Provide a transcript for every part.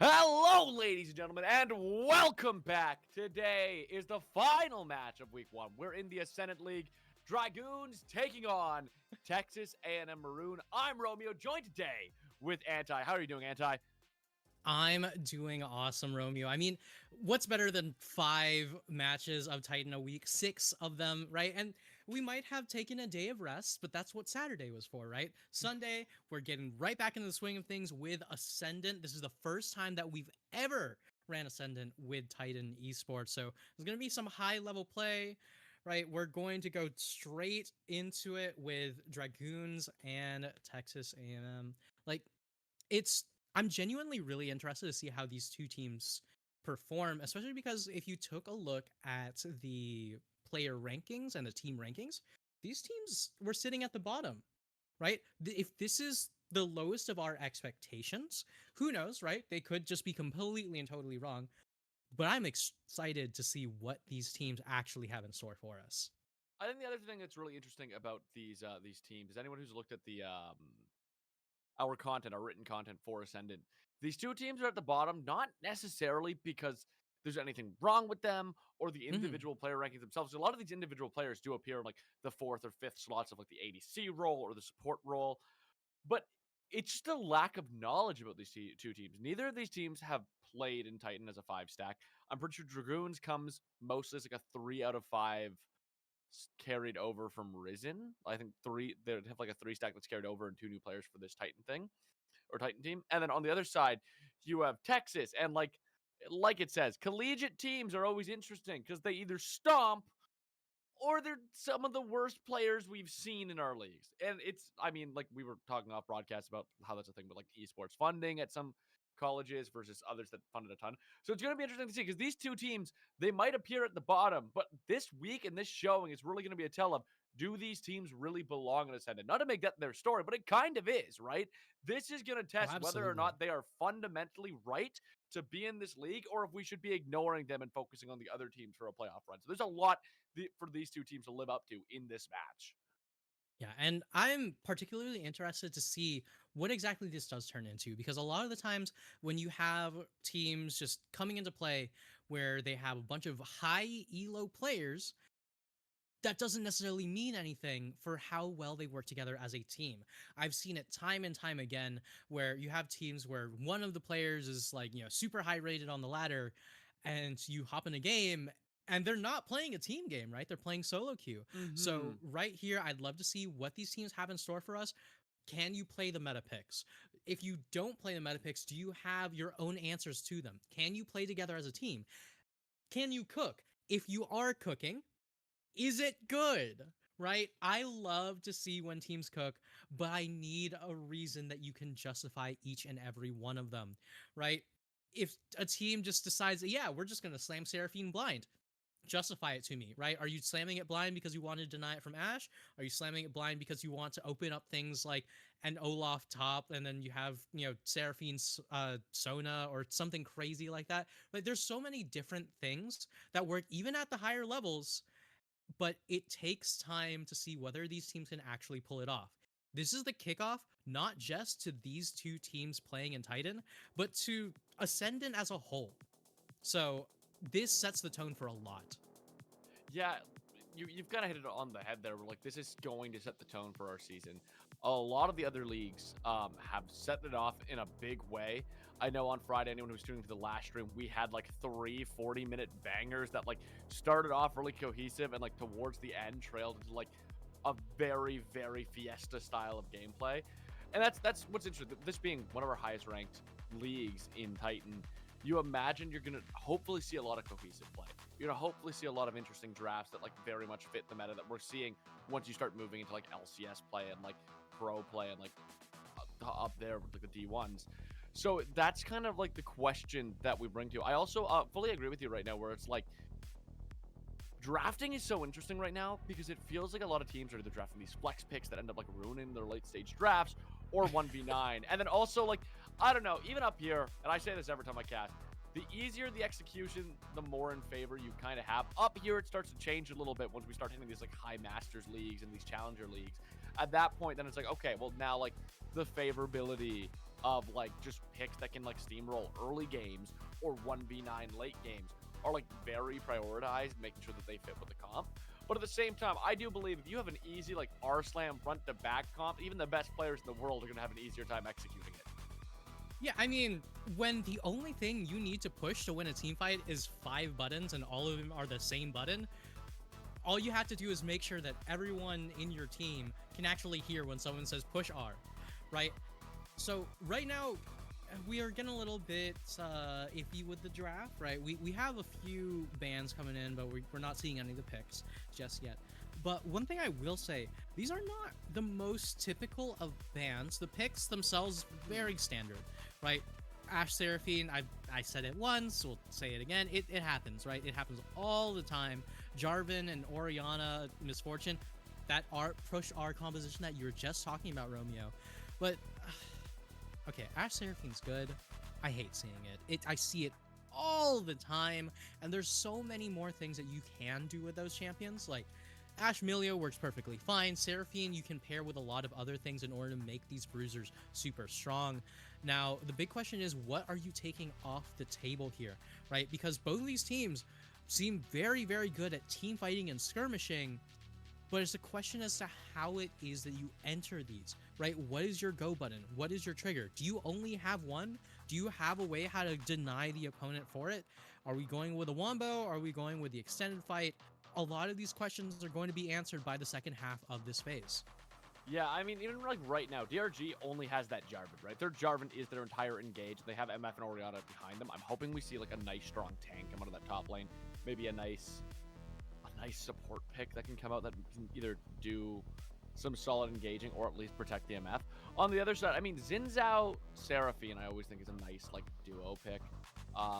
Hello, ladies and gentlemen, and welcome back. Today is the final match of Week 1. We're in the Ascendant League. Dragoons taking on Texas A&M Maroon. I'm Romeo, joined today with Anti. How are you doing, Anti? I'm doing awesome, Romeo. I mean, what's better than 5 matches of Titan a week? 6 of them, right? And we might have taken a day of rest, but that's what Saturday was for, right? Sunday, we're getting right back into the swing of things with Ascendant. This is the first time that we've ever ran Ascendant with Titan Esports. So there's going to be some high-level play, right? We're going to go straight into it with Dragoons and Texas A&M. Like, I'm genuinely really interested to see how these two teams perform, especially because if you took a look at the player rankings and the team rankings, these teams were sitting at the bottom, right? If this is the lowest of our expectations, who knows, right? They could just be completely and totally wrong. But I'm excited to see what these teams actually have in store for us. I think the other thing that's really interesting about these teams is anyone who's looked at the our written content for Ascendant. These two teams are at the bottom, not necessarily because there's anything wrong with them or the individual player rankings themselves. A lot of these individual players do appear in like the 4th or 5th slots of like the ADC role or the support role, but it's just a lack of knowledge about these two teams. Neither of these teams have played in Titan as a 5 stack. I'm pretty sure Dragoons comes mostly as like a 3 out of 5 carried over from Risen. I think they have like a 3 stack that's carried over and 2 new players for this Titan thing or Titan team. And then on the other side, you have Texas. And like it says, collegiate teams are always interesting because they either stomp or they're some of the worst players we've seen in our leagues. And like we were talking off broadcast about how that's a thing, but like esports funding at some colleges versus others that funded a ton. So it's going to be interesting to see because these two teams, they might appear at the bottom, but this week and this showing is really going to be a tell of, do these teams really belong in Ascendant? Not to make that their story, but it kind of is, right? This is going to test whether or not they are fundamentally right to be in this league or if we should be ignoring them and focusing on the other teams for a playoff run. So there's a lot for these two teams to live up to in this match. Yeah, and I'm particularly interested to see what exactly this does turn into, because a lot of the times when you have teams just coming into play where they have a bunch of high elo players, that doesn't necessarily mean anything for how well they work together as a team. I've seen it time and time again where you have teams where one of the players is like, super high rated on the ladder, and you hop in a game and they're not playing a team game, right? They're playing solo queue. So right here, I'd love to see what these teams have in store for us. Can you play the meta picks? If you don't play the meta picks, do you have your own answers to them? Can you play together as a team? Can you cook? If you are cooking, is it good? Right? I love to see when teams cook, but I need a reason that you can justify each and every one of them, right? If a team just decides, yeah, we're just going to slam Seraphine blind, justify it to me, right? Are you slamming it blind because you want to deny it from Ashe? Are you slamming it blind because you want to open up things like an Olaf top and then you have, Seraphine's Sona or something crazy like that? Like, there's so many different things that work even at the higher levels, but it takes time to see whether these teams can actually pull it off. This is the kickoff, not just to these two teams playing in Titan, but to Ascendant as a whole. So this sets the tone for a lot. Yeah, you've kind of hit it on the head there. We're like, this is going to set the tone for our season. A lot of the other leagues have set it off in a big way. I know on Friday, anyone who was tuning to the last stream, we had like 3 40-minute bangers that like started off really cohesive and like towards the end trailed into like a very, very Fiesta style of gameplay. And that's what's interesting. This being one of our highest ranked leagues in Titan, you imagine you're going to hopefully see a lot of cohesive play. You're going to hopefully see a lot of interesting drafts that like very much fit the meta that we're seeing once you start moving into like LCS play and like pro play and like up there with like the D1s. So that's kind of like the question that we bring to you. I also fully agree with you right now where it's like drafting is so interesting right now because it feels like a lot of teams are either drafting these flex picks that end up like ruining their late stage drafts or 1v9. And then also like, I don't know, even up here, and I say this every time I cast, the easier the execution, the more in favor you kind of have. Up here, it starts to change a little bit once we start hitting these like high masters leagues and these challenger leagues. At that point, then it's like, okay, well now like the favorability of like just picks that can like steamroll early games or 1v9 late games are like very prioritized, making sure that they fit with the comp. But at the same time, I do believe if you have an easy like R-slam front to back comp, even the best players in the world are going to have an easier time executing it. Yeah, I mean, when the only thing you need to push to win a team fight is 5 buttons and all of them are the same button, all you have to do is make sure that everyone in your team can actually hear when someone says push R, right? So right now, we are getting a little bit iffy with the draft, right? We have a few bans coming in, but we're not seeing any of the picks just yet. But one thing I will say, these are not the most typical of bans. The picks themselves, very standard, right? Ashe Seraphine, I said it once, we'll say it again. It happens, right? It happens all the time. Jarvan and Orianna, Misfortune, that push R composition that you were just talking about, Romeo. But okay, Ashe Seraphine's good. I hate seeing it. I see it all the time, and there's so many more things that you can do with those champions. Like Ashe Milio works perfectly fine. Seraphine you can pair with a lot of other things in order to make these bruisers super strong. Now, the big question is, what are you taking off the table here, right? Because both of these teams seem very, very good at team fighting and skirmishing, but it's a question as to how it is that you enter these, right? What is your go button? What is your trigger? Do you only have one? Do you have a way how to deny the opponent for it? Are we going with a wombo? Are we going with the extended fight? A lot of these questions are going to be answered by the second half of this phase. Yeah, I mean, even like right now, DRG only has that Jarvan, right? Their Jarvan is their entire engage. They have MF and Orianna behind them. I'm hoping we see like a nice strong tank come out of that top lane. Maybe a nice support pick that can come out that can either do some solid engaging or at least protect the MF. On the other side, I mean, Xin Zhao, Seraphine, I always think is a nice like duo pick.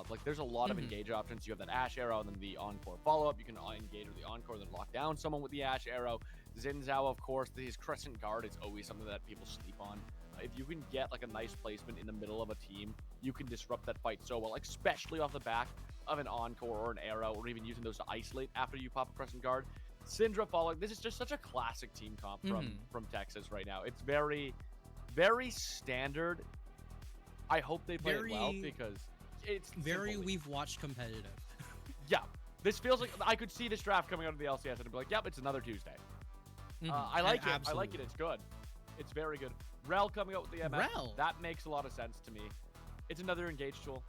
Like there's a lot of engage options. You have that Ashe arrow and then the Encore follow-up. You can engage with the Encore, then lock down someone with the Ashe arrow. Xin Zhao, of course, his Crescent Guard is always something that people sleep on. If you can get like a nice placement in the middle of a team, you can disrupt that fight so well, especially off the back of an Encore or an arrow, or even using those to isolate after you pop a Crescent Guard. Syndra following, this is just such a classic team comp from Texas right now. It's very, very standard. I hope they play it well because it's very we've watched competitive. Yeah, this feels like I could see this draft coming out of the LCS and I'd be like, yep, it's another Tuesday. I like it. Absolutely. I like it. It's good. It's very good. Rel coming out with the MF. That makes a lot of sense to me. It's another engage tool.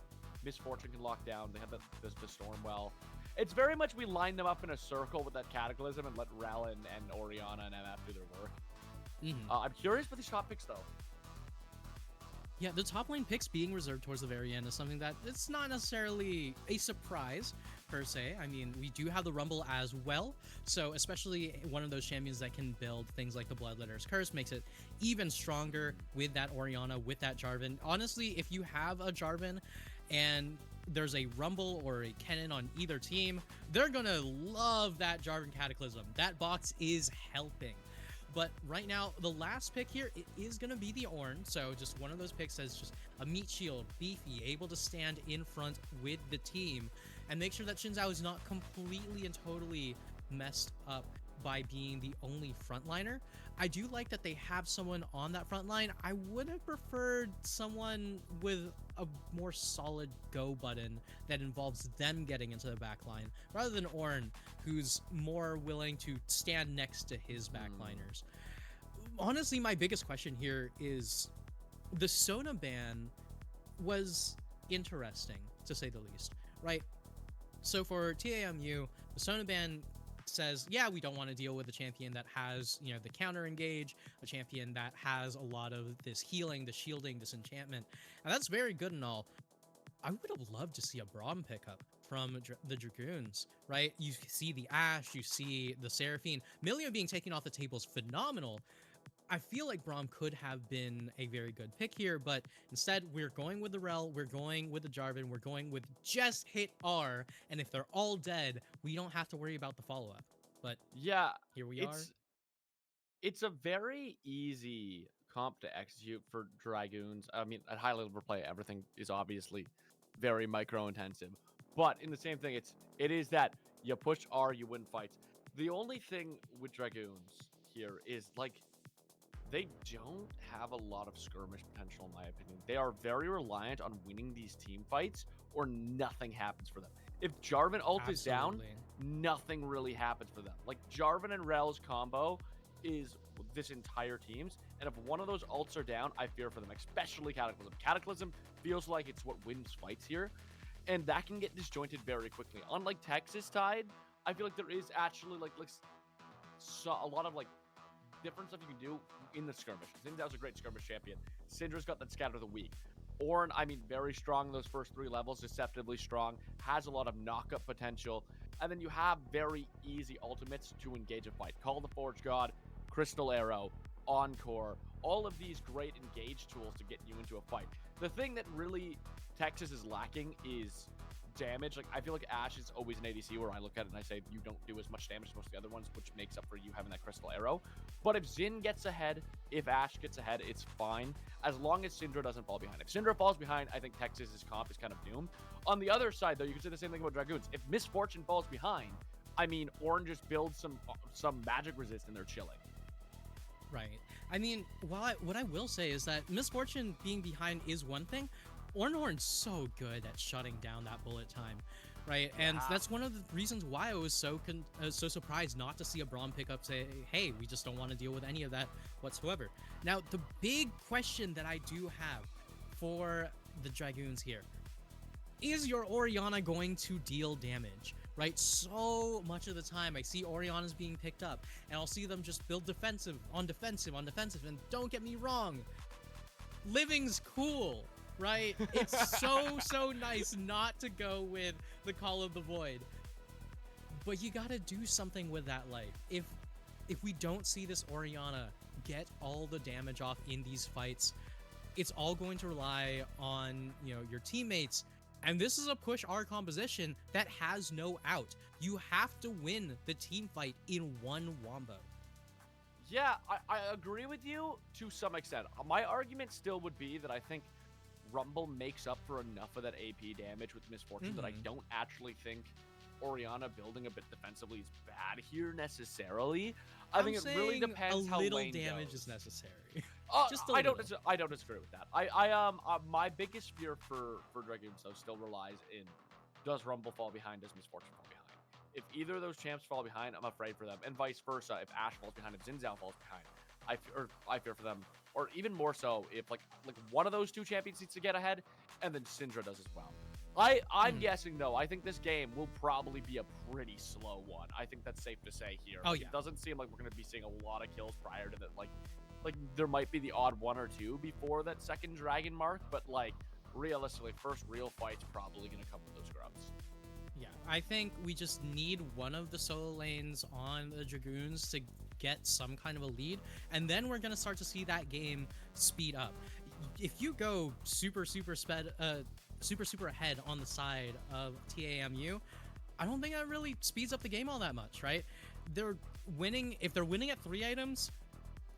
Misfortune can lock down. They have the Storm well. It's very much we line them up in a circle with that Cataclysm and let Rel and Orianna and MF do their work. I'm curious for these top picks, though. Yeah, the top lane picks being reserved towards the very end is something that it's not necessarily a surprise, per se. I mean, we do have the Rumble as well, so especially one of those champions that can build things like the Bloodletter's Curse makes it even stronger with that Orianna, with that Jarvan. Honestly, if you have a Jarvan and there's a Rumble or a Kennen on either team, they're gonna love that Jarvan Cataclysm. That box is helping. But right now, the last pick here, it is going to be the Ornn. So just one of those picks that's just a meat shield, beefy, able to stand in front with the team and make sure that Xin Zhao is not completely and totally messed up by being the only frontliner. I do like that they have someone on that front line. I would have preferred someone with a more solid go button that involves them getting into the back line rather than Ornn, who's more willing to stand next to his backliners. Honestly, my biggest question here is the Sona ban was interesting, to say the least, right? So for TAMU, the Sona ban says, yeah, we don't want to deal with a champion that has, the counter engage, a champion that has a lot of this healing, the shielding, this enchantment. And that's very good and all. I would have loved to see a Braum pickup from the Dragoons, right? You see the Ashe, you see the Seraphine. Millia being taken off the table is phenomenal. I feel like Braum could have been a very good pick here, but instead we're going with the Rel, we're going with the Jarvan, we're going with just hit R, and if they're all dead, we don't have to worry about the follow-up. But yeah, here we are. It's a very easy comp to execute for Dragoons. I mean, at high level play, everything is obviously very micro intensive. But in the same thing, it is that you push R, you win fights. The only thing with Dragoons here is like they don't have a lot of skirmish potential, in my opinion. They are very reliant on winning these team fights, or nothing happens for them. If Jarvan ult is down, nothing really happens for them. Like Jarvan and Rel's combo is this entire team's, and if one of those ults are down, I fear for them, especially Cataclysm. Cataclysm feels like it's what wins fights here, and that can get disjointed very quickly. Unlike Texas Tide, I feel like there is actually a lot of different stuff you can do in the skirmish. Zinzao's a great skirmish champion. Syndra's got that scatter of the weak. Ornn, I mean, very strong in those first 3 levels, deceptively strong, has a lot of knockup potential. And then you have very easy ultimates to engage a fight. Call the Forge God, Crystal Arrow, Encore, all of these great engage tools to get you into a fight. The thing that really Texas is lacking is damage. Like, I feel like Ashe is always an ADC where I look at it and I say you don't do as much damage as most of the other ones, which makes up for you having that Crystal Arrow. But if Xin gets ahead, if Ashe gets ahead, it's fine, as long as Syndra doesn't fall behind. If Syndra falls behind, I think Texas's comp is kind of doomed. On the other side, though, you can say the same thing about Dragoons. If Miss Fortune falls behind, I mean, Ornn just builds some magic resist and they're chilling. Right. I mean, what I will say is that Miss Fortune being behind is one thing. Ornn's so good at shutting down that bullet time, right? Yeah. And that's one of the reasons why I was so surprised not to see a Braum pickup say, hey, we just don't want to deal with any of that whatsoever. Now, the big question that I do have for the Dragoons here, is your Orianna going to deal damage? Right? So much of the time I see Oriannas being picked up and I'll see them just build defensive on defensive on defensive. And don't get me wrong, living's cool, right? It's so nice not to go with the Call of the Void, but you gotta do something with that life. If we don't see this Orianna get all the damage off in these fights, it's all going to rely on, your teammates. And this is a push R composition that has no out. You have to win the team fight in one wombo. Yeah, I agree with you to some extent. My argument still would be that I think Rumble makes up for enough of that AP damage with Miss Fortune that I don't actually think Orianna building a bit defensively is bad here necessarily. I think it really depends how lane little damage goes. Is necessary. Just I don't disagree with that. My biggest fear for Dragoons though still relies in, does Rumble fall behind, does Miss Fortune fall behind? If either of those champs fall behind, I'm afraid for them, and vice versa. If Ashe falls behind, if Xin Zhao falls behind, I fear for them, or even more so if like one of those two champions needs to get ahead, and then Syndra does as well. I'm guessing though. I think this game will probably be a pretty slow one. I think that's safe to say here. Oh yeah. It doesn't seem like we're going to be seeing a lot of kills prior to that. Like there might be the odd 1 or 2 before that second dragon mark, but realistically, first real fight's probably going to come with those grubs. Yeah, I think we just need one of the solo lanes on the Dragoons to get some kind of a lead, and then we're going to start to see that game speed up. If you go super ahead on the side of TAMU, I don't think that really speeds up the game all that much, right? If they're winning at 3 items,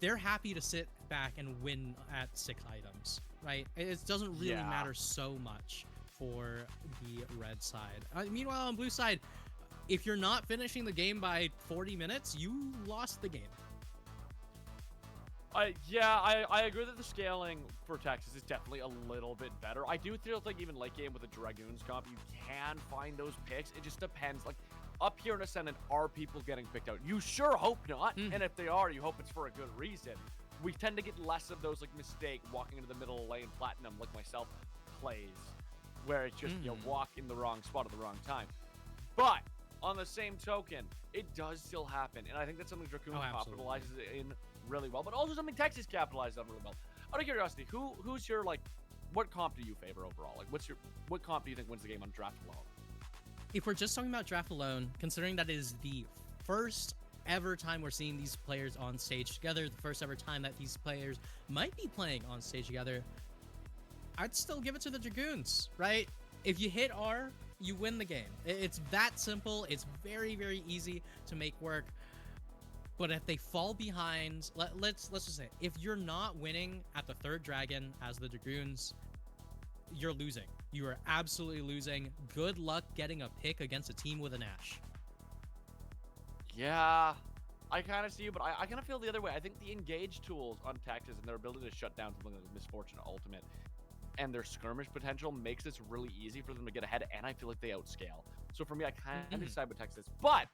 they're happy to sit back and win at 6 items, right? It doesn't really matter so much for the red side. Meanwhile, on blue side, if you're not finishing the game by 40 minutes, you lost the game. I agree that the scaling for Texas is definitely a little bit better. I do feel like even late game with the Dragoons comp, you can find those picks. It just depends. Like, up here in Ascendant, are people getting picked out? You sure hope not. And if they are, you hope it's for a good reason. We tend to get less of those, like, mistake walking into the middle of lane platinum, like myself, plays, where it's just, you know, walk in the wrong spot at the wrong time. But on the same token, it does still happen. And I think that's something Dragoon capitalizes in really well, but also something Texas capitalized on really well. Out of curiosity, who's your, like, what comp do you favor overall? Like, what comp do you think wins the game on draft alone? If we're just talking about draft alone, considering that is the first ever time we're seeing these players on stage together, the first ever time that these players might be playing on stage together, I'd still give it to the Dragoons, right? If you hit R, you win the game. It's that simple. It's very, very easy to make work. But if they fall behind, let's just say, if you're not winning at the third dragon as the Dragoons, you're losing. You are absolutely losing. Good luck getting a pick against a team with an Ashe. Yeah, I kind of see you, but I kind of feel the other way. I think the engage tools on Texas and their ability to shut down something like Misfortune Ultimate and their skirmish potential makes this really easy for them to get ahead, and I feel like they outscale. So for me, I kind of decide with Texas, but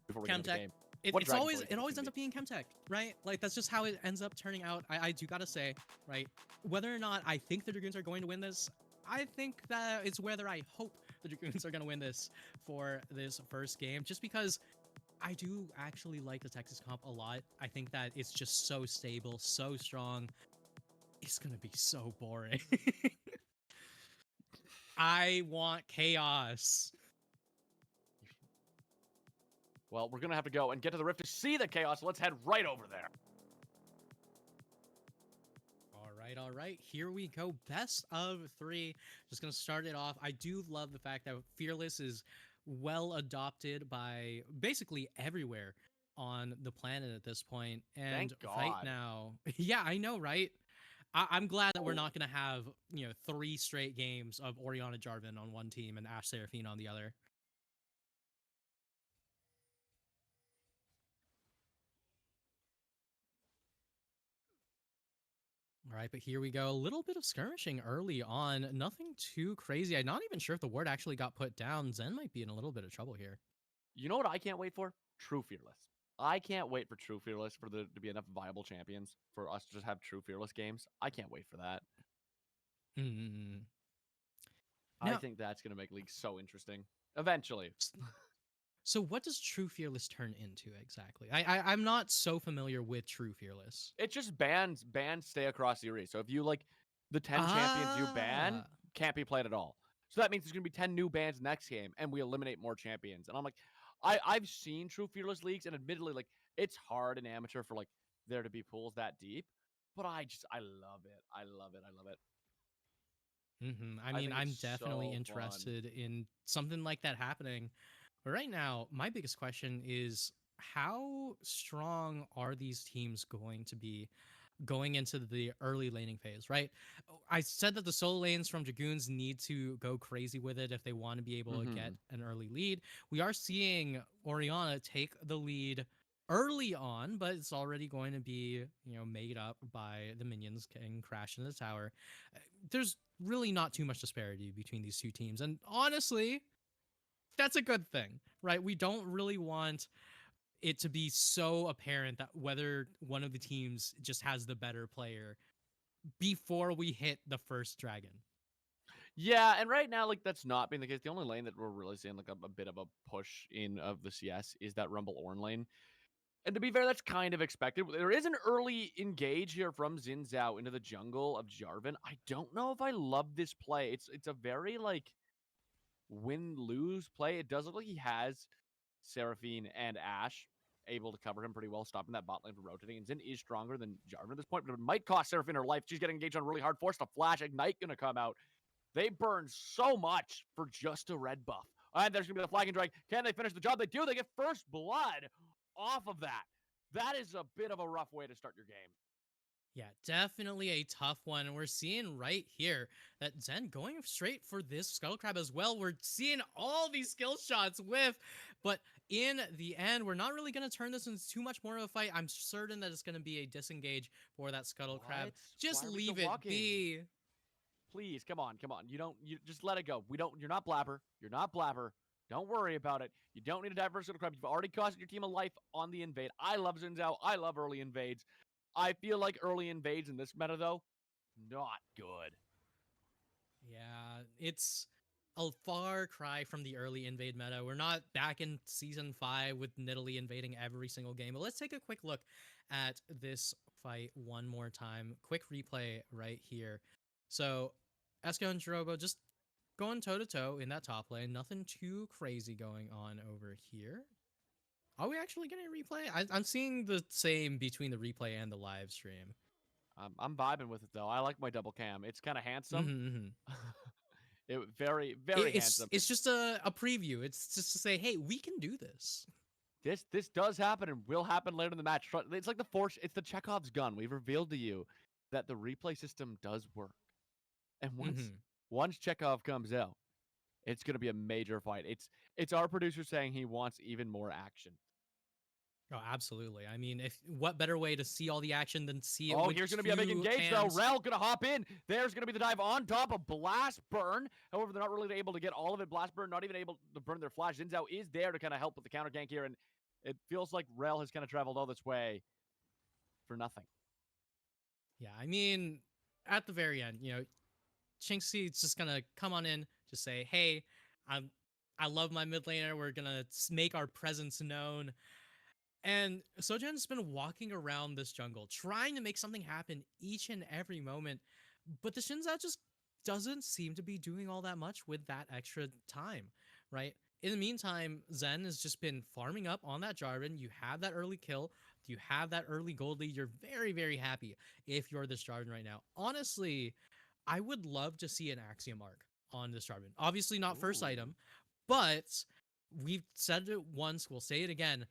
before we get into the game. It always ends up being Chemtech, right? Like, that's just how it ends up turning out. I do gotta say, right, whether or not I think the Dragoons are going to win this, I think that it's whether I hope the Dragoons are going to win this for this first game, just because I do actually like the Texas comp a lot. I think that it's just so stable, so strong. It's going to be so boring. I want chaos. Well, we're going to have to go and get to the Rift to see the chaos. Let's head right over there. All right. Here we go. Best of 3. Just going to start it off. I do love the fact that Fearless is well adopted by basically everywhere on the planet at this point. And Thank God. right now, yeah, I know, right? I'm glad that we're not going to have, 3 straight games of Orianna Jarvan on one team and Ashe Seraphine on the other. All right, but here we go. A little bit of skirmishing early on. Nothing too crazy. I'm not even sure if the ward actually got put down. Zen might be in a little bit of trouble here. You know what I can't wait for? True Fearless. I can't wait for True Fearless for there to be enough viable champions for us to just have True Fearless games. I can't wait for that. I think that's going to make League so interesting. Eventually. So what does True Fearless turn into exactly? I'm not so familiar with True Fearless. It just bans stay across the arena. So if you, like, the 10 champions you ban can't be played at all. So that means there's going to be 10 new bans next game, and we eliminate more champions. And I'm like, I've seen True Fearless leagues, and admittedly, like, it's hard in amateur for, like, there to be pools that deep. But I love it. I love it. I love it. I mean, I'm definitely interested in something like that happening. But right now, my biggest question is, how strong are these teams going to be going into the early laning phase, right? I said that the solo lanes from Dragoons need to go crazy with it if they want to be able to get an early lead. We are seeing Orianna take the lead early on, but it's already going to be, made up by the minions getting crashed in the tower. There's really not too much disparity between these two teams. And honestly, that's a good thing, right? We don't really want it to be so apparent that whether one of the teams just has the better player before we hit the first dragon. Yeah, and right now, like, that's not being the case. The only lane that we're really seeing, like, a bit of a push in of the CS is that Rumble Ornn lane. And to be fair, that's kind of expected. There is an early engage here from Xin Zhao into the jungle of Jarvan. I don't know if I love this play. It's a very, like, win-lose play. It does look like he has Seraphine and Ashe able to cover him pretty well, stopping that bot lane from rotating. And Xin is stronger than Jarvan at this point, but it might cost Seraphine her life. She's getting engaged on really hard. Forced a flash. Ignite going to come out. They burn so much for just a red buff. And there's going to be the flagging drag. Can they finish the job? They do. They get first blood off of that. That is a bit of a rough way to start your game. Yeah, definitely a tough one. And we're seeing right here that Zen going straight for this Scuttle Crab as well. We're seeing all these skill shots with, but in the end, we're not really going to turn this into too much more of a fight. I'm certain that it's going to be a disengage for that Scuttle Crab. What? Just Why are we still leave it walking? be. Please, come on, come on. You just let it go. You're not Blabber. You're not Blabber. Don't worry about it. You don't need a diverse crab. You've already cost your team a life on the invade. I love Zinzao. I love early invades. I feel like early invades in this meta, though, not good. Yeah, it's a far cry from the early invade meta. We're not back in season 5 with Nidalee invading every single game. But let's take a quick look at this fight one more time. Quick replay right here. So, Esko and Jirobo just going toe to toe in that top lane. Nothing too crazy going on over here. Are we actually getting a replay? I'm seeing the same between the replay and the live stream. I'm vibing with it though. I like my double cam. It's kind of handsome. Mm-hmm. It very very handsome. It's just a preview. It's just to say, hey, we can do this. This does happen and will happen later in the match. It's like the force. It's the Chekhov's gun. We've revealed to you that the replay system does work. And once Chekhov comes out, it's going to be a major fight. It's our producer saying he wants even more action. Oh, absolutely. I mean, if what better way to see all the action than see it Oh, with here's going to be a big engage, hands. though. Rel going to hop in. There's going to be the dive on top of Blast Burn. However, they're not really able to get all of it. Blast Burn not even able to burn their flash. Zinzao is there to kind of help with the counter gank here, and it feels like Rel has kind of traveled all this way for nothing. Yeah, I mean, at the very end, Chinxie's just gonna come on in, just say, "Hey, I love my mid laner. We're gonna make our presence known." And Sojan's been walking around this jungle, trying to make something happen each and every moment, but the Shinzao just doesn't seem to be doing all that much with that extra time, right? In the meantime, Zen has just been farming up on that Jarvan. You have that early kill, you have that early gold lead. You're very, very happy if you're this Jarvan right now. Honestly, I would love to see an Axiom arc on this Jarvan. Obviously, not first item, but we've said it once, we'll say it again.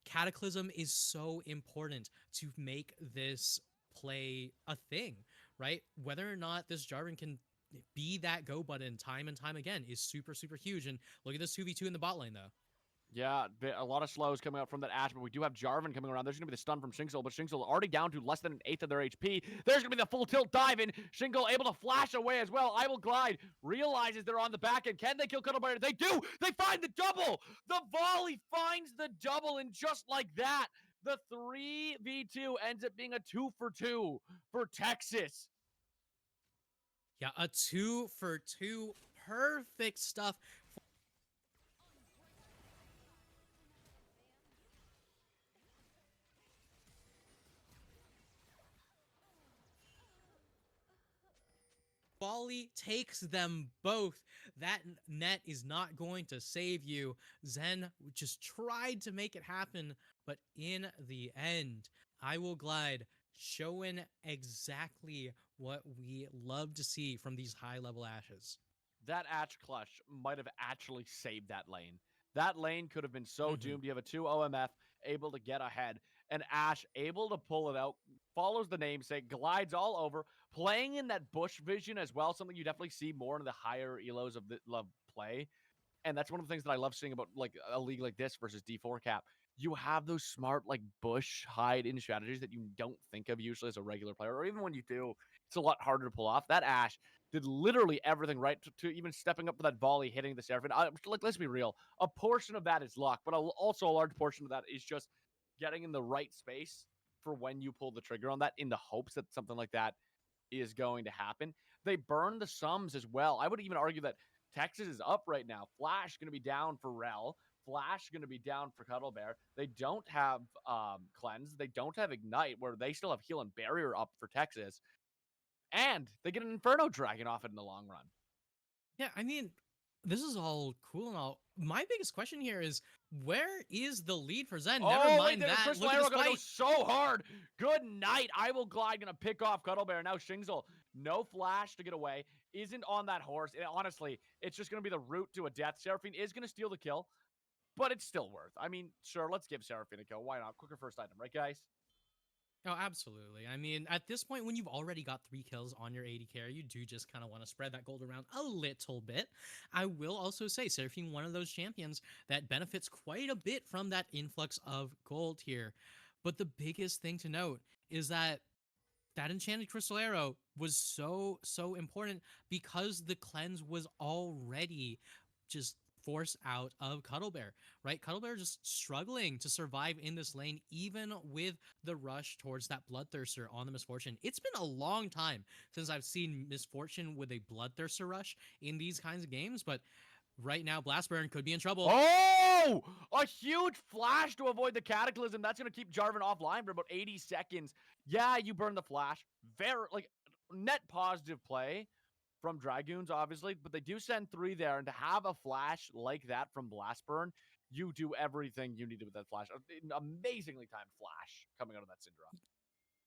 Cataclysm is so important to make this play a thing, right? Whether or not this Jarvan can be that go button time and time again is super, super huge. And look at this 2v2 in the bot lane, though. Yeah, a lot of slows coming out from that Ashe, but we do have Jarvan coming around. There's going to be the stun from Shingle, but Shingle already down to less than an eighth of their HP. There's going to be the full tilt dive in. Shingle able to flash away as well. I Will Glide realizes they're on the back end. Can they kill Cuddlebear? They do! They find the double! The volley finds the double, and just like that, the 3v2 ends up being a 2-for-2 for Texas. Yeah, a 2-for-2. Perfect stuff. Volley takes them both. That net is not going to save you. Zen just tried to make it happen, but in the end, I Will Glide showing exactly what we love to see from these high-level Ashes. That Ashe clutch might have actually saved that lane. That lane could have been so doomed. You have a 2 OMF able to get ahead, and Ashe able to pull it out, follows the namesake, glides all over, playing in that bush vision as well, something you definitely see more in the higher elos of the play. And that's one of the things that I love seeing about like a league like this versus D4 cap. You have those smart like bush hide in strategies that you don't think of usually as a regular player, or even when you do, it's a lot harder to pull off. That Ashe did literally everything right to even stepping up for that volley, hitting the Seraphine. Like, let's be real. A portion of that is luck, but also a large portion of that is just getting in the right space for when you pull the trigger on that in the hopes that something like that is going to happen. They burn the sums as well. I would even argue that Texas is up right now. Flash going to be down for Rel. Flash going to be down for Cuddlebear. They don't have Cleanse. They don't have Ignite, where they still have Heal and Barrier up for Texas. And they get an Inferno Dragon off it in the long run. Yeah, I mean, this is all cool and all. My biggest question here is, where is the lead for Zen? Never mind that. Crystal Look at Arrow this gonna go fight. so hard. Good night. I Will Glide gonna pick off Cuddlebear. Now Shingzel, no flash to get away, isn't on that horse. And honestly, it's just gonna be the route to a death. Seraphine is gonna steal the kill, but it's still worth. I mean, sure, let's give Seraphine a kill. Why not? Quicker first item, right, guys? Oh, absolutely. I mean, at this point, when you've already got 3 kills on your AD carry, you do just kind of want to spread that gold around a little bit. I will also say, Seraphine, one of those champions that benefits quite a bit from that influx of gold here. But the biggest thing to note is that enchanted crystal arrow was so important because the cleanse was already just forced out of Cuddlebear, right? Cuddlebear just struggling to survive in this lane, even with the rush towards that Bloodthirster on the Misfortune. It's been a long time since I've seen Misfortune with a Bloodthirster rush in these kinds of games, but right now, Blastburn could be in trouble. Oh, a huge flash to avoid the Cataclysm. That's going to keep Jarvan offline for about 80 seconds. Yeah, you burn the flash. Very, like, net positive play from Dragoons, obviously, but they do send 3 there, and to have a flash like that from Blastburn, you do everything you need with that flash. An amazingly timed flash coming out of that Syndra.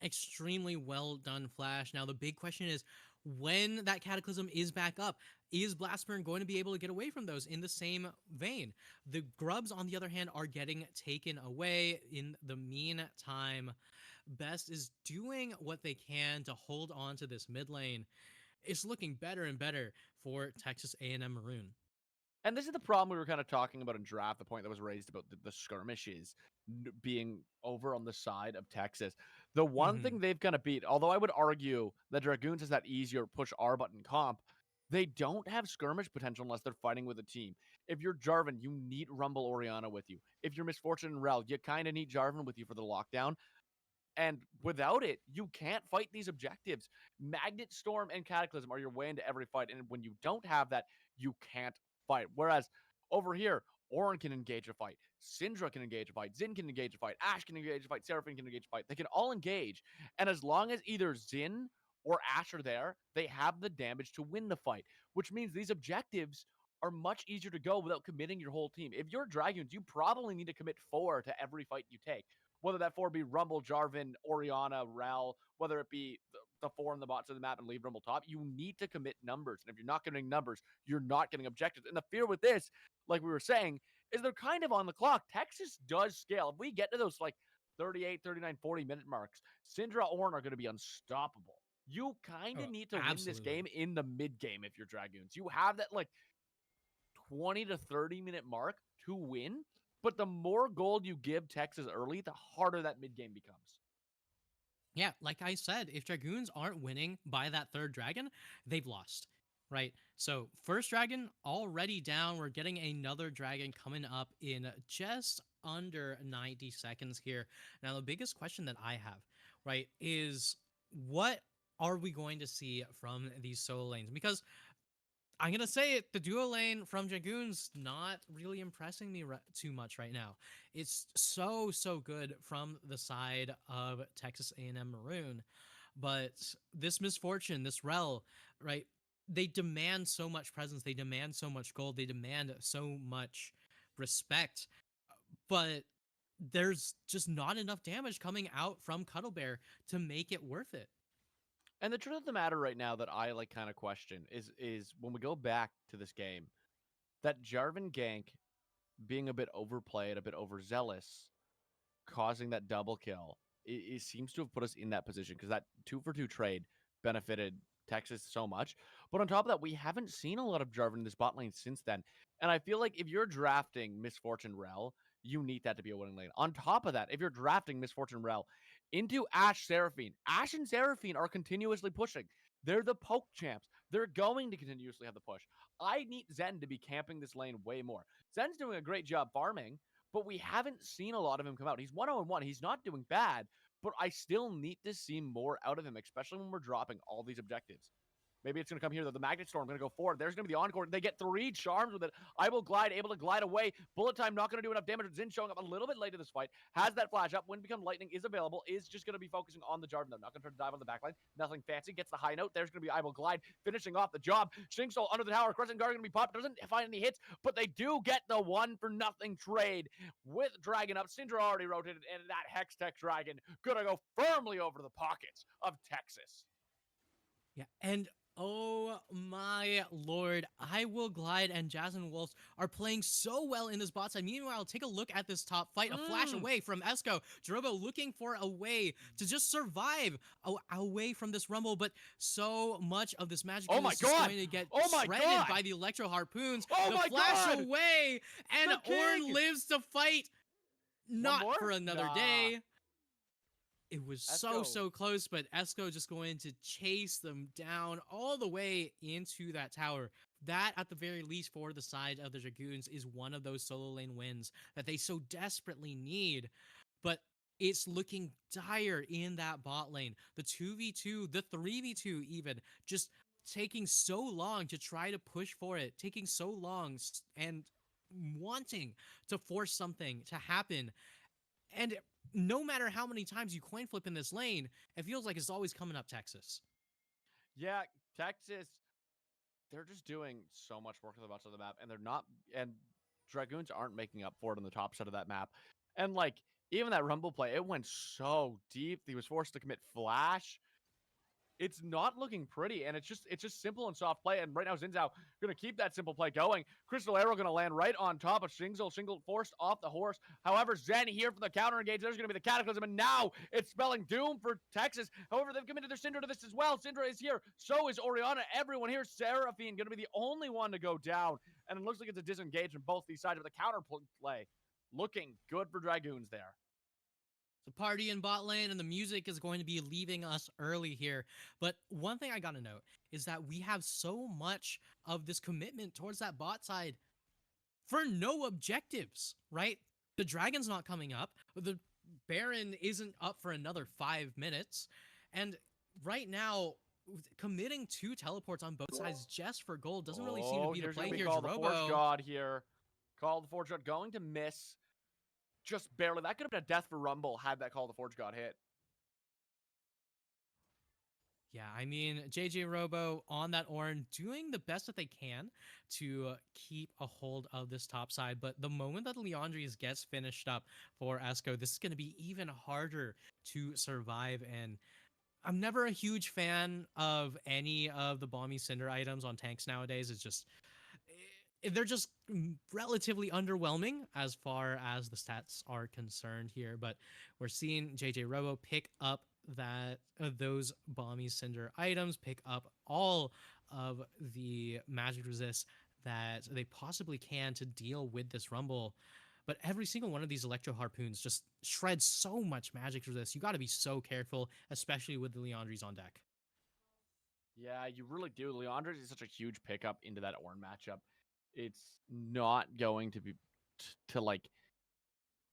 Extremely well done flash. Now the big question is, when that Cataclysm is back up, is Blastburn going to be able to get away from those in the same vein? The Grubs, on the other hand, are getting taken away. In the meantime, Best is doing what they can to hold on to this mid lane. It's looking better and better for Texas A&M Maroon. And this is the problem we were kind of talking about in draft, the point that was raised about the skirmishes being over on the side of Texas. The one Mm-hmm. thing they've kind of beat, although I would argue that Dragoons has that easier push R button comp, they don't have skirmish potential unless they're fighting with a team. If you're Jarvan, you need Rumble Oriana with you. If you're Misfortune and Rel, you kind of need Jarvan with you for the lockdown. And without it, you can't fight these objectives. Magnet Storm and Cataclysm are your way into every fight. And when you don't have that, you can't fight. Whereas over here, Orin can engage a fight. Syndra can engage a fight. Xin can engage a fight. Ashe can engage a fight. Seraphine can engage a fight. They can all engage. And as long as either Xin or Ashe are there, they have the damage to win the fight, which means these objectives are much easier to go without committing your whole team. If you're Dragoons, you probably need to commit 4 to every fight you take, whether that 4 be Rumble, Jarvan, Oriana, Rel, whether it be the 4 in the bots of the map and leave Rumble top. You need to commit numbers. And if you're not getting numbers, you're not getting objectives. And the fear with this, like we were saying, is they're kind of on the clock. Texas does scale. If we get to those like 38, 39, 40-minute marks, Syndra Ornn are going to be unstoppable. You kind Oh, of need to win this absolutely. game in the mid game if you're Dragoons. You have that like 20 to 30-minute mark to win, but the more gold you give Texas early, the harder that mid game becomes. Yeah, like I said, if Dragoons aren't winning by that third dragon, they've lost. Right? So, first dragon already down. We're getting another dragon coming up in just under 90 seconds here. Now, the biggest question that I have, right, is what are we going to see from these solo lanes? Because I'm gonna say it, the duo lane from Dragoons not really impressing me too much right now. It's so good from the side of Texas A&M Maroon, but this Misfortune, this Rel, right? They demand so much presence, they demand so much gold, they demand so much respect, but there's just not enough damage coming out from Cuddlebear to make it worth it. And the truth of the matter right now that I like kind of question is when we go back to this game, that Jarvan gank being a bit overplayed, a bit overzealous, causing that double kill, it seems to have put us in that position because that 2-for-2 trade benefited Texas so much. But on top of that, we haven't seen a lot of Jarvan in this bot lane since then. And I feel like if you're drafting Misfortune Rel, you need that to be a winning lane. On top of that, if you're drafting Misfortune Rel into Ashe Seraphine, Ashe and Seraphine are continuously pushing. They're the poke champs. They're going to continuously have the push. I need Zen to be camping this lane way more. Zen's doing a great job farming, but we haven't seen a lot of him come out. He's 1-0-1. He's not doing bad, but I still need to see more out of him, especially when we're dropping all these objectives. Maybe it's going to come here, though. The Magnet Storm going to go forward. There's going to be the Encore. They get 3 charms with it. I will glide, able to glide away. Bullet time not going to do enough damage. Xin showing up a little bit late in this fight. Has that flash up. When Become Lightning is available. Is just going to be focusing on the Jarvan, though. Not going to try to dive on the backline. Nothing fancy. Gets the high note. There's going to be I will glide, finishing off the job. Sting Soul under the tower. Crescent Guard going to be popped. Doesn't find any hits, but they do get the 1-for-nothing trade with Dragon up. Syndra already rotated, and that Hextech Dragon going to go firmly over the pockets of Texas. Yeah, and Oh my lord. I Will Glide and Jasmine Wolves are playing so well in this bot side. Meanwhile, take a look at this top fight. A flash Mm. away from Esco. Drobo looking for a way to just survive away from this rumble, but so much of this magic Oh is my just god! going to get Oh my shredded god! by the Electro Harpoons. Oh The my flash god! away, and The Ornn king! lives to fight. One Not more? for another Nah. day. It was Esco. so close, but Esco just going to chase them down all the way into that tower. That, at the very least, for the side of the Dragoons, is one of those solo lane wins that they so desperately need. But it's looking dire in that bot lane. The 2v2, the 3v2 even, just taking so long to try to push for it, taking so long and wanting to force something to happen. And no matter how many times you coin flip in this lane, it feels like it's always coming up Texas. Yeah, Texas, they're just doing so much work on the bottom of the map, and they're not, and Dragoons aren't making up for it on the top side of that map. And like, even that Rumble play, it went so deep. He was forced to commit flash. It's not looking pretty, and it's just simple and soft play. And right now, Zinzao gonna keep that simple play going. Crystal Arrow gonna land right on top of Shingle forced off the horse. However, Zen here for the counter engage. There's gonna be the Cataclysm, and now it's spelling doom for Texas. However, they've committed their Syndra to this as well. Syndra is here, so is Orianna. Everyone here. Seraphine gonna be the only one to go down, and it looks like it's a disengage from both these sides of the counter play. Looking good for Dragoons there. The party in bot lane and the music is going to be leaving us early here. But one thing I gotta note is that we have so much of this commitment towards that bot side for no objectives, right? The dragon's not coming up. The Baron isn't up for another 5 minutes. And right now, committing 2 teleports on both sides just for gold doesn't really seem to be the Here's play gonna be here. called the Forge Drobo. God here. Called the Forge God, going to miss. Just barely. That could have been a death for Rumble had that call the Forge God hit. Yeah, I mean, JJ Robo on that Ornn doing the best that they can to keep a hold of this top side. But the moment that Leandries gets finished up for Esco, this is going to be even harder to survive. And I'm never a huge fan of any of the Balmy Cinder items on tanks nowadays. It's just, they're just relatively underwhelming as far as the stats are concerned here. But we're seeing JJ Robo pick up that those Balmy Cinder items, pick up all of the magic resist that they possibly can to deal with this rumble. But every single one of these electro harpoons just shreds so much magic resist. You got to be so careful, especially with the Leandries on deck. Yeah, you really do. Leandris is such a huge pickup into that Ornn matchup. It's not going to be to like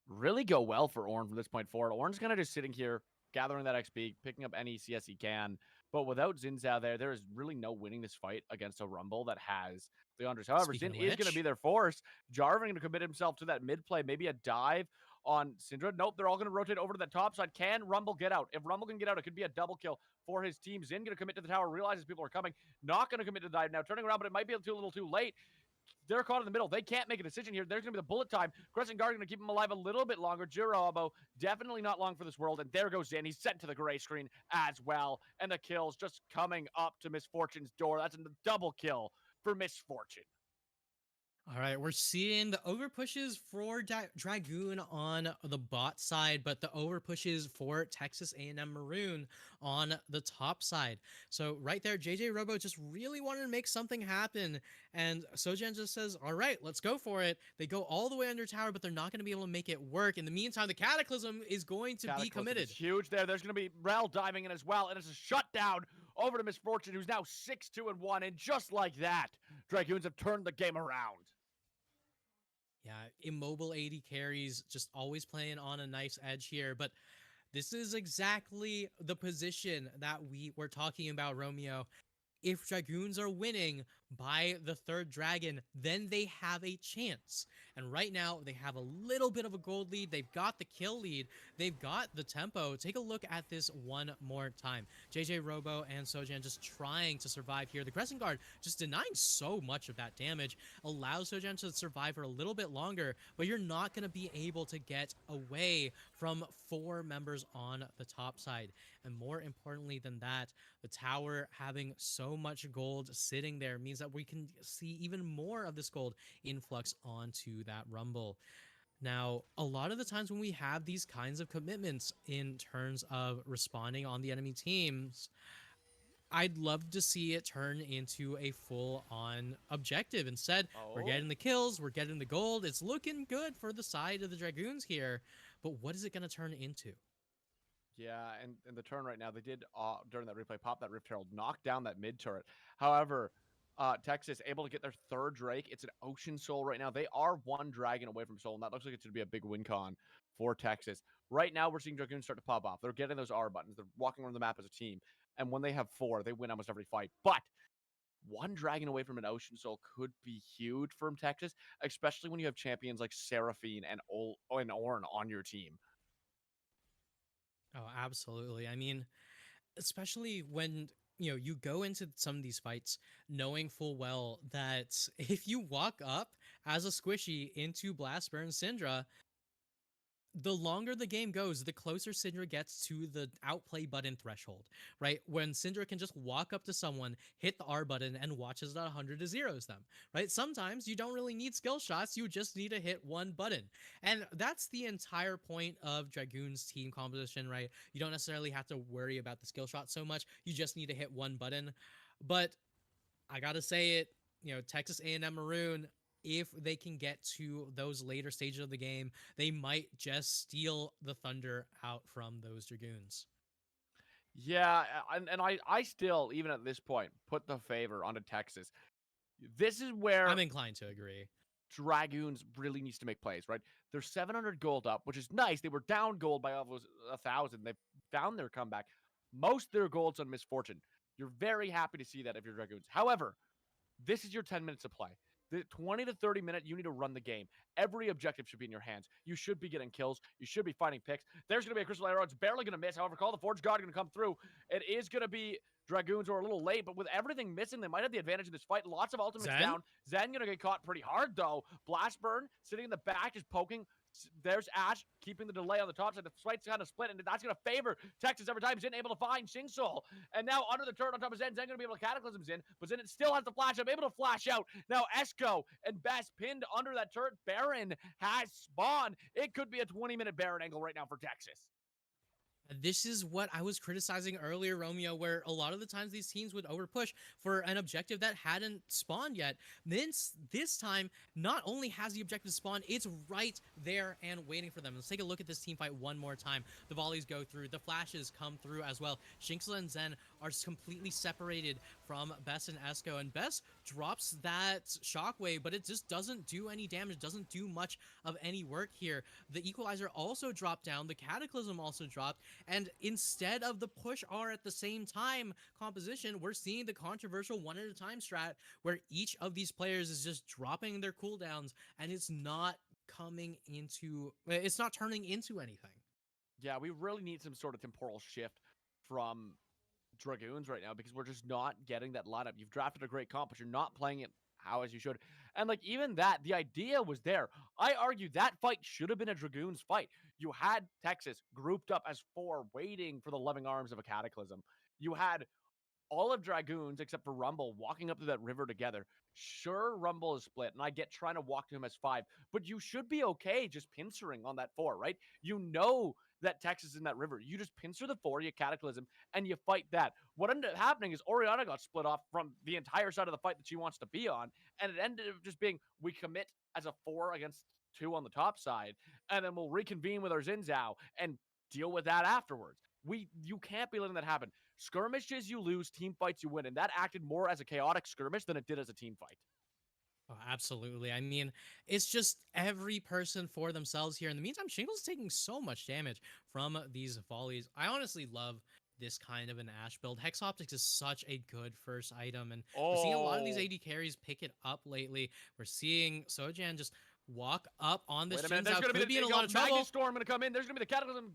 really go well for Ornn from this point forward. Ornn's kind of just sitting here, gathering that XP, picking up any CS he can. But without Zinzao there is really no winning this fight against a Rumble that has Leandris. However, Speaking Zin of is going to which, be their force. Jarvan going to commit himself to that mid play, maybe a dive on Syndra. Nope, they're all going to rotate over to the top side. Can Rumble get out? If Rumble can get out, it could be a double kill for his team. Zin going to commit to the tower, realizes people are coming, not going to commit to the dive now, turning around, but it might be a little too late. They're caught in the middle. They can't make a decision here. There's going to be the bullet time. Crescent Guard going to keep him alive a little bit longer. Jirobo, definitely not long for this world. And there goes Zin. He's sent to the gray screen as well. And the kills just coming up to Misfortune's door. That's a double kill for Misfortune. all right, we're seeing the overpushes for Dragoon on the bot side, but the overpushes for Texas A&M Maroon on the top side. So right there, JJ Robo just really wanted to make something happen, and Sojan just says, all right, let's go for it. They go all the way under tower, but they're not going to be able to make it work. In the meantime, the Cataclysm is going to be committed. Is huge there. There's going to be Rel diving in as well, and it's a shutdown over to Misfortune, who's now 6-2-1, and just like that, Dragoons have turned the game around. Yeah, immobile AD carries, just always playing on a nice edge here. But this is exactly the position that we were talking about, Romeo. If Dragoons are winning, by the third dragon, then they have a chance. And right now, they have a little bit of a gold lead. They've got the kill lead. They've got the tempo. Take a look at this one more time. JJ Robo and Sojan just trying to survive here. The Crescent Guard just denying so much of that damage, allows Sojan to survive for a little bit longer, but you're not going to be able to get away from 4 members on the top side. And more importantly than that, the tower having so much gold sitting there means that we can see even more of this gold influx onto that rumble. Now, a lot of the times when we have these kinds of commitments in terms of responding on the enemy teams, I'd love to see it turn into a full on objective. Instead, we're Oh, getting the kills, we're getting the gold. It's looking good for the side of the Dragoons here. But what is it going to turn into? yeah, and in the turn right now, they did during that replay pop that Rift Herald, knock down that mid turret. However, Texas able to get their third Drake. It's an Ocean Soul right now. They are 1 dragon away from Soul, and that looks like it's going to be a big win con for Texas. Right now, we're seeing Dragoons start to pop off. They're getting those R buttons. They're walking around the map as a team, and when they have 4, they win almost every fight. But 1 dragon away from an Ocean Soul could be huge from Texas, especially when you have champions like Seraphine and Ornn on your team. Oh, absolutely. I mean, especially when you go into some of these fights knowing full well that if you walk up as a squishy into Blastburn Syndra, the longer the game goes, the closer Syndra gets to the outplay button threshold, right? When Syndra can just walk up to someone, hit the R button, and watches that 100 to zeros them, right? Sometimes you don't really need skill shots, you just need to hit one button. And that's the entire point of Dragoon's team composition, right? You don't necessarily have to worry about the skill shot so much, you just need to hit one button. But I gotta say it, Texas A&M Maroon, if they can get to those later stages of the game, they might just steal the thunder out from those Dragoons. Yeah, and I still, even at this point, put the favor onto Texas. This is where I'm inclined to agree. Dragoons really needs to make plays, right? They're 700 gold up, which is nice. They were down gold by almost 1,000. They've found their comeback. Most of their gold's on misfortune. You're very happy to see that if you're Dragoons. However, this is your 10 minutes of play. The 20 to 30 minute, you need to run the game. Every objective should be in your hands. You should be getting kills. You should be finding picks. There's going to be a crystal arrow. It's barely going to miss. However, Call the Forge God going to come through. It is going to be Dragoons are a little late, but with everything missing, they might have the advantage in this fight. Lots of ultimates Zen? down. Zen going to get caught pretty hard, though. Blastburn sitting in the back, just poking. There's Ash keeping the delay on the top side. The fight's kind of split, and that's going to favor Texas every time. Zen able to find Sing Soul. And now under the turret on top of Zen, Zen going to be able to Cataclysm Zen, but Zen still has the flash up, able to flash out. Now Esco and Best pinned under that turret. Baron has spawned. It could be a 20-minute Baron angle right now for Texas. This is what I was criticizing earlier, Romeo, where a lot of the times these teams would overpush for an objective that hadn't spawned yet. This time, not only has the objective spawned, it's right there and waiting for them. Let's take a look at this team fight one more time. The volleys go through, the flashes come through as well. Shinxla and Zen are completely separated from Bess and Esco, and Bess drops that shockwave, but it just doesn't do any damage, doesn't do much of any work here. The equalizer also dropped down, the cataclysm also dropped, and instead of the push R at the same time composition, we're seeing the controversial one at a time strat where each of these players is just dropping their cooldowns, and it's not turning into anything. Yeah, we really need some sort of temporal shift from Dragoons right now because we're just not getting that lineup. You've drafted a great comp, but you're not playing it how as you should. And like even that, the idea was there. I argue that fight should have been a Dragoons fight. You had Texas grouped up as 4 waiting for the loving arms of a cataclysm. You had all of Dragoons, except for Rumble, walking up to that river together. Sure, Rumble is split, and I get trying to walk to him as 5, but you should be okay just pincering on that 4, right? You know that Texas is in that river. You just pincer the 4, you Cataclysm, and you fight that. What ended up happening is Oriana got split off from the entire side of the fight that she wants to be on, and it ended up just being, we commit as a 4 against 2 on the top side, and then we'll reconvene with our Zinzao and deal with that afterwards. You can't be letting that happen. Skirmishes you lose, team fights you win, and that acted more as a chaotic skirmish than it did as a team fight. Oh, absolutely. I mean, it's just every person for themselves here. In the meantime, Shingle's taking so much damage from these volleys. I honestly love this kind of an Ashe build. Hex Optics is such a good first item, and we're seeing a lot of these Oh, AD carries pick it up lately. We're seeing Sojan just walk up on this wait a minute. Jhin There's Zhao, going to could be be in a the lot of Magnet trouble. Storm going to come in. There's going to be the Cataclysm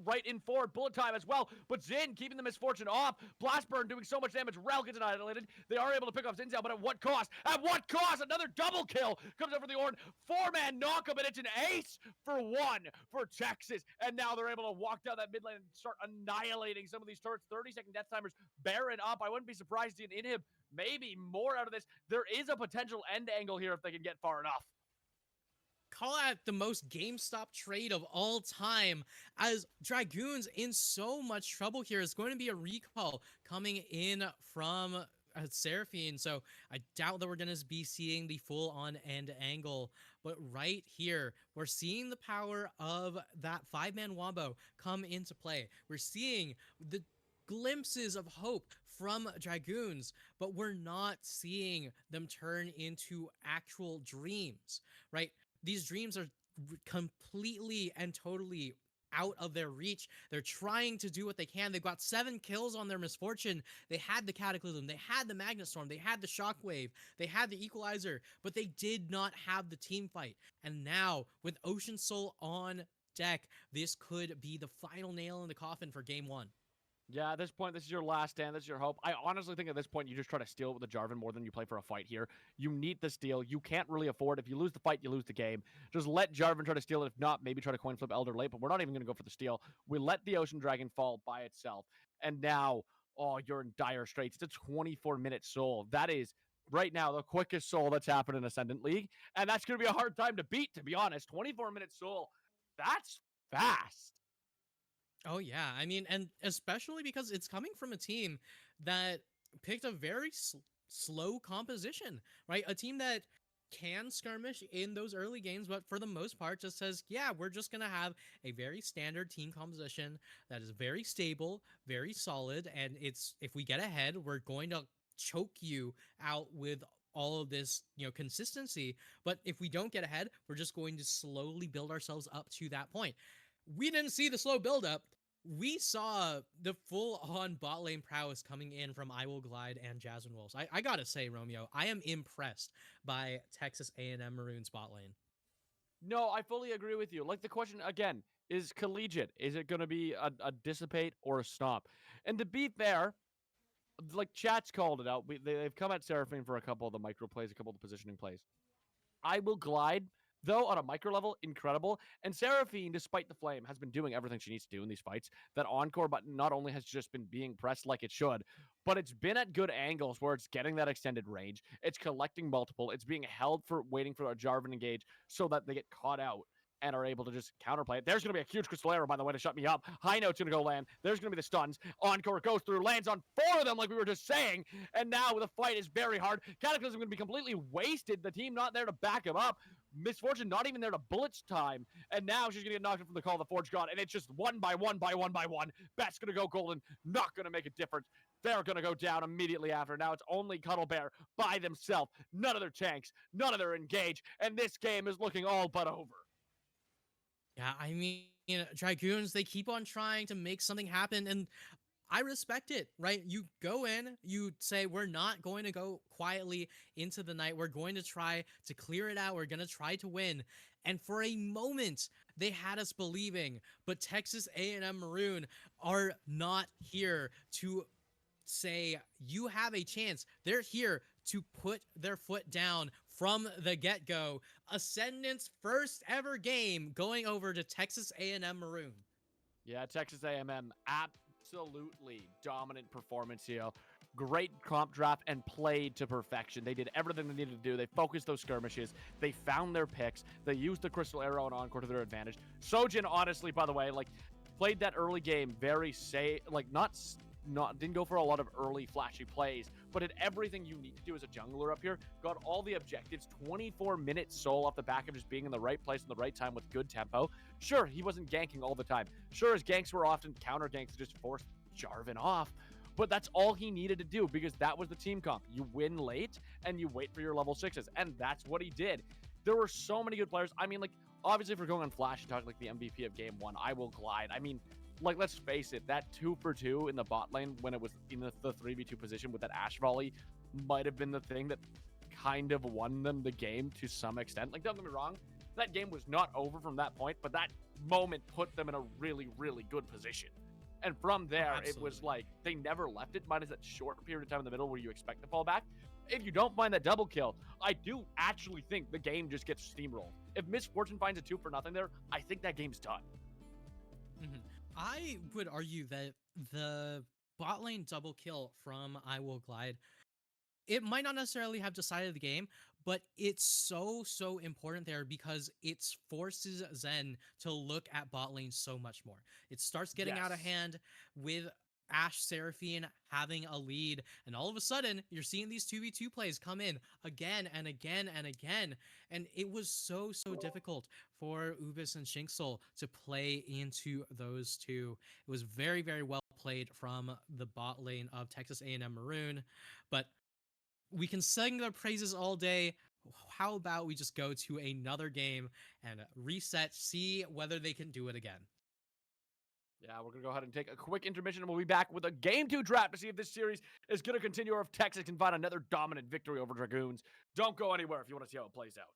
right in forward. Bullet time as well. But Xin keeping the Misfortune off. Blast Burn doing so much damage. Rel gets annihilated. They are able to pick off Xin Zhao, but at what cost? At what cost? Another double kill comes over the Ornn. 4-man knockup, and it's an ace for one for Texas. And now they're able to walk down that mid lane and start annihilating some of these turrets. 30-second death timers. Baron up. I wouldn't be surprised to see an inhib. Maybe more out of this. There is a potential end angle here if they can get far enough. Call out the most GameStop trade of all time, as Dragoons in so much trouble here. Is going to be a recall coming in from Seraphine, so I doubt that we're going to be seeing the full-on end angle. But right here, we're seeing the power of that 5-man wombo come into play. We're seeing the glimpses of hope from Dragoons, but we're not seeing them turn into actual dreams, right? These dreams are completely and totally out of their reach. They're trying to do what they can. They've got 7 kills on their Misfortune. They had the Cataclysm, they had the Magnet Storm, they had the Shockwave, they had the Equalizer, but they did not have the team fight. And now, with Ocean Soul on deck, this could be the final nail in the coffin for game 1. Yeah, at this point, this is your last stand. This is your hope. I honestly think at this point, you just try to steal it with the Jarvan more than you play for a fight here. You need the steal. You can't really afford. If you lose the fight, you lose the game. Just let Jarvan try to steal it. If not, maybe try to coin flip Elder late, but we're not even going to go for the steal. We let the Ocean Dragon fall by itself. And now, oh, you're in dire straits. It's a 24-minute soul. That is, right now, the quickest soul that's happened in Ascendant League. And that's going to be a hard time to beat, to be honest. 24-minute soul. That's fast. Oh yeah, I mean, and especially because it's coming from a team that picked a very slow composition, right? A team that can skirmish in those early games, but for the most part just says, yeah, we're just going to have a very standard team composition that is very stable, very solid, and it's, if we get ahead, we're going to choke you out with all of this, consistency. But if we don't get ahead, we're just going to slowly build ourselves up to that point. We didn't see the slow buildup. We saw the full-on bot lane prowess coming in from I Will Glide and Jasmine Wolves. I gotta say, Romeo, I am impressed by Texas A&M Maroon's bot lane. No, I fully agree with you. Like, the question, again, is collegiate. Is it going to be a dissipate or a stomp? And to be fair, like, chat's called it out. They've come at Seraphine for a couple of the micro plays, a couple of the positioning plays. I Will Glide, though, on a micro level, incredible. And Seraphine, despite the flame, has been doing everything she needs to do in these fights. That encore button not only has just been being pressed like it should, but it's been at good angles where it's getting that extended range. It's collecting multiple. It's being held for waiting for a Jarvan engage so that they get caught out and are able to just counterplay it. There's going to be a huge crystal arrow, by the way, to shut me up. High note's going to go land. There's going to be the stuns. Encore goes through, lands on 4 of them like we were just saying. And now the fight is very hard. Cataclysm going to be completely wasted. The team not there to back him up. Misfortune not even there to bullets time. And now she's going to get knocked from the call of the Forge God. And it's just one by one by one by one. Bat's going to go golden. Not going to make a difference. They're going to go down immediately after. Now it's only Cuddle Bear by themselves. None of their tanks. None of their engage. And this game is looking all but over. Yeah, I mean, Dragoons, they keep on trying to make something happen, and I respect it, right? You go in, you say, we're not going to go quietly into the night. We're going to try to clear it out. We're going to try to win. And for a moment, they had us believing, but Texas A&M Maroon are not here to say, you have a chance. They're here to put their foot down from the get-go. Ascendant's first ever game going over to Texas A&M Maroon. Yeah, Texas A&M, absolutely dominant performance here. Great comp draft and played to perfection. They did everything they needed to do. They focused those skirmishes. They found their picks. They used the Crystal Arrow and Encore to their advantage. Sojan, honestly, by the way, like, played that early game very safe, like, didn't go for a lot of early flashy plays, but did everything you need to do as a jungler up here. Got all the objectives. 24-minute soul off the back of just being in the right place in the right time with good tempo. Sure, he wasn't ganking all the time. Sure, his ganks were often counter ganks to just force Jarvan off, but that's all he needed to do because that was the team comp. You win late and you wait for your level 6s, and that's what he did. There were so many good players. I mean, like, obviously, if we're going on Flash and talking like the MVP of game 1, I Will Glide. I mean, like, let's face it, that 2 for 2 in the bot lane when it was in the 3v2 position with that Ashe volley might have been the thing that kind of won them the game to some extent. Like, don't get me wrong, that game was not over from that point, but that moment put them in a really, really good position. And from there, it was like they never left it, minus that short period of time in the middle where you expect to fall back. If you don't find that double kill, I do actually think the game just gets steamrolled. If Miss Fortune finds a 2 for nothing there, I think that game's done. I would argue that the bot lane double kill from I Will Glide, it might not necessarily have decided the game, but it's so important there because it forces Zen to look at bot lane so much more. It starts getting out of hand with Ashe Seraphine having a lead, and all of a sudden you're seeing these 2v2 plays come in again and again and again, and it was so difficult for Ubis and Shinxel to play into those two. It was very well played from the bot lane of Texas A&M Maroon, but we can sing their praises all day. How about we just go to another game and reset, see whether they can do it again? Yeah, we're going to go ahead and take a quick intermission, and we'll be back with a Game 2 draft to see if this series is going to continue or if Texas can find another dominant victory over Dragoons. Don't go anywhere if you want to see how it plays out.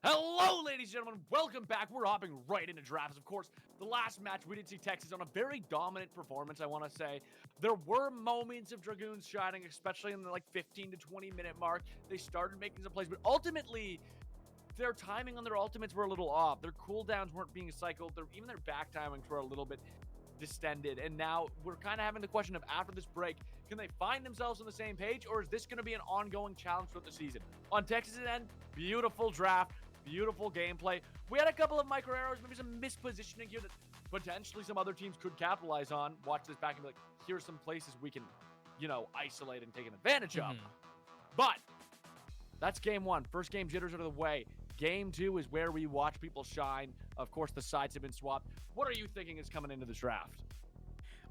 Hello, ladies and gentlemen. Welcome back. We're hopping right into drafts. Of course, the last match we did see Texas on a very dominant performance, I want to say. There were moments of Dragoons shining, especially in the 15 to 20 minute mark. They started making some plays, but ultimately, their timing on their ultimates were a little off. Their cooldowns weren't being cycled. Even their back timings were a little bit distended, and now we're kind of having the question of, after this break, can they find themselves on the same page, or is this going to be an ongoing challenge throughout the season? On Texas' end, beautiful draft, beautiful gameplay. We had a couple of micro errors, maybe some mispositioning here that potentially some other teams could capitalize on. Watch this back and be like, here's some places we can, isolate and take an advantage of. But that's game one. First game jitters out of the way. Game two is where we watch people shine. Of course, the sides have been swapped. What are you thinking is coming into this draft?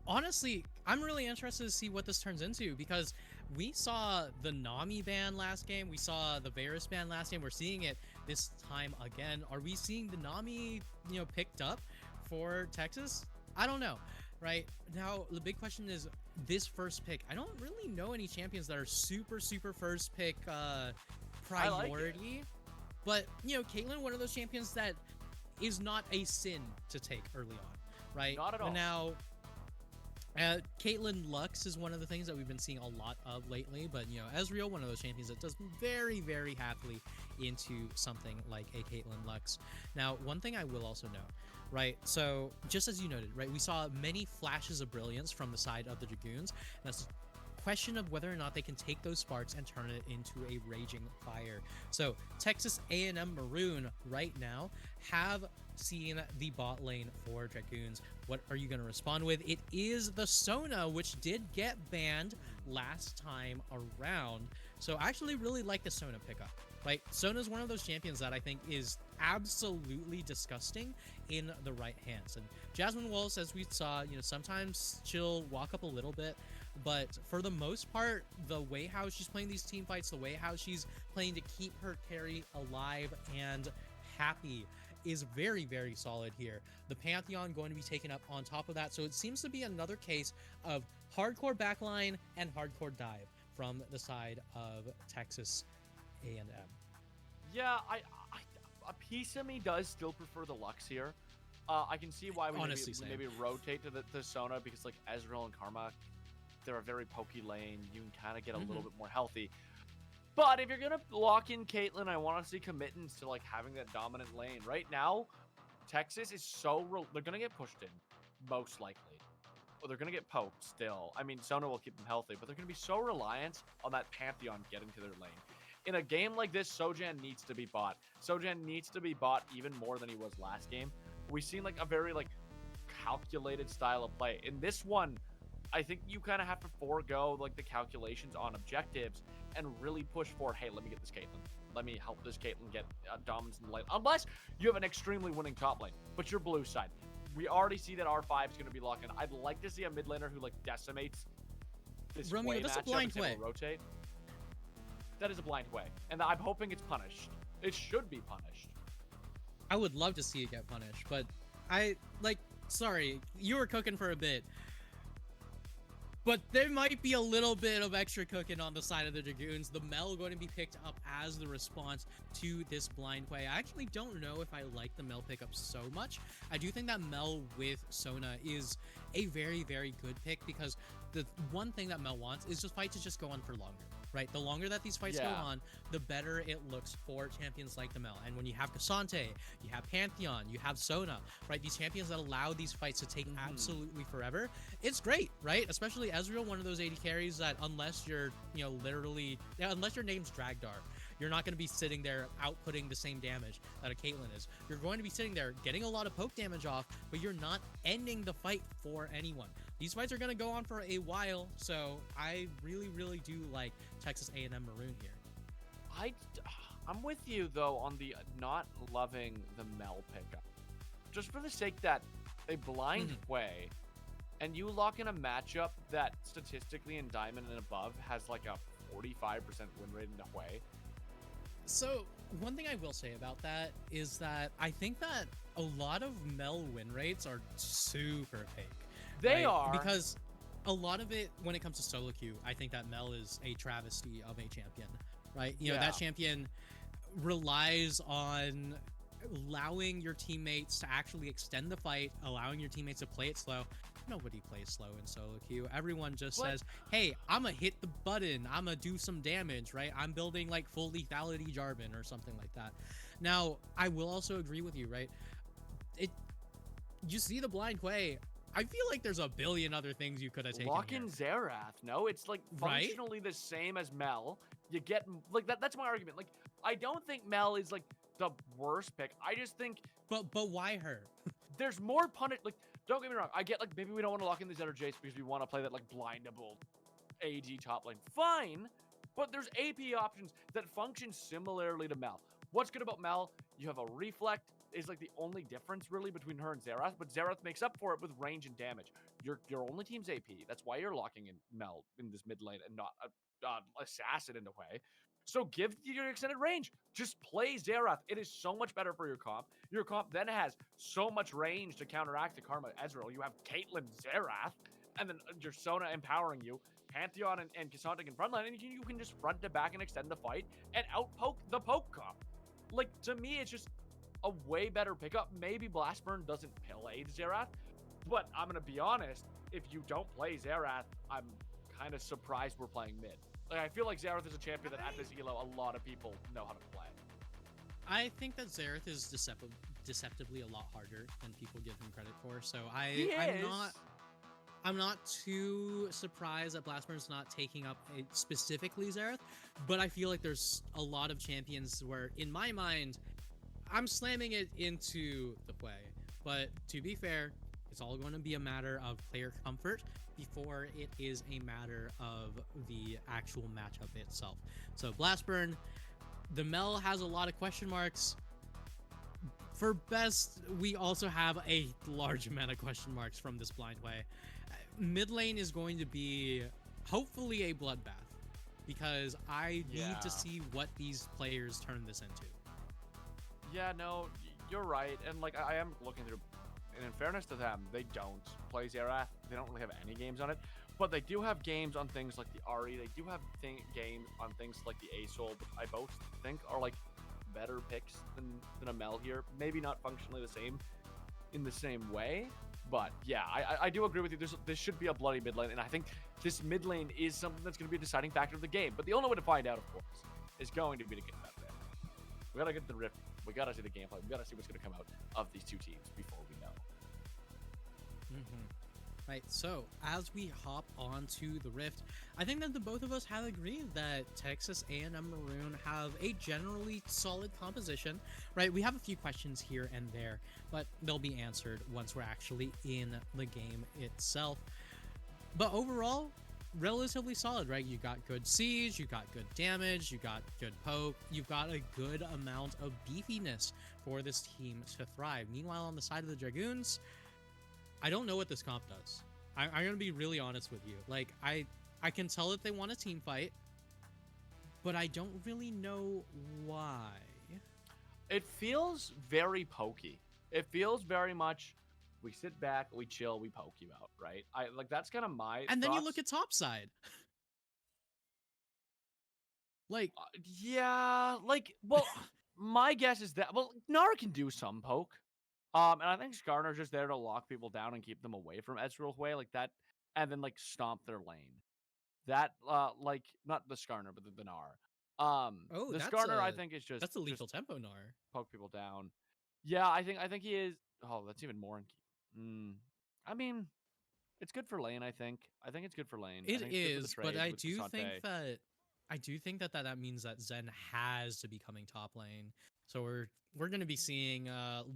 Honestly, I'm really interested to see what this turns into, because we saw the Nami ban last game. We saw the Varus ban last game. We're seeing it this time again. Are we seeing the Nami, picked up for Texas? I don't know. Right now, the big question is this first pick. I don't really know any champions that are super first pick priority. But, Caitlyn, one of those champions that is not a sin to take early on, right? Not at all. And now, Caitlyn Lux is one of the things that we've been seeing a lot of lately. But, Ezreal, one of those champions that does very happily into something like a Caitlyn Lux. Now, one thing I will also note, right? So, just as you noted, right, we saw many flashes of brilliance from the side of the Dragoons. That's question of whether or not they can take those sparks and turn it into a raging fire. So Texas A&M Maroon right now have seen the bot lane for Dragoons. What are you going to respond with? It is the Sona, which did get banned last time around. So I actually really like the Sona pickup. Right, Sona is one of those champions that I think is absolutely disgusting in the right hands. And Jasmine Wallace, as we saw, sometimes she'll walk up a little bit, but for the most part, the way how she's playing these team fights, the way how she's playing to keep her carry alive and happy is very solid here. The Pantheon going to be taken up on top of that, so it seems to be another case of hardcore backline and hardcore dive from the side of Texas A&M. Yeah, a piece of me does still prefer the Lux here. I can see why we maybe rotate to the Sona, because like Ezreal and Karma, they're a very pokey lane. You can kind of get a little bit more healthy. But if you're gonna lock in Caitlyn, I want to see commitments to like having that dominant lane. Right now, Texas is they're gonna get pushed in, most likely. Or they're gonna get poked still. I mean, Sona will keep them healthy, but they're gonna be so reliant on that Pantheon getting to their lane. In a game like this, Sojan needs to be bought. Sojan needs to be bought even more than he was last game. We've seen like a very calculated style of play. In this one, I think you kind of have to forego like the calculations on objectives and really push for, hey, let me get this Caitlyn. Let me help this Caitlyn get dominance in the lane. Unless you have an extremely winning top lane, but you're blue side. We already see that R5 is going to be locked in. I'd like to see a mid laner who decimates this Romeo, that's a blind way. Rotate. That is a blind way, and I'm hoping it's punished. It should be punished. I would love to see it get punished, but sorry, you were cooking for a bit. But there might be a little bit of extra cooking on the side of the Dragoons. The Mel going to be picked up as the response to this blind play. I actually don't know if I like the Mel pickup so much. I do think that Mel with Sona is a very good pick, because the one thing that Mel wants is just fights to just go on for longer. Right, the longer that these fights go on, the better it looks for champions like the Mel. And when you have Cassante, you have Pantheon, you have Sona, right? These champions that allow these fights to take absolutely forever. It's great, right? Especially Ezreal, one of those 80 carries that unless you're, unless your name's Dragdar, you're not going to be sitting there outputting the same damage that a Caitlyn is. You're going to be sitting there getting a lot of poke damage off, but you're not ending the fight for anyone. These fights are going to go on for a while, so I really do like Texas A&M Maroon here. I'm with you, though, on the not loving the Mel pickup. Just for the sake that a blind play, and you lock in a matchup that statistically in Diamond and above has like a 45% win rate in Hwei. So, one thing I will say about that is that I think that a lot of Mel win rates are super fake. They are. Because a lot of it, when it comes to solo queue, I think that Mel is a travesty of a champion, right? That champion relies on allowing your teammates to actually extend the fight, allowing your teammates to play it slow. Nobody plays slow in solo queue. Everyone just says, hey, I'm gonna hit the button, I'm gonna do some damage, right? I'm building like full lethality Jarvan or something like that. Now, I will also agree with you, right? You see the blind play. I feel like there's a billion other things you could have taken Lock here. in Xerath. No, it's like Right? functionally the same as Mel. You get like that's my argument. Like, I don't think Mel is like the worst pick. I just think But why her? there's more punish. Like, don't get me wrong. I get like maybe we don't want to lock in these other Jace because we want to play that like blindable AD top lane. Fine, but there's AP options that function similarly to Mel. What's good about Mel? You have a reflect is like the only difference really between her and Xerath, but Xerath makes up for it with range and damage. Your only team's AP. That's why you're locking in Mel in this mid lane and not Assassin in a way. So give your extended range. Just play Xerath. It is so much better for your comp. Your comp then has so much range to counteract the Karma Ezreal. You have Caitlyn Xerath, and then your Sona empowering you. Pantheon and Cassandra in frontline, and you can just front to back and extend the fight and outpoke the poke comp. Like, to me, it's just a way better pickup. Maybe Blastburn doesn't play Xerath, but I'm going to be honest, if you don't play Xerath, I'm kind of surprised we're playing mid. Like, I feel like Xerath is a champion that at this elo, a lot of people know how to play. I think that Xerath is deceptively a lot harder than people give him credit for, so I'm not too surprised that Blastburn's not taking up specifically Xerath, but I feel like there's a lot of champions where, in my mind, I'm slamming it into the play. But to be fair, it's all going to be a matter of player comfort before it is a matter of the actual matchup itself. So Blastburn, the Mel has a lot of question marks. For best, we also have a large amount of question marks from this blind way. Mid lane is going to be hopefully a bloodbath because I need to see what these players turn this into. Yeah, no, you're right. And like I am looking through, and in fairness to them, they don't play Xerath. They don't really have any games on it, but they do have games on things like the Ahri. They do have games on things like the Asol, which I both think are like better picks than a Mel here. Maybe not functionally the same in the same way. But yeah, I do agree with you. This should be a bloody mid lane, and I think this mid lane is something that's going to be a deciding factor of the game. But the only way to find out, of course, is going to be to get that there. We got to get the rift. We got to see the gameplay. We got to see what's going to come out of these two teams before we know. Right, so as we hop onto the rift, I think that the both of us have agreed that Texas A&M Maroon have a generally solid composition, right? We have a few questions here and there, but they'll be answered once we're actually in the game itself. But overall, relatively solid, right? You got good siege, you got good damage, you got good poke, you've got a good amount of beefiness for this team to thrive. Meanwhile, on the side of the Dragoons, I don't know what this comp does. I'm going to be really honest with you. Like, I can tell that they want a team fight, but I don't really know why. It feels very pokey. It feels very much, we sit back, we chill, we poke you out, right? Like that's kind of my And then thoughts. you look at topside. Like, yeah, like, well, my guess is that, well, Nara can do some poke. And I think Skarner's just there to lock people down and keep them away from Ezreal way, like that, and then like stomp their lane. That like not the Skarner, but the Gnar. The Skarner I think is that's a lethal just tempo Gnar. poke people down. Yeah, I think he is. Oh, that's even more. I mean, it's good for lane. I think it's good for lane. It is, but I do think that means that Zen has to be coming top lane. So we're going to be seeing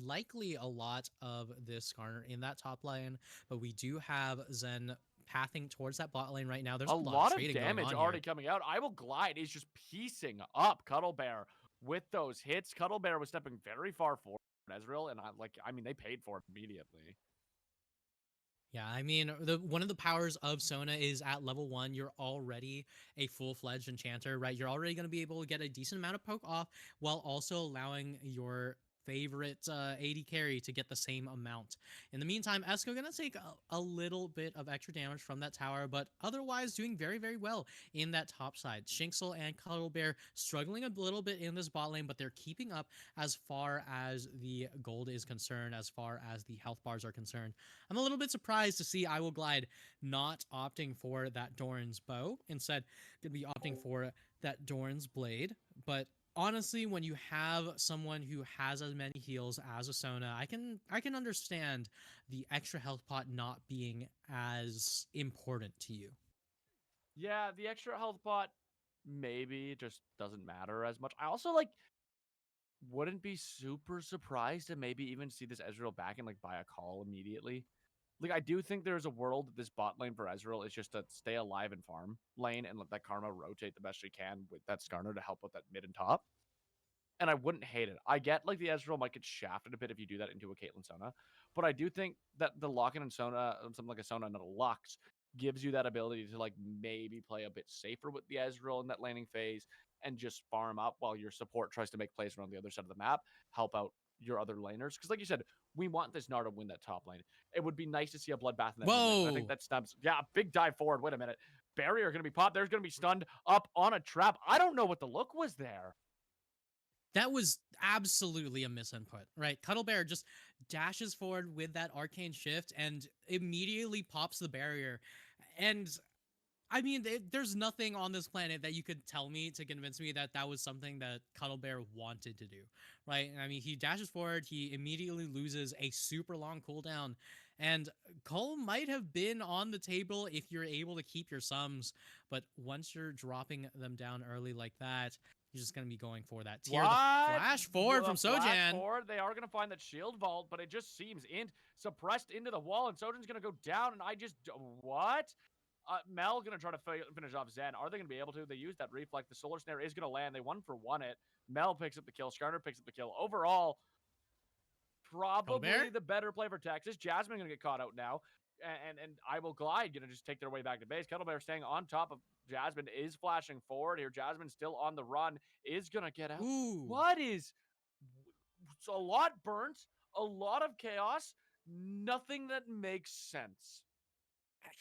likely a lot of this Skarner in that top lane, but we do have Zen pathing towards that bot lane right now. There's a lot of damage already coming out. I Will Glide is just piecing up Cuddle Bear with those hits. Cuddle Bear was stepping very far forward Ezreal, and I mean they paid for it immediately. Yeah, I mean, one of the powers of Sona is at level 1, you're already a full-fledged enchanter, right? You're already going to be able to get a decent amount of poke off while also allowing your favorite AD carry to get the same amount. In the meantime, Esco going to take a little bit of extra damage from that tower, but otherwise doing very, very well in that top side. Shinxel and Cuddle Bear struggling a little bit in this bot lane, but they're keeping up as far as the gold is concerned, as far as the health bars are concerned. I'm a little bit surprised to see I Will Glide not opting for that Doran's bow. Instead, going to be opting for that Doran's blade, but honestly, when you have someone who has as many heals as a Sona, I can understand the extra health pot not being as important to you. Yeah, the extra health pot maybe just doesn't matter as much. I also like wouldn't be super surprised to maybe even see this Ezreal back and like buy a call immediately. Like I do think there's a world that this bot lane for Ezreal is just to stay alive and farm lane and let that Karma rotate the best she can with that Skarner to help with that mid and top. And I wouldn't hate it. I get like the Ezreal might get shafted a bit if you do that into a Caitlyn Sona, but I do think that the lock-in and Sona, something like a Sona and a Lux, gives you that ability to like maybe play a bit safer with the Ezreal in that laning phase and just farm up while your support tries to make plays around the other side of the map, help out your other laners. Because like you said, we want this Gnar to win that top lane. It would be nice to see a bloodbath in that mid lane. But I think Whoa, that stabs. Yeah, big dive forward. Wait a minute. Barrier going to be popped. There's going to be stunned up on a trap. I don't know what the look was there. that was absolutely a misinput, right? Cuddle Bear just dashes forward with that arcane shift and immediately pops the barrier. And I mean, there's nothing on this planet that you could tell me to convince me that that was something that Cuddle Bear wanted to do, right? I mean, he dashes forward, he immediately loses a super long cooldown, and Cole might have been on the table if you're able to keep your sums, but once you're dropping them down early like that, you're just going to be going for that tier. The What? flash forward from Flash Sojan. forward. They are going to find that shield vault, but it just seems suppressed into the wall, and Sojan's going to go down, and I just... What? Mel going to try to finish off Zen. Are they going to be able to? They use that reflect. The Solar Snare is going to land. They 1-for-1 it. Mel picks up the kill. Skarner picks up the kill. Overall, probably the better play for Texas. Jasmine going to get caught out now. And I Will Glide going to just take their way back to base. Kettlebear staying on top of Jasmine is flashing forward here. Jasmine still on the run. Is going to get out. Ooh. What is... It's a lot burnt. A lot of chaos. Nothing that makes sense.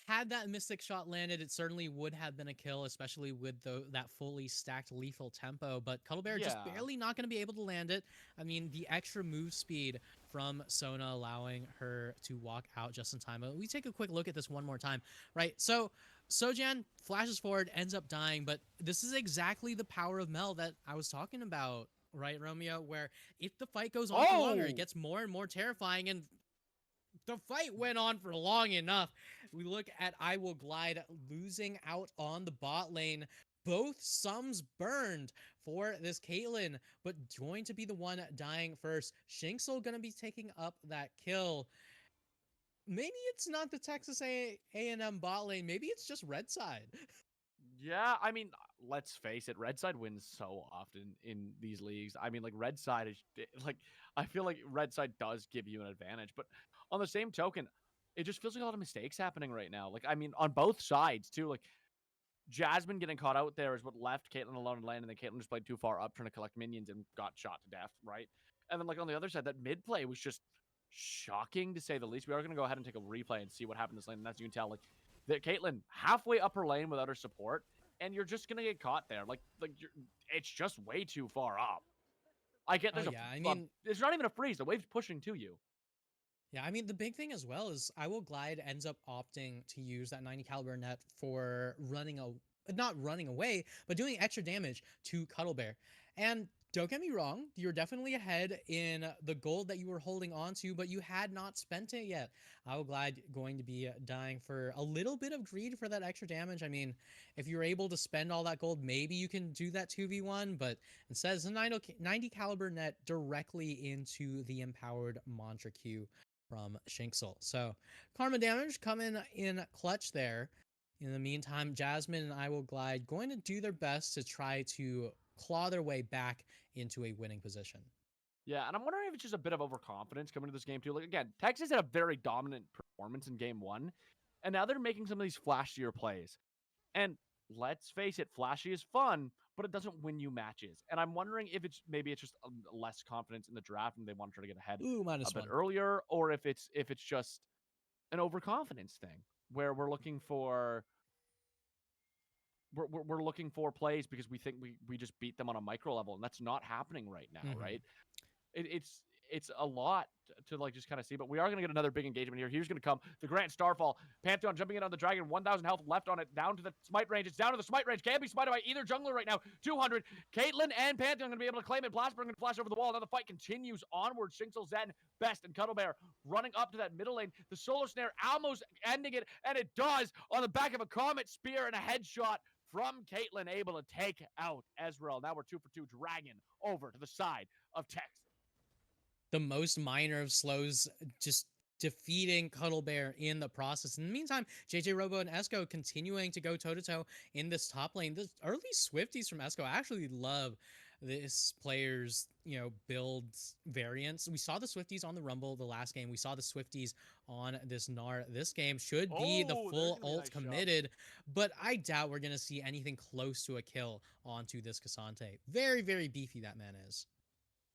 Had that mystic shot landed, it certainly would have been a kill, especially with that fully stacked lethal tempo. But Cuddlebear just barely not going to be able to land it. I mean, the extra move speed from Sona allowing her to walk out just in time. We take a quick look at this one more time, right? So Sojan flashes forward, ends up dying, but this is exactly the power of Mel that I was talking about, right, Romeo? Where if the fight goes on for longer, it gets more and more terrifying, and the fight went on for long enough. We look at I Will Glide losing out on the bot lane. Both sums burned for this Caitlyn, but going to be the one dying first. Shinxel going to be taking up that kill. Maybe it's not the Texas A&M bot lane. Maybe it's just Red Side. Yeah, I mean, let's face it, Red Side wins so often in these leagues. I mean, like, Red Side is, like, I feel like Red Side does give you an advantage, but on the same token, it just feels like a lot of mistakes happening right now. Like, I mean, on both sides, too. Like, Jasmine getting caught out there is what left Caitlyn alone in lane, and then Caitlyn just played too far up trying to collect minions and got shot to death, right? And then, like, on the other side, that mid play was just shocking, to say the least. We are going to go ahead and take a replay and see what happened in this lane, and as you can tell, like, that Caitlyn halfway upper lane without her support, and you're just going to get caught there. It's just way too far up. I get there's it's not even a freeze. The wave's pushing to you. Yeah, I mean, the big thing as well is I Will Glide ends up opting to use that 90 caliber net for not running away, but doing extra damage to Cuddlebear. And don't get me wrong, you're definitely ahead in the gold that you were holding on to, but you had not spent it yet. I Will Glide going to be dying for a little bit of greed for that extra damage. I mean, if you're able to spend all that gold, maybe you can do that 2v1, but instead it's a 90 caliber net directly into the empowered mantra Q from Shinxel. So karma damage coming in clutch there. In the meantime, Jasmine and I Will Glide going to do their best to try to claw their way back into a winning position. Yeah, and I'm wondering if it's just a bit of overconfidence coming to this game too. Like, again, Texas had a very dominant performance in game one, and now they're making some of these flashier plays. And let's face it, flashy is fun, but it doesn't win you matches. And I'm wondering if maybe it's just less confidence in the draft and they want to try to get ahead a bit earlier, or if it's just an overconfidence thing where we're looking for plays because we think we just beat them on a micro level, and that's not happening right now, right? It's it's a lot to like just kind of see, but we are going to get another big engagement here. Here's going to come the Grand Starfall. Pantheon jumping in on the Dragon, 1,000 health left on it, down to the smite range. It's down to the smite range. Can't be smited by either jungler right now. 200. Caitlyn and Pantheon going to be able to claim it. Blastburn going to flash over the wall. Now the fight continues onward. Shinxel, Zen, Best, and Cuddlebear running up to that middle lane. The Solar Snare almost ending it, and it does on the back of a Comet Spear and a headshot from Caitlyn, able to take out Ezreal. Now we're 2 for 2. Dragon over to the side of Texas. The most minor of slows, just defeating Cuddlebear in the process. In the meantime, JJ Robo and Esco continuing to go toe-to-toe in this top lane. The early Swifties from Esco, I actually love this player's, build variants. We saw the Swifties on the Rumble the last game. We saw the Swifties on this Gnar this game. Should be the full ult nice committed, but I doubt we're going to see anything close to a kill onto this Cassante. Very, very beefy that man is.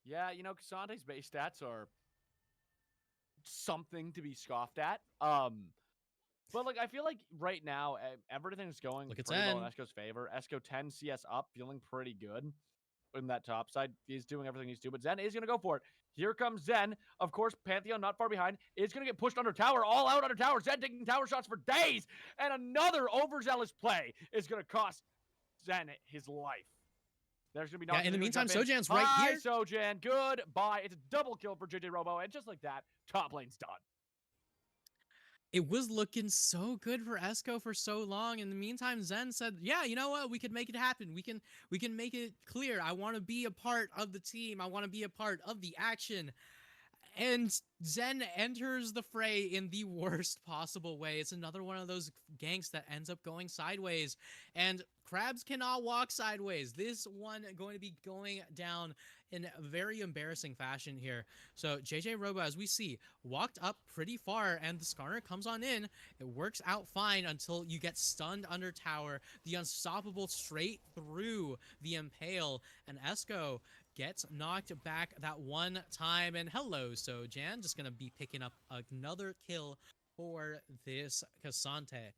Yeah, Cassante's base stats are something to be scoffed at. But I feel like right now everything's going pretty well in Esco's favor. Esco 10 CS up, feeling pretty good in that top side. He's doing everything he's doing, but Zen is going to go for it. Here comes Zen. Of course, Pantheon not far behind. Is going to get pushed under tower, all out under tower. Zen taking tower shots for days, and another overzealous play is going to cost Zen his life. There's going to be in the meantime, Sojan's right here. Sojan, goodbye. It's a double kill for JJ Robo, and just like that, top lane's done. It was looking so good for Esco for so long. In the meantime, Zen said, yeah, you know what? We can make it happen. We can make it clear. I want to be a part of the team. I want to be a part of the action. And Zen enters the fray in the worst possible way. It's another one of those ganks that ends up going sideways. And Crabs cannot walk sideways. This one going to be going down in a very embarrassing fashion here. So JJ Robo, as we see, walked up pretty far, and the Skarner comes on in. It works out fine until you get stunned under tower. The Unstoppable straight through the Impale, and Esco gets knocked back that one time. And hello, Sojan, just gonna be picking up another kill for this Cassante.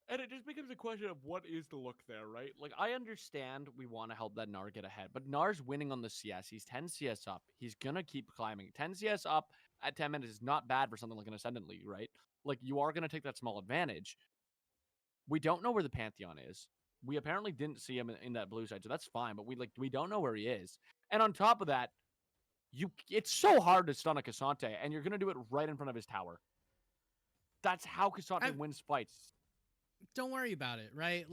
And it just becomes a question of what is the look there, right? I understand we want to help that Gnar get ahead, but Gnar's winning on the CS. He's 10 CS up. He's gonna keep climbing. 10 CS up at 10 minutes is not bad for something like an Ascendant League, right? You are gonna take that small advantage. We don't know where the Pantheon is. We apparently didn't see him in that blue side, so that's fine, but we don't know where he is. And on top of that, it's so hard to stun a Cassante, and you're going to do it right in front of his tower. That's how Cassante wins fights. Don't worry about it, right?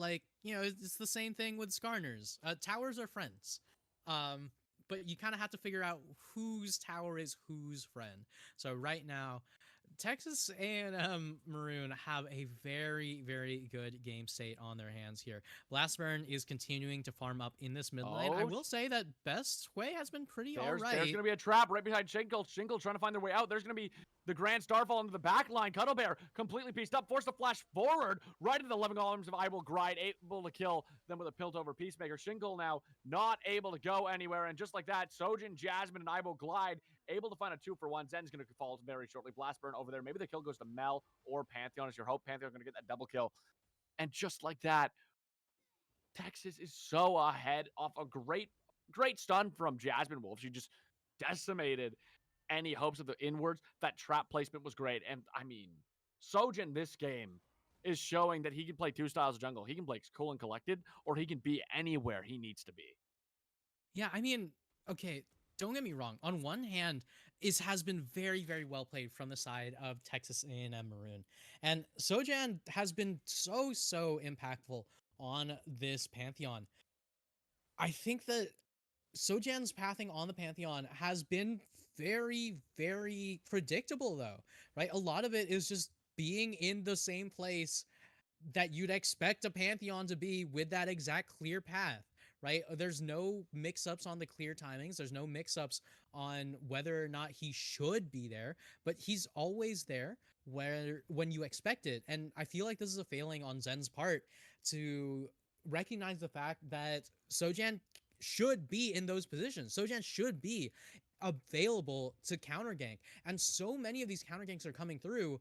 It's the same thing with Skarners. Towers are friends. But you kind of have to figure out whose tower is whose friend. So right now, Texas and Maroon have a very, very good game state on their hands here. Blastburn is continuing to farm up in this mid lane. I will say that Best Way has been pretty all right. There's going to be a trap right behind Shinkle. Shinkle trying to find their way out. There's going to be the Grand Starfall into the back line. Cuddlebear completely pieced up, forced to flash forward right into the loving arms of I Will Glide, able to kill them with a pilt over Peacemaker. Shinkle now not able to go anywhere, and just like that, Sojin, Jasmine, and I Will Glide able to find a 2-for-1. Zen's going to fall very shortly. Blastburn over there. Maybe the kill goes to Mel or Pantheon is your hope. Pantheon going to get that double kill. And just like that, Texas is so ahead off a great stun from Jasmine Wolf. She just decimated any hopes of the inwards. That trap placement was great. And I mean, Sojin this game is showing that he can play two styles of jungle. He can play cool and collected, or he can be anywhere he needs to be. Yeah, I mean, okay, don't get me wrong. On one hand, it has been very, very well played from the side of Texas A&M Maroon. And Sojan has been so impactful on this Pantheon. I think that Sojan's pathing on the Pantheon has been very, very predictable, though, right? A lot of it is just being in the same place that you'd expect a Pantheon to be with that exact clear path. Right? There's no mix-ups on the clear timings. There's no mix-ups on whether or not he should be there, but he's always there when you expect it. And I feel like this is a failing on Zen's part to recognize the fact that Sojan should be in those positions. Sojan should be available to counter gank. And so many of these counter ganks are coming through.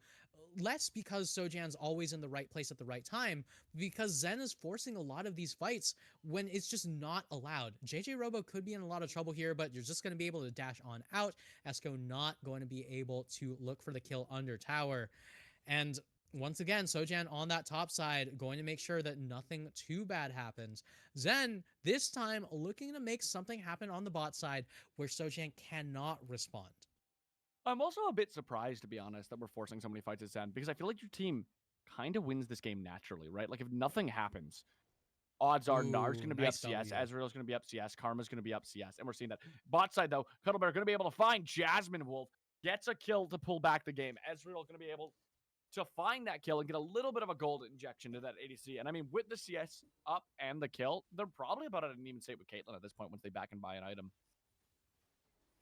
less because Sojan's always in the right place at the right time, because Zen is forcing a lot of these fights when it's just not allowed. JJ Robo could be in a lot of trouble here, but you're just going to be able to dash on out. Esco not going to be able to look for the kill under tower. And once again, Sojan on that top side, going to make sure that nothing too bad happens. Zen, this time, looking to make something happen on the bot side where Sojan cannot respond. I'm also a bit surprised, to be honest, that we're forcing so many fights at Zen, because I feel like your team kind of wins this game naturally, right? Like, if nothing happens, odds are Nar's going to be nice up CS, W. Ezreal's going to be up CS, Karma's going to be up CS, and we're seeing that. Bot side, though, Cuddlebear going to be able to find Jasmine Wolf, gets a kill to pull back the game. Ezreal going to be able to find that kill and get a little bit of a gold injection to that ADC. And I mean, with the CS up and the kill, they're probably about at an even state with Caitlyn at this point once they back and buy an item.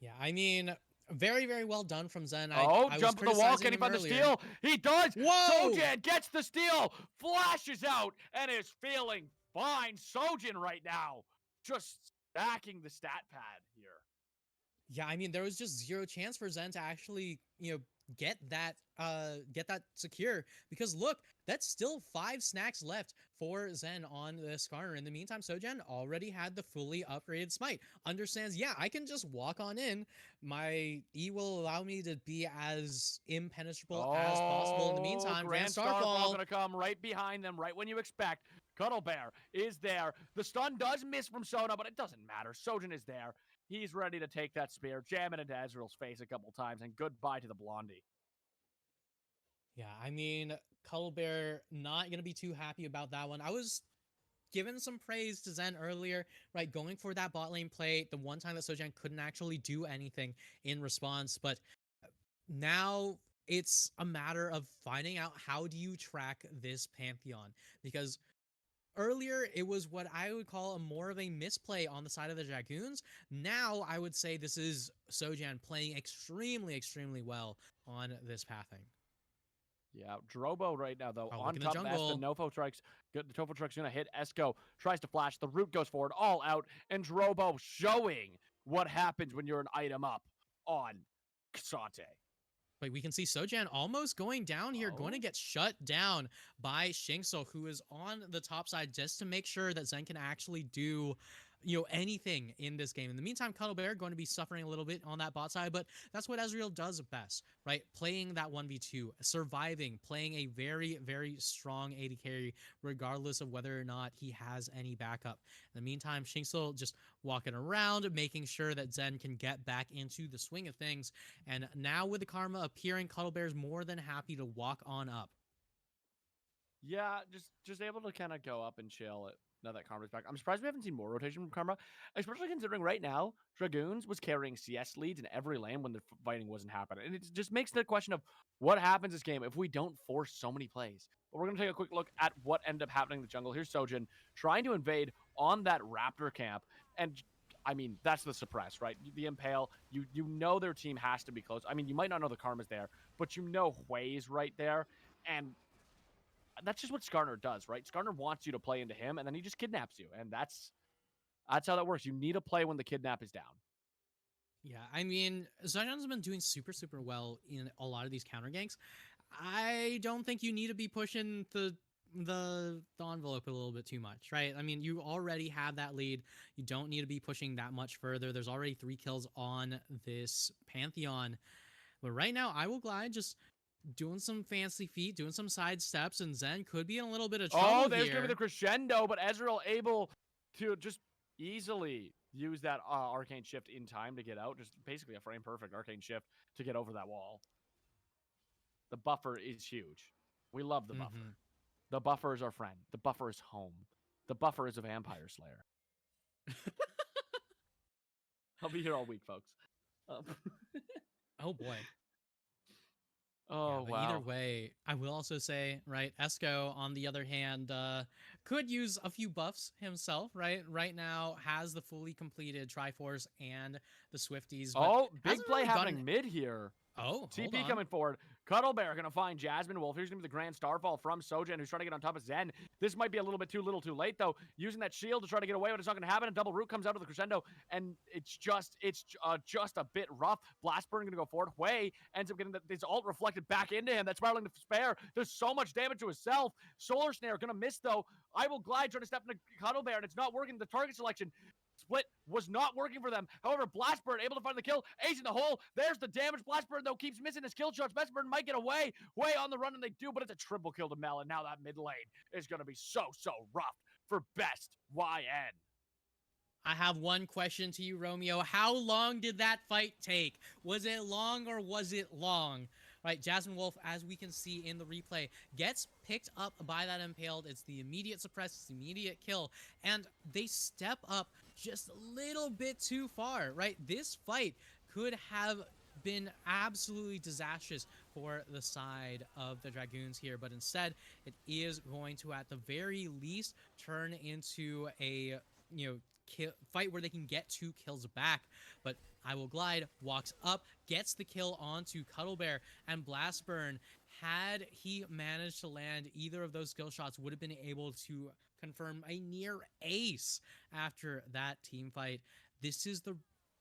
Yeah, I mean, very, very well done from Zen. Oh, I jump was to the wall. Can he him find the earlier. steal? He does. Whoa! Sojan gets the steal, flashes out, and is feeling fine. Sojan right now just stacking the stat pad here. Yeah, I mean, there was just zero chance for Zen to actually, get that secure, because look, that's still 5 snacks left for Zen on the Skarner. In the meantime, Sojan already had the fully upgraded smite. Understands, yeah, I can just walk on in. My E will allow me to be as impenetrable as possible. In the meantime, Grand Starfall gonna come right behind them, right when you expect. Cuddlebear is there. The stun does miss from Sona, but it doesn't matter. Sojan is there. He's ready to take that spear, jam it into Ezreal's face a couple times, and goodbye to the Blondie. Yeah, I mean, Cuddlebear not going to be too happy about that one. I was giving some praise to Zen earlier, right? Going for that bot lane play, the one time that Sojan couldn't actually do anything in response. But now it's a matter of finding out how do you track this Pantheon, because earlier it was what I would call a more of a misplay on the side of the Dragoons. Now I would say this is Sojan playing extremely, extremely well on this pathing. Yeah, Drobo right now, though, on the top of the Nofo strikes. The Tofo strike's going to hit. Esco tries to flash. The root goes forward, all out. And Drobo showing what happens when you're an item up on Xante. But we can see Sojan almost going down here, going to get shut down by Shinxo, who is on the top side just to make sure that Zen can actually do anything in this game. In the meantime, Cuddlebear going to be suffering a little bit on that bot side, but that's what Ezreal does best, right? Playing that 1v2, surviving, playing a very, very strong AD carry, regardless of whether or not he has any backup. In the meantime, Shinxo just walking around, making sure that Zen can get back into the swing of things. And now with the Karma appearing, Cuddlebear's more than happy to walk on up. Yeah, just able to kind of go up and chill it. Now that Karma's back. I'm surprised we haven't seen more rotation from Karma, especially considering right now, Dragoons was carrying CS leads in every lane when the fighting wasn't happening. And it just makes the question of what happens this game if we don't force so many plays. But we're going to take a quick look at what ended up happening in the jungle. Here's Sojan trying to invade on that Raptor camp. And, I mean, that's the suppress, right? The Impale, you know their team has to be close. I mean, you might not know the Karma's there, but you know Hui's right there. And that's just what Skarner does, right? Skarner wants you to play into him, and then he just kidnaps you. And that's how that works. You need to play when the kidnap is down. Yeah, I mean, Zion's been doing super, super well in a lot of these counter ganks. I don't think you need to be pushing the envelope a little bit too much, right? I mean, you already have that lead. You don't need to be pushing that much further. There's already 3 kills on this Pantheon. But right now, I will glide just doing some fancy feet, doing some side steps, and Zen could be in a little bit of trouble here. Oh, there's going to be the crescendo, but Ezreal able to just easily use that arcane shift in time to get out. Just basically a frame-perfect arcane shift to get over that wall. The buffer is huge. We love the buffer. The buffer is our friend. The buffer is home. The buffer is a vampire slayer. I'll be here all week, folks. Oh, boy. Oh, yeah, wow. Either way, I will also say, right, Esco, on the other hand, could use a few buffs himself, right? Right now, has the fully completed Triforce and the Swifties. Oh, big play happening mid here. Oh, TP coming forward. Cuddle Bear going to find Jasmine Wolf. Here's going to be the Grand Starfall from Sojan, who's trying to get on top of Zen. This might be a little bit too little too late, though. Using that shield to try to get away, but it's not going to happen. A double root comes out of the crescendo, and it's just a bit rough. Blastburn going to go forward. Hui ends up getting his ult reflected back into him. That's spiraling to spare. Does so much damage to himself. Solar Snare going to miss, though. I Will Glide trying to step into Cuddle Bear, and it's not working. The target selection split was not working for them. However, Blastburn able to find the kill. Ace in the hole. There's the damage. Blastburn, though, keeps missing his kill shots. Blastburn might get away. Way on the run, and they do, but it's a triple kill to Mel, and now that mid lane is going to be so rough for best YN. I have one question to you, Romeo. How long did that fight take? Was it long or was it long? Right, Jasmine Wolf, as we can see in the replay, gets picked up by that Impaled. It's the immediate suppress, it's the immediate kill, and they step up just a little bit too far, right? This fight could have been absolutely disastrous for the side of the Dragoons here, but instead, it is going to, at the very least, turn into a, fight where they can get 2 kills back. But I Will Glide walks up, gets the kill onto Cuddle Bear, and Blastburn, had he managed to land either of those skill shots, would have been able to confirm a near ace after that team fight. This is the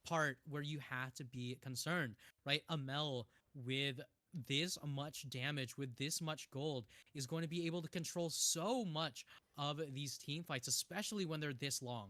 part where you have to be concerned, right? Amel, with this much damage, with this much gold, is going to be able to control so much of these team fights, especially when they're this long.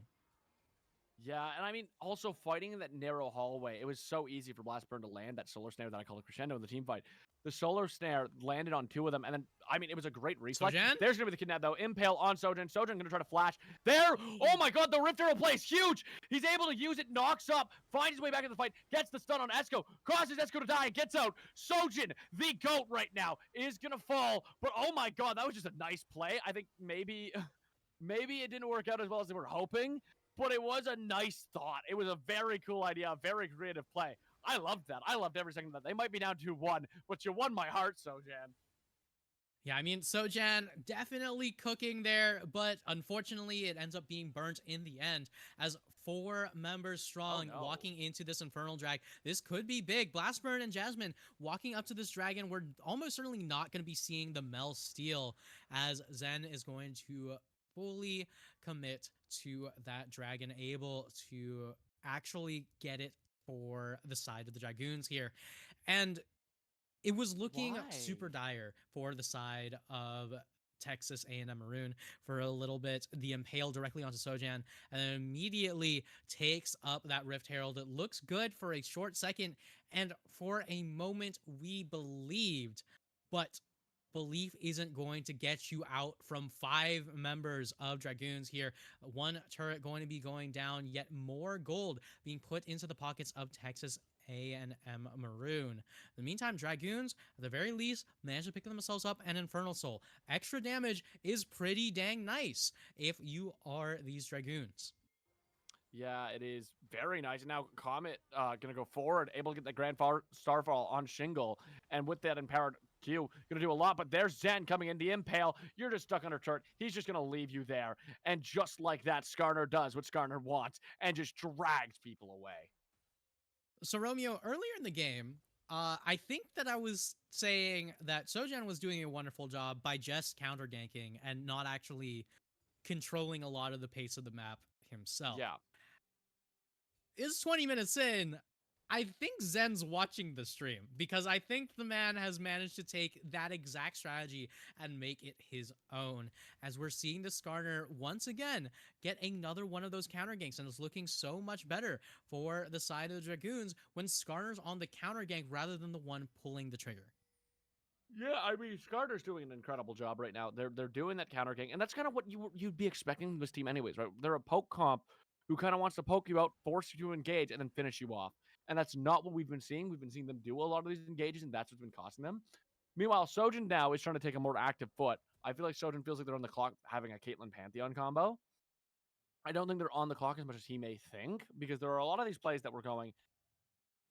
Yeah, and I mean, also fighting in that narrow hallway, it was so easy for Blastburn to land that Solar Snare that I call a crescendo in the team fight. The Solar Snare landed on 2 of them, and then, I mean, it was a great reflex. Sojan? There's going to be the kidnap, though. Impale on Sojan. Sojan going to try to flash. There! Oh my god, the Rift Arrow play is huge! He's able to use it, knocks up, finds his way back in the fight, gets the stun on Esco, causes Esco to die, and gets out. Sojan, the GOAT right now, is going to fall, but oh my god, that was just a nice play. I think maybe it didn't work out as well as they were hoping, but it was a nice thought. It was a very cool idea, a very creative play. I loved that. I loved every second of that. They might be down 2-1, but you won my heart, Sojan. Yeah, I mean, Sojan definitely cooking there, but unfortunately it ends up being burnt in the end as 4 members strong walking into this Infernal Drag. This could be big. Blastburn and Jasmine walking up to this dragon. We're almost certainly not going to be seeing the Mel steal, as Zen is going to fully commit to that dragon, able to actually get it for the side of the Dragoons here. And it was looking super dire for the side of Texas A&M Maroon for a little bit. The Impale directly onto Sojan, and then immediately takes up that Rift Herald. It looks good for a short second, and for a moment we believed, but belief isn't going to get you out from 5 members of Dragoons here. 1 turret going to be going down, yet more gold being put into the pockets of Texas A&M Maroon. In the meantime, Dragoons, at the very least, managed to pick themselves up an Infernal Soul. Extra damage is pretty dang nice if you are these Dragoons. Yeah, it is very nice. And now Comet going to go forward, able to get the Grand Starfall on Shingle. And with that empowered Q, going to do a lot. But there's Zen coming in, the Impale. You're just stuck under turret. He's just going to leave you there. And just like that, Skarner does what Skarner wants and just drags people away. So, Romeo, earlier in the game, I think that I was saying that Sojan was doing a wonderful job by just counter ganking and not actually controlling a lot of the pace of the map himself. Yeah. It's 20 minutes in. I think Zen's watching the stream, because I think the man has managed to take that exact strategy and make it his own, as we're seeing the Skarner once again get another one of those counter ganks, and it's looking so much better for the side of the Dragoons when Skarner's on the counter gank rather than the one pulling the trigger. Yeah, I mean, Skarner's doing an incredible job right now. They're doing that counter gank, and that's kind of what you'd be expecting from this team anyways, right? They're a poke comp who kind of wants to poke you out, force you to engage, and then finish you off. And that's not what we've been seeing. We've been seeing them do a lot of these engages, and that's what's been costing them. Meanwhile, Sojan now is trying to take a more active foot. I feel like Sojan feels like they're on the clock having a Caitlyn Pantheon combo. I don't think they're on the clock as much as he may think, because there are a lot of these plays that we're going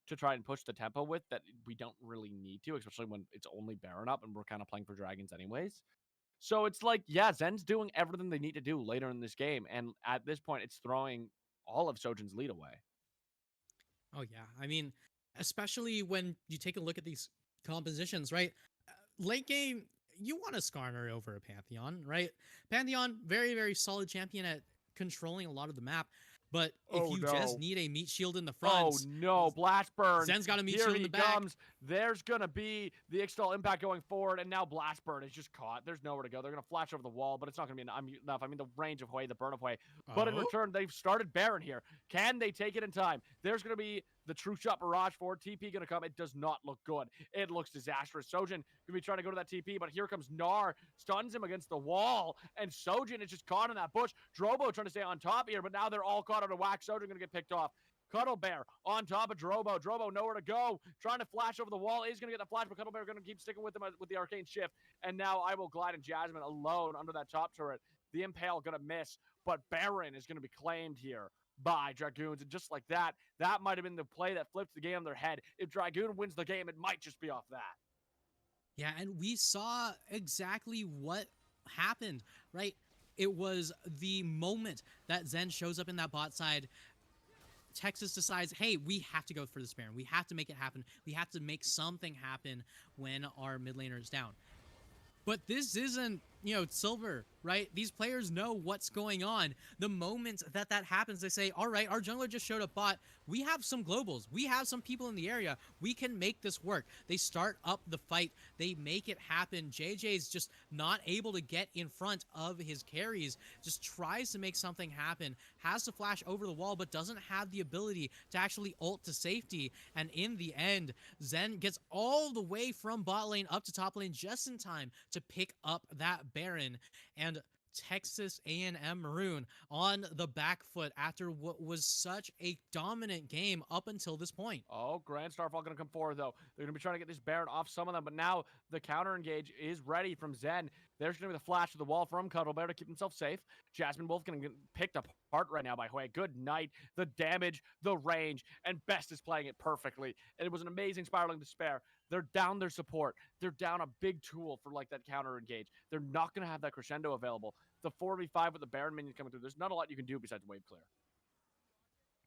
to try and push the tempo with that we don't really need to, especially when it's only Baron up and we're kind of playing for Dragons anyways. So it's like, yeah, Zen's doing everything they need to do later in this game, and at this point, it's throwing all of Sojan's lead away. Oh, yeah. I mean, especially when you take a look at these compositions, right? Late game, you want a Skarner over a Pantheon, right? Pantheon, very, very solid champion at controlling a lot of the map. But if Oh you just no. need a meat shield in the Oh front, no, Blastburn. Zen's got a meat Here shield in he the back. comes. There's going to be the external impact going forward, and now Blastburn is just caught. There's nowhere to go. They're going to flash over the wall, but it's not going to be enough. I mean, the range of Hwei, the burn of Hwei. But in Oh, return, they've started Baron here. Can they take it in time? There's going to be the true shot barrage forward. TP going to come. It does not look good. It looks disastrous. Sojin going to be trying to go to that TP, but here comes Gnar. Stuns him against the wall, and Sojin is just caught in that bush. Drobo trying to stay on top here, but now they're all caught out of whack. Sojin going to get picked off. Cuddle Bear on top of Drobo. Drobo nowhere to go. Trying to flash over the wall. Is going to get the flash, but Cuddle Bear going to keep sticking with him with the arcane shift. And now I will glide and Jasmine alone under that top turret. The Impale going to miss, but Baron is going to be claimed here by Dragoons. And just like that, that might have been the play that flipped the game on their head. If Dragoon wins the game, it might just be off that. yeah, and we saw exactly what happened, right? It was the moment that Zen shows up in that bot side. Texas decides, hey, we have to go for this Baron. We have to make it happen. We have to make something happen when our mid laner is down. But this isn't, Silver, right? These players know what's going on. The moment that happens, they say, all right, our jungler just showed up bot. We have some globals. We have some people in the area. We can make this work. They start up the fight. They make it happen. JJ's just not able to get in front of his carries. Just tries to make something happen. Has to flash over the wall, but doesn't have the ability to actually ult to safety. And in the end, Zen gets all the way from bot lane up to top lane just in time to pick up that Baron. And Texas A&M Maroon on the back foot after what was such a dominant game up until this point. Oh, Grand Starfall going to come forward, though. They're going to be trying to get this Baron off some of them, but now the counter engage is ready from Zen. There's going to be the flash to the wall from Cuddle Bear to keep himself safe. Jasmine Wolf going to get picked apart right now by Hwei. Good night. The damage, the range, and Best is playing it perfectly. And it was an amazing spiraling despair. They're down their support. They're down a big tool for like that counter engage. They're not going to have that crescendo available. The 4v5 with the Baron minions coming through, there's not a lot you can do besides wave clear.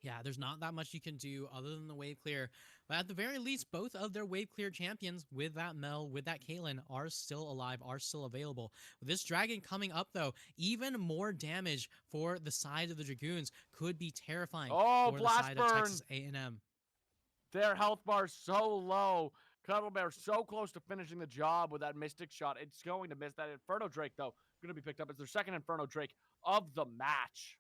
Yeah, there's not that much you can do other than the wave clear. But at the very least, both of their wave clear champions with that Mel, with that Caitlyn, are still alive, are still available. With this dragon coming up, though, even more damage for the side of the Dragoons could be terrifying for the side of Texas A&M. Their health bar so low. Cuddle Bear so close to finishing the job with that Mystic shot. It's going to miss that Inferno Drake, though. Going to be picked up. It's their second Inferno Drake of the match.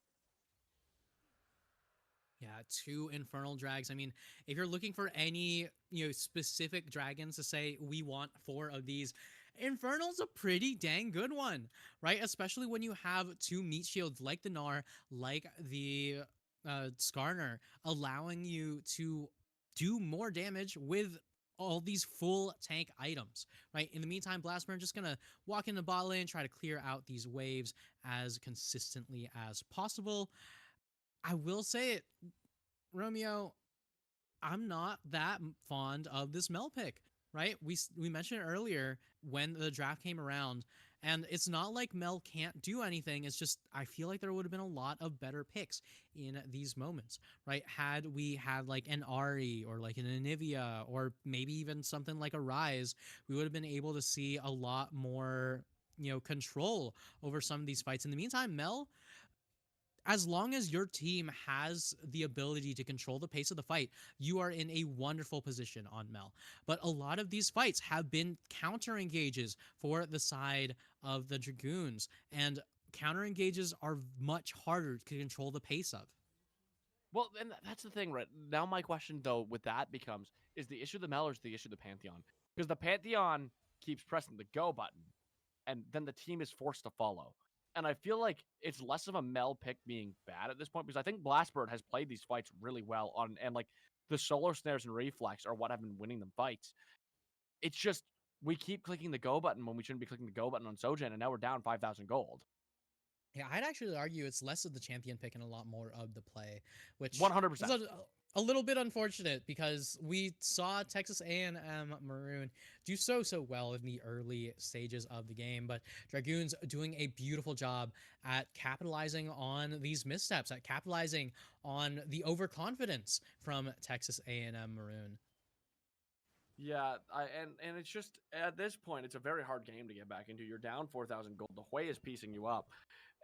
Yeah, 2 Infernal Drags. I mean, if you're looking for any, specific dragons to say we want 4 of these, Infernal's a pretty dang good one, right? Especially when you have 2 meat shields like the Gnar, like the Skarner, allowing you to do more damage with all these full tank items, right? In the meantime, Blastburn just gonna walk in the bot lane, try to clear out these waves as consistently as possible. I will say it, Romeo, I'm not that fond of this Mel pick, right? We mentioned it earlier when the draft came around, and it's not like Mel can't do anything. It's just I feel like there would have been a lot of better picks in these moments, right? Had we had like an Ari or like an Anivia or maybe even something like a Rise, we would have been able to see a lot more, control over some of these fights. In the meantime, Mel, as long as your team has the ability to control the pace of the fight, you are in a wonderful position on Mel. But a lot of these fights have been counter engages for the side of the Dragoons, and counter engages are much harder to control the pace of. Well, and that's the thing, right? Now my question, though, with that becomes, is the issue the Mel or is the issue the Pantheon? Because the Pantheon keeps pressing the go button, and then the team is forced to follow. And I feel like it's less of a Mel pick being bad at this point, because I think Blastbird has played these fights really well on, and like the solar snares and reflex are what have been winning them fights. It's just we keep clicking the go button when we shouldn't be clicking the go button on Sojan, and now we're down 5,000 gold. Yeah, I'd actually argue it's less of the champion pick and a lot more of the play, which 100%. is a little bit unfortunate because we saw Texas A&M Maroon do so well in the early stages of the game, but Dragoons doing a beautiful job at capitalizing on these missteps, at capitalizing on the overconfidence from Texas A&M Maroon. Yeah, and it's just at this point, it's a very hard game to get back into. You're down 4,000 gold. The Hui is piecing you up,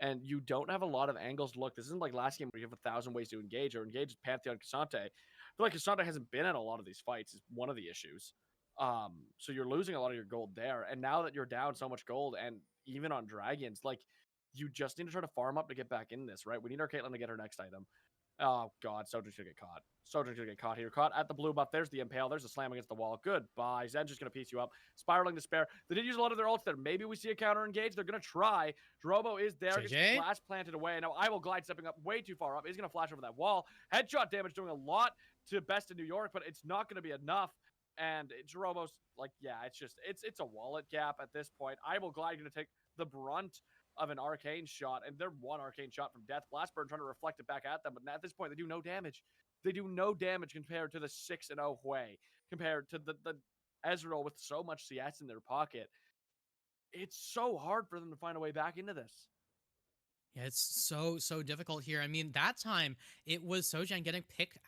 and you don't have a lot of angles to look. This isn't like last game where you have 1,000 ways to engage or engage Pantheon Cassante. I feel like Cassante hasn't been in a lot of these fights. Is one of the issues. So you're losing a lot of your gold there, and now that you're down so much gold, and even on Dragons, like you just need to try to farm up to get back in this, right? We need our Caitlyn to get her next item. Oh god, Sojourn's gonna get caught. Sojourn's gonna get caught here. Caught at the blue buff. There's the impale. There's the slam against the wall. Goodbye. Zen's just gonna piece you up. Spiraling despair. They did use a lot of their ults there. Maybe we see a counter engage. They're gonna try. Drobo is there. Gets JJ? flash planted away. Now I will glide stepping up way too far up. He's gonna flash over that wall. Headshot damage doing a lot to best in New York, but it's not gonna be enough. And Drobo's like, yeah, it's a wallet gap at this point. I will glide gonna take the brunt of an arcane shot, and they're one arcane shot from death. Blastburn trying to reflect it back at them, but at this point, they do no damage. They do no damage compared to the 6-0 Hui, compared to the Ezreal with so much CS in their pocket. It's so hard for them to find a way back into this. Yeah, it's so difficult here. I mean, that time it was Sojan getting picked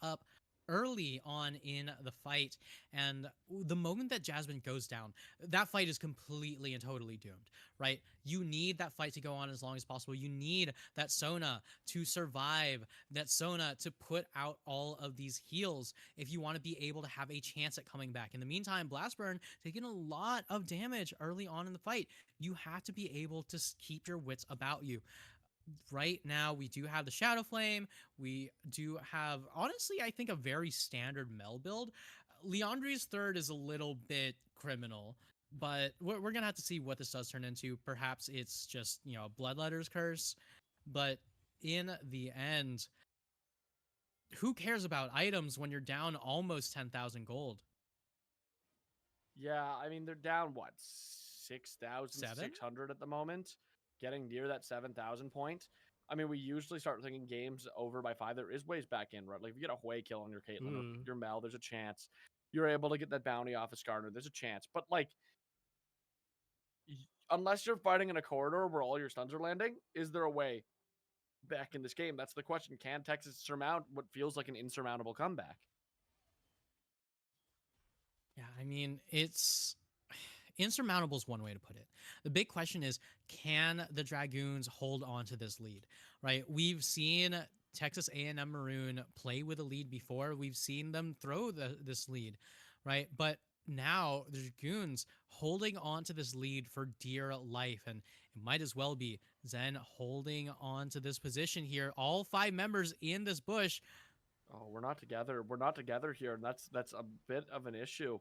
up early on in the fight, and the moment that Jasmine goes down, that fight is completely and totally doomed, right? You need that fight to go on as long as possible. You need that Sona to survive, that Sona to put out all of these heals if you want to be able to have a chance at coming back. In the meantime, Blastburn taking a lot of damage early on in the fight. You have to be able to keep your wits about you. Right now, we do have the Shadow Flame. We do have, honestly, I think a very standard Mel build. Leandri's third is a little bit criminal, but we're going to have to see what this does turn into. Perhaps it's just, a Bloodletter's curse. But in the end, who cares about items when you're down almost 10,000 gold? Yeah, I mean, they're down, what, 7? 6,600 at the moment? Getting near that 7,000 point. I mean, we usually start thinking games over by 5. There is ways back in, right? Like, if you get a Hui kill on your Caitlyn or your Mel, there's a chance. You're able to get that bounty off of Skarner, there's a chance. But, like, unless you're fighting in a corridor where all your stuns are landing, is there a way back in this game? That's the question. Can Texas surmount what feels like an insurmountable comeback? Yeah, I mean, it's insurmountable is one way to put it. The big question is, can the Dragoons hold on to this lead? Right? We've seen Texas A&M Maroon play with a lead before. We've seen them throw this lead, right? But now the Dragoons holding on to this lead for dear life, and it might as well be Zen holding on to this position here. All 5 members in this bush. Oh, we're not together. We're not together here, and that's a bit of an issue.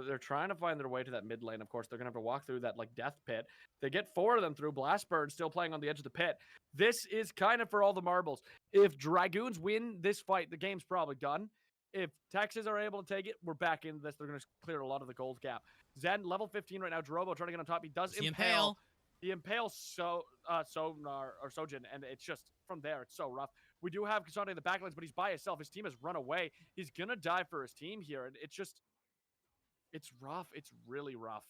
They're trying to find their way to that mid lane. Of course, they're gonna have to walk through that like death pit. They get 4 of them through. Blastbird still playing on the edge of the pit. This is kind of for all the marbles. If Dragoons win this fight, the game's probably done. If Texas are able to take it, we're back into this. They're gonna clear a lot of the gold gap. Zen level 15 right now. Drobo trying to get on top. He does impale. He impales Sonar or Sojin, and it's just from there, it's so rough. We do have Cassandra in the backlines, but he's by himself. His team has run away. He's gonna die for his team here, and it's rough. It's really rough.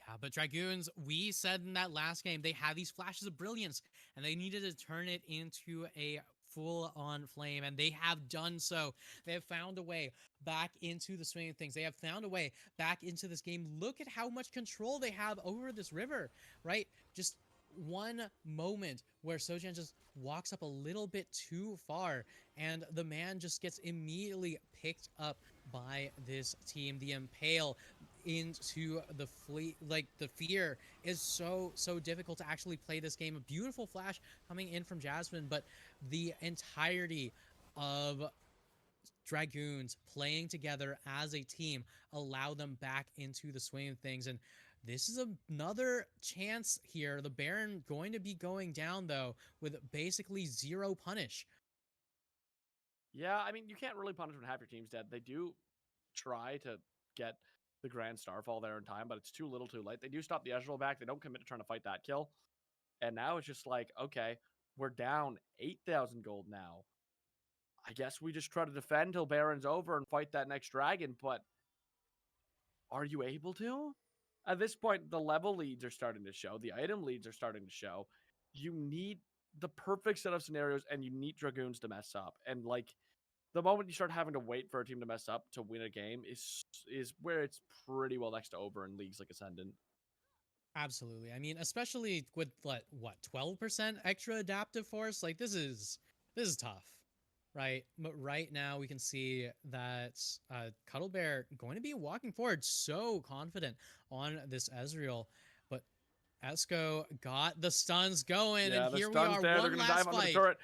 Yeah, but Dragoons, we said in that last game, they had these flashes of brilliance, and they needed to turn it into a full-on flame, and they have done so. They have found a way back into the swing of things. They have found a way back into this game. Look at how much control they have over this river, right? Just one moment where Sojan just walks up a little bit too far, and the man just gets immediately picked up by this team. The Impale into the fleet, like the fear is so difficult to actually play this game. A beautiful flash coming in from Jasmine, but the entirety of Dragoons playing together as a team allow them back into the swing of things. And this is another chance here. The Baron going to be going down, though, with basically 0 punish. Yeah, I mean, you can't really punish when half your team's dead. They do try to get the Grand Starfall there in time, but it's too little too late. They do stop the Ezreal back. They don't commit to trying to fight that kill. And now it's just like, okay, we're down 8,000 gold now. I guess we just try to defend till Baron's over and fight that next dragon, but are you able to? At this point, the level leads are starting to show. The item leads are starting to show. You need the perfect set of scenarios, and you need Dragoons to mess up. And, like, the moment you start having to wait for a team to mess up to win a game is where it's pretty well next to over in leagues like Ascendant. Absolutely. I mean, especially with what 12% extra adaptive force, like this is tough, right? But right now we can see that Cuddle Bear going to be walking forward so confident on this Ezreal, but Esco got the stuns going, and Yeah, the here we stun's are, there. They're one going to dive last onto the fight. turret.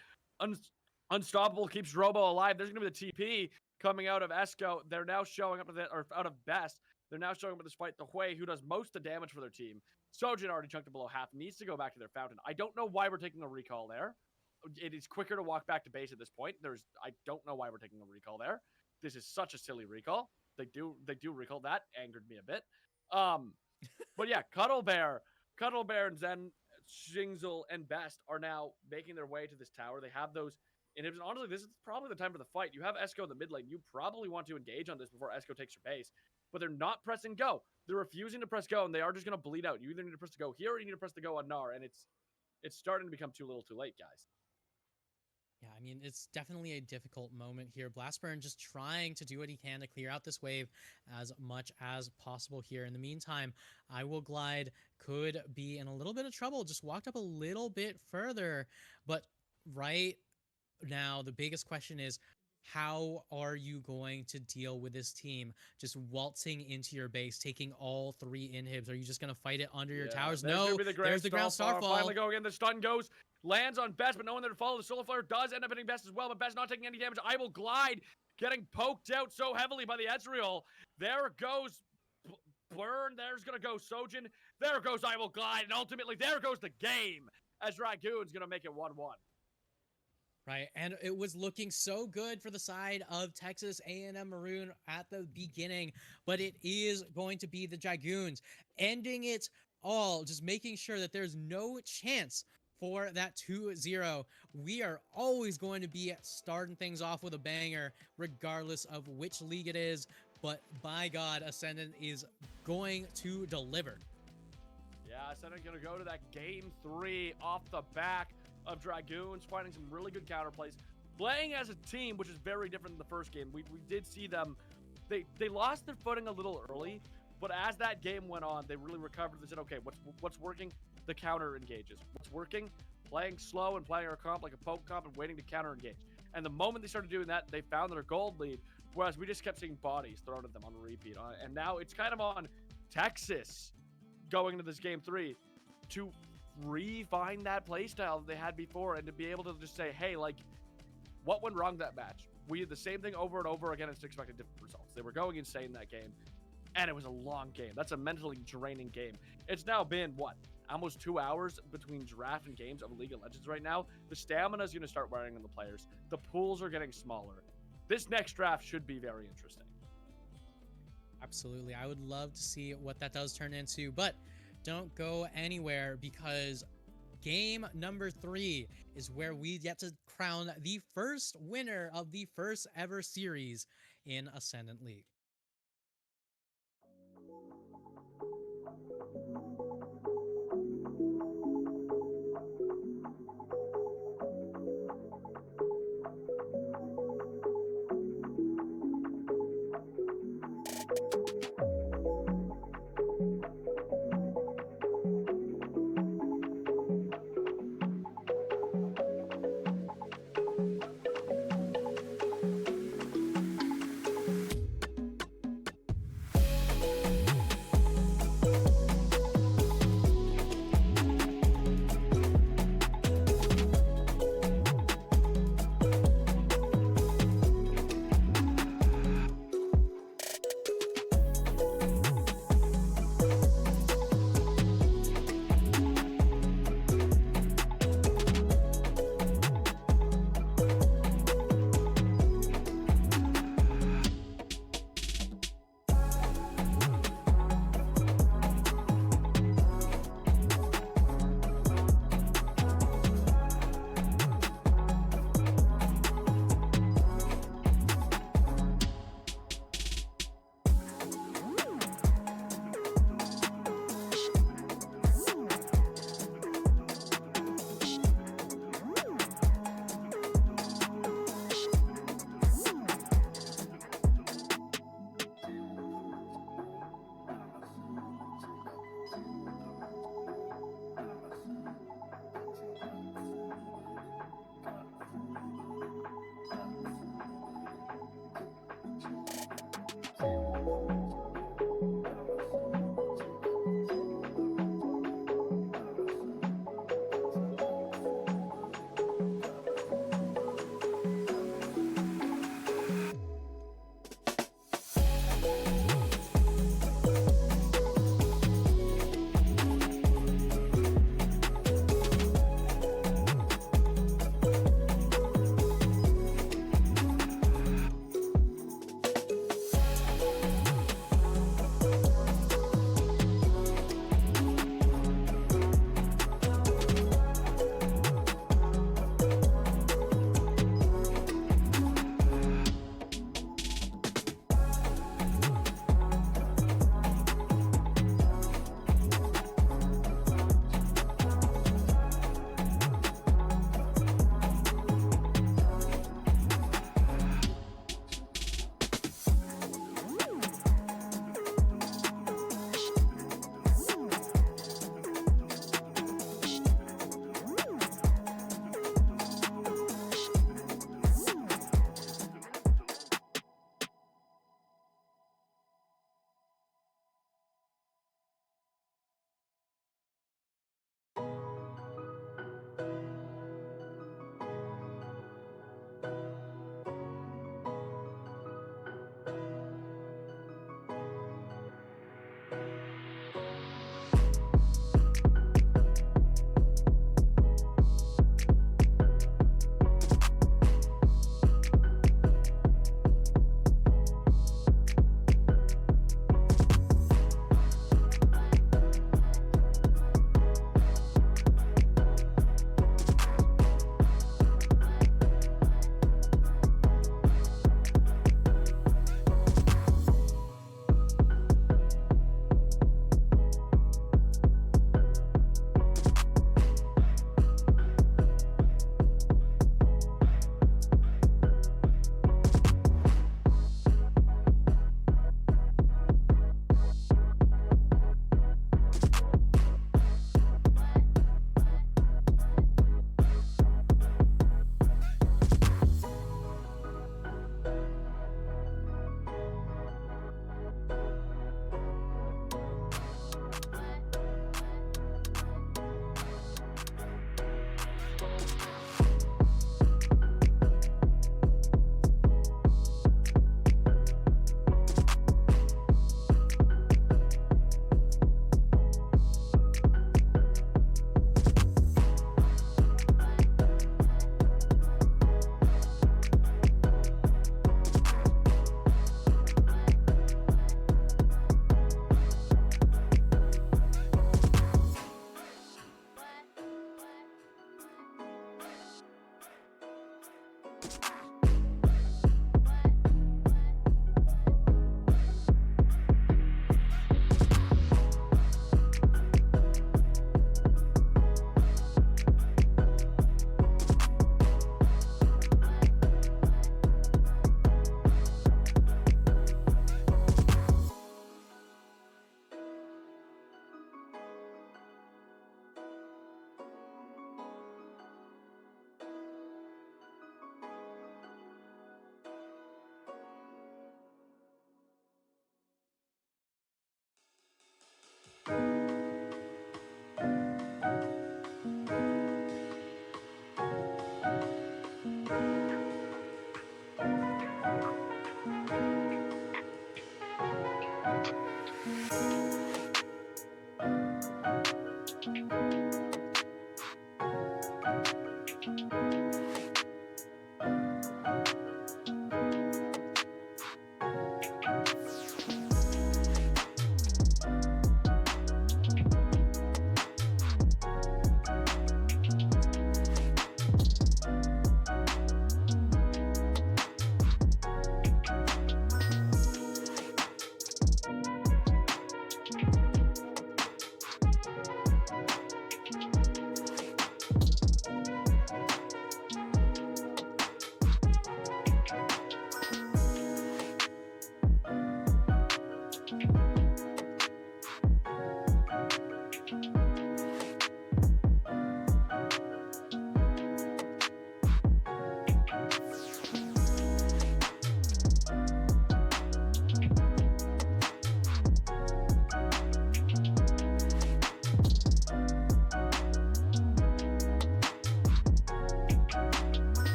Unstoppable keeps Robo alive. There's going to be the TP coming out of Esco. They're now showing up to or out of Best. They're now showing up to this fight. The Hui, who does most of the damage for their team. Sojin already chunked it below half. Needs to go back to their fountain. I don't know why we're taking a recall there. It is quicker to walk back to base at this point. I don't know why we're taking a recall there. This is such a silly recall. They do recall. That angered me a bit. But yeah, Cuddle Bear and Zen, Xingzul, and Best are now making their way to this tower. They have those inhibitors. Honestly, this is probably the time for the fight. You have Esco in the mid lane. You probably want to engage on this before Esco takes your base. But they're not pressing go. They're refusing to press go, and they are just going to bleed out. You either need to press the go here or you need to press the go on Gnar, and it's starting to become too little too late, guys. Yeah, I mean, it's definitely a difficult moment here. Blastburn just trying to do what he can to clear out this wave as much as possible here. In the meantime, I Will Glide could be in a little bit of trouble, just walked up a little bit further. But right now, the biggest question is, how are you going to deal with this team just waltzing into your base, taking all 3 inhibs? Are you just going to fight it under your towers? No, there's the ground starfall. Finally going in. The stun goes, lands on Best, but no one there to follow. The Solar Flare does end up hitting Best as well, but Best not taking any damage. I Will Glide getting poked out so heavily by the Ezreal. There goes Burn. There's going to go Sojin. There goes I Will Glide. And ultimately, there goes the game as Dragoons going to make it 1-1. Right, and it was looking so good for the side of Texas A&M Maroon at the beginning, but it is going to be the Dragoons ending it all, just making sure that there's no chance for that 2-0. We are always going to be starting things off with a banger, regardless of which league it is, but by God, Ascendant is going to deliver. Yeah, Ascendant going to go to that game 3 off the back of Dragoons, finding some really good counterplays, playing as a team, which is very different than the first game. We did see them, they lost their footing a little early, but as that game went on, they really recovered. They said, okay, what's working? The counter engages. What's working? Playing slow and playing our comp like a poke comp and waiting to counter engage. And the moment they started doing that, they found their gold lead, whereas we just kept seeing bodies thrown at them on repeat. And now it's kind of on Texas going into this game 3 to refine that playstyle that they had before and to be able to just say, hey, like, what went wrong that match? We did the same thing over and over again and just expected different results. They were going insane that game, and it was a long game. That's a mentally draining game. It's now been, what, almost 2 hours between draft and games of League of Legends right now. The stamina is going to start wearing on the players. The pools are getting smaller. This next draft should be very interesting. Absolutely. I would love to see what that does turn into, but don't go anywhere, because game number 3 is where we get to crown the first winner of the first ever series in Ascendant League.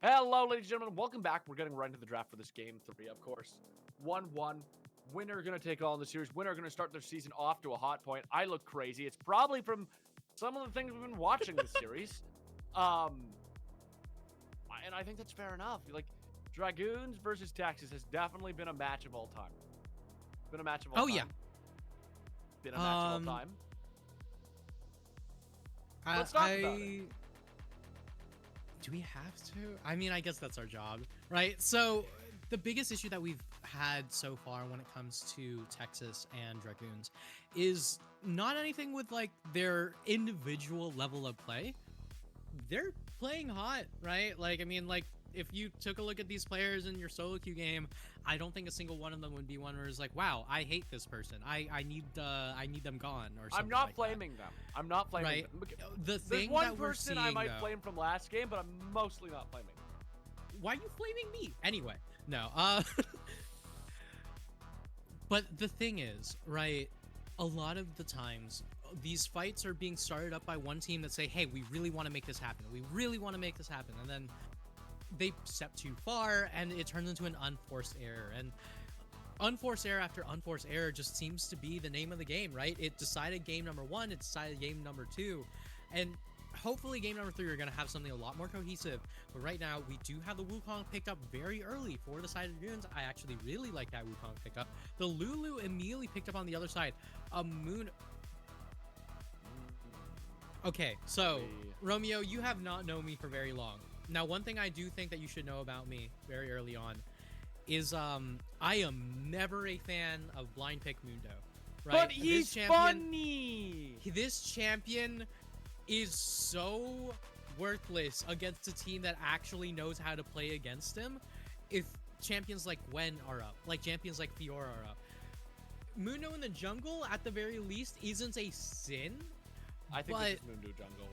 Hello, ladies and gentlemen. Welcome back. We're getting right into the draft for this game 3, of course. 1-1. Winner going to take on the series. Winner going to start their season off to a hot point. I look crazy. It's probably from some of the things we've been watching this series. And I think that's fair enough. Like, Dragoons versus Texas has definitely been a match of all time. Been a match of all time. Oh, yeah. Been a match of all time. Let's talk about it. Do we have to? I mean, I guess that's our job, right? So the biggest issue that we've had so far when it comes to Texas and Dragoons is not anything with like their individual level of play. They're playing hot, right? Like, I mean, like if you took a look at these players in your solo queue game, I don't think a single one of them would be one where it's like, wow, I hate this person. I need them gone or something. I'm not like flaming them. I'm not flaming right? them. The There's thing one that we're person seeing, I might though, flame from last game, but I'm mostly not flaming. Why are you flaming me? Anyway, no. But the thing is, right, a lot of the times, these fights are being started up by one team that say, hey, we really want to make this happen. We really want to make this happen. And then they step too far, and it turns into an unforced error. And unforced error after unforced error just seems to be the name of the game, right? It decided game number 1, it decided game number 2. And hopefully game number 3 we're going to have something a lot more cohesive. But right now, we do have the Wukong picked up very early for the side of Dragoons. I actually really like that Wukong pickup. The Lulu immediately picked up on the other side. A Moon... Okay, so, Romeo, you have not known me for very long. Now, one thing I do think that you should know about me very early on is I am never a fan of blind pick Mundo. Right? But he's funny! This champion is so worthless against a team that actually knows how to play against him. If champions like Gwen are up, like champions like Fiora are up, Mundo in the jungle, at the very least, isn't a sin. I think it's Mundo jungle.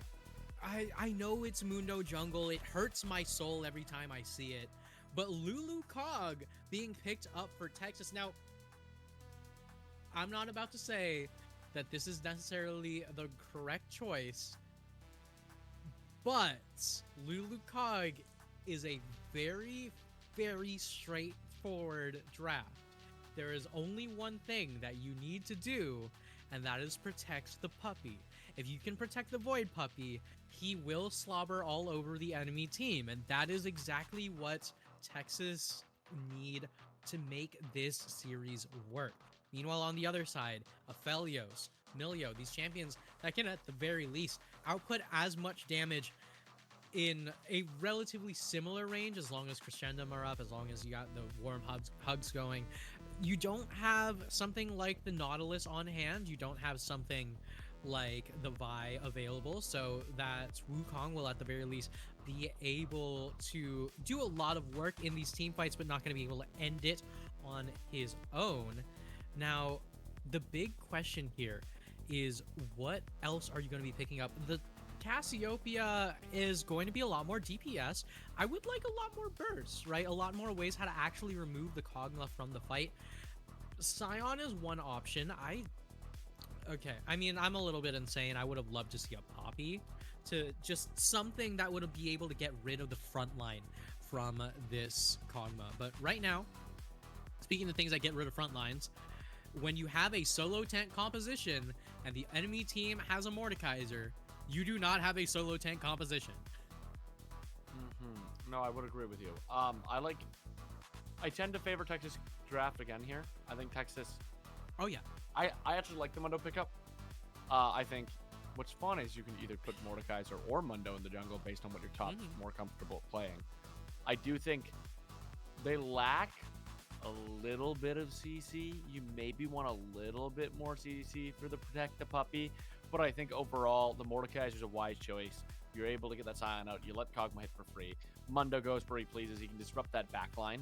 I know it's Mundo jungle. It hurts my soul every time I see it. But Lulu Cog being picked up for Texas. Now, I'm not about to say that this is necessarily the correct choice, but Lulu Cog is a very, very straightforward draft. There is only one thing that you need to do, and that is protect the puppy. If you can protect the Void Puppy, he will slobber all over the enemy team, and that is exactly what Texas need to make this series work. Meanwhile, on the other side, Aphelios, Milio, these champions that can at the very least output as much damage in a relatively similar range, as long as Crescendum are up, as long as you got the warm hugs going. You don't have something like the Nautilus on hand. You don't have something like the Vi available, so that Wukong will at the very least be able to do a lot of work in these team fights, but not going to be able to end it on his own. Now, the big question here is, what else are you going to be picking up? The Cassiopeia is going to be a lot more DPS. I would like a lot more bursts, right? A lot more ways how to actually remove the Kog'Maw from the fight. Scion is one option. Okay, I mean, I'm a little bit insane. I would have loved to see a Poppy, to just something that would be able to get rid of the front line from this Kog'Maw. But right now, speaking of things that get rid of front lines, when you have a solo tank composition and the enemy team has a Mordekaiser, you do not have a solo tank composition. No, I would agree with you. I tend to favor Texas draft again here. I think Texas. Oh yeah. I actually like the Mundo pickup. I think what's fun is you can either put Mordekaiser or Mundo in the jungle based on what your top's more comfortable playing. I do think they lack a little bit of CC. You maybe want a little bit more CC for the Protect the Puppy, but I think overall the Mordekaiser is a wise choice. You're able to get that Scion out. You let Kog'Maw hit for free. Mundo goes where he pleases. He can disrupt that backline.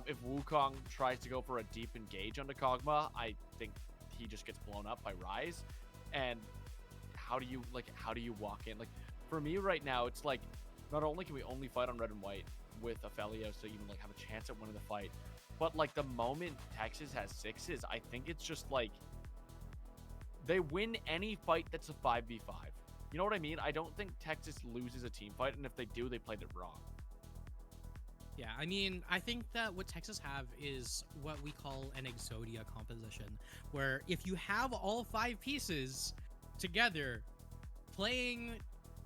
If Wukong tries to go for a deep engage onto Kog'Maw, I think he just gets blown up by Ryze. And how do you walk in? Like, for me right now, it's like, not only can we only fight on red and white with Aphelios to even like have a chance at winning the fight, but like the moment Texas has sixes, I think it's just like they win any fight that's a 5v5. You know what I mean? I don't think Texas loses a team fight, and if they do, they played it wrong. Yeah, I mean, I think that what Texas have is what we call an Exodia composition, where if you have all 5 pieces together playing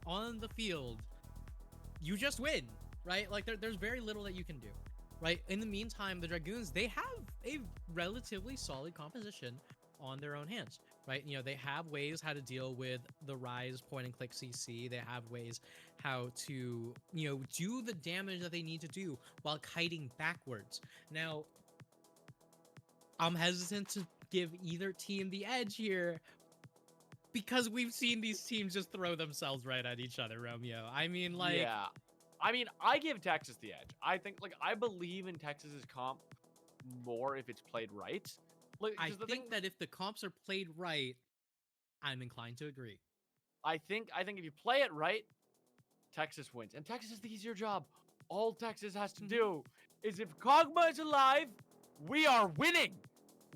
on the field, you just win, right? Like, there's very little that you can do, right? In the meantime, the Dragoons, they have a relatively solid composition on their own hands, right? You know, they have ways how to deal with the Ryze point and click CC. They have ways how to, you know, do the damage that they need to do while kiting backwards. Now, I'm hesitant to give either team the edge here because we've seen these teams just throw themselves right at each other, Romeo. I mean, like... Yeah. I mean, I give Texas the edge. I think, like, I believe in Texas's comp more if it's played right. Like, I think that if the comps are played right, I'm inclined to agree. I think if you play it right, Texas wins. And Texas has the easier job. All Texas has to do is if Kog'Maw is alive, we are winning.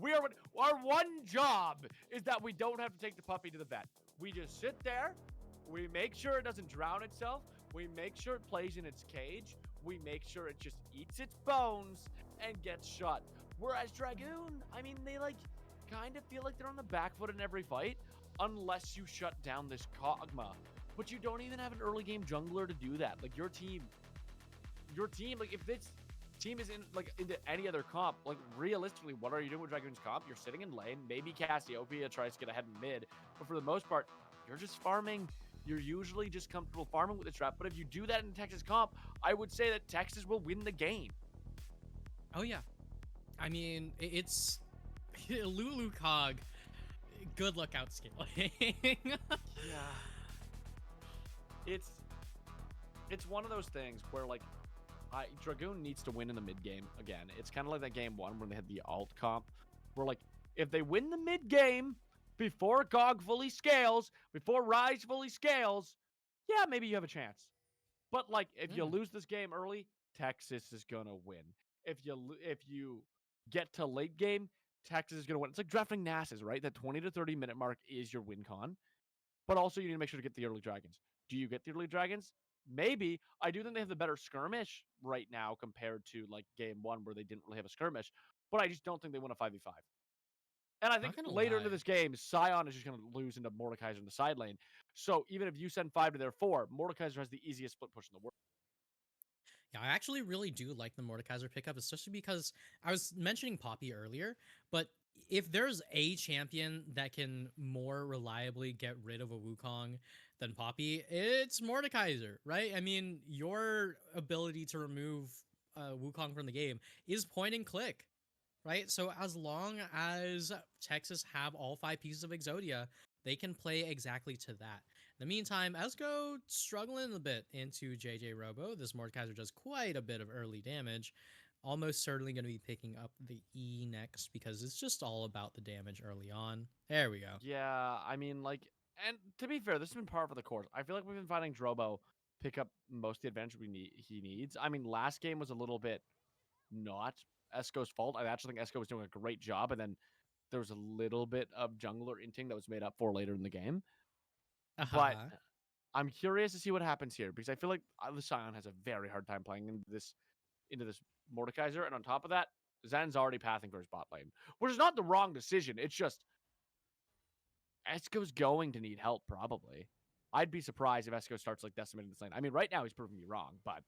Our one job is that we don't have to take the puppy to the vet. We just sit there. We make sure it doesn't drown itself. We make sure it plays in its cage. We make sure it just eats its bones and gets shot. Whereas Dragoon, I mean, they like kind of feel like they're on the back foot in every fight unless you shut down this Kog'Maw. But you don't even have an early game jungler to do that. Like your team, like if this team is into any other comp, like realistically, what are you doing with Dragoon's comp? You're sitting in lane. Maybe Cassiopeia tries to get ahead in mid, but for the most part, you're just farming. You're usually just comfortable farming with the trap. But if you do that in Texas comp, I would say that Texas will win the game. Oh yeah. I mean, it's Lulu Cog. Good luck out scaling. Yeah. It's one of those things where like Dragoon needs to win in the mid game again. It's kind of like that game 1 where they had the alt comp, where like if they win the mid game before GOG fully scales, before Ryze fully scales, yeah, maybe you have a chance. But like if you lose this game early, Texas is gonna win. If you get to late game, Texas is gonna win. It's like drafting NASA's, right? That 20 to 30 minute mark is your win con. But also you need to make sure to get the early dragons. Do you get the early dragons? Maybe. I do think they have the better skirmish right now compared to like game 1 where they didn't really have a skirmish. But I just don't think they win a 5v5. And I think later into this game, Scion is just going to lose into Mordekaiser in the side lane. So even if you send 5 to their 4, Mordekaiser has the easiest split push in the world. Yeah, I actually really do like the Mordekaiser pickup, especially because I was mentioning Poppy earlier, but if there's a champion that can more reliably get rid of a Wukong than Poppy, it's Mordekaiser, right? I mean, your ability to remove Wukong from the game is point and click, right? So as long as Texas have all 5 pieces of Exodia, they can play exactly to that. In the meantime, Esco struggling a bit into JJ Robo. This Mordekaiser does quite a bit of early damage. Almost certainly going to be picking up the E next because it's just all about the damage early on. There we go. Yeah, I mean, like, And to be fair, this has been par for the course. I feel like we've been finding Drobo pick up most of the advantage he needs. I mean, last game was a little bit not Esco's fault. I actually think Esco was doing a great job, and then there was a little bit of jungler inting that was made up for later in the game. But Uh-huh. I'm curious to see what happens here because I feel like the Scion has a very hard time playing into this Mordekaiser, and on top of that, Zen's already pathing for his bot lane, which is not the wrong decision. It's just Esco's going to need help probably. I'd be surprised if Esco starts like decimating this lane. I mean, right now he's proving me wrong, but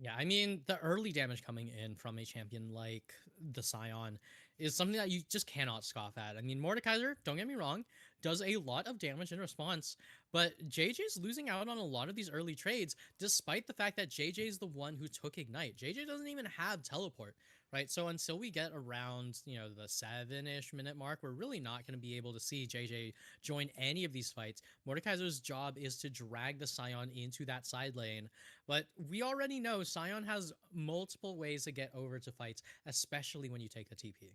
Yeah, I mean, the early damage coming in from a champion like the Scion is something that you just cannot scoff at. I mean, Mordekaiser, don't get me wrong, does a lot of damage in response, but JJ's losing out on a lot of these early trades, despite the fact that JJ is the one who took Ignite. JJ doesn't even have teleport, right? So until we get around, the 7-ish minute mark, we're really not going to be able to see JJ join any of these fights. Mordekaiser's job is to drag the Scion into that side lane, but we already know Scion has multiple ways to get over to fights, especially when you take the TP.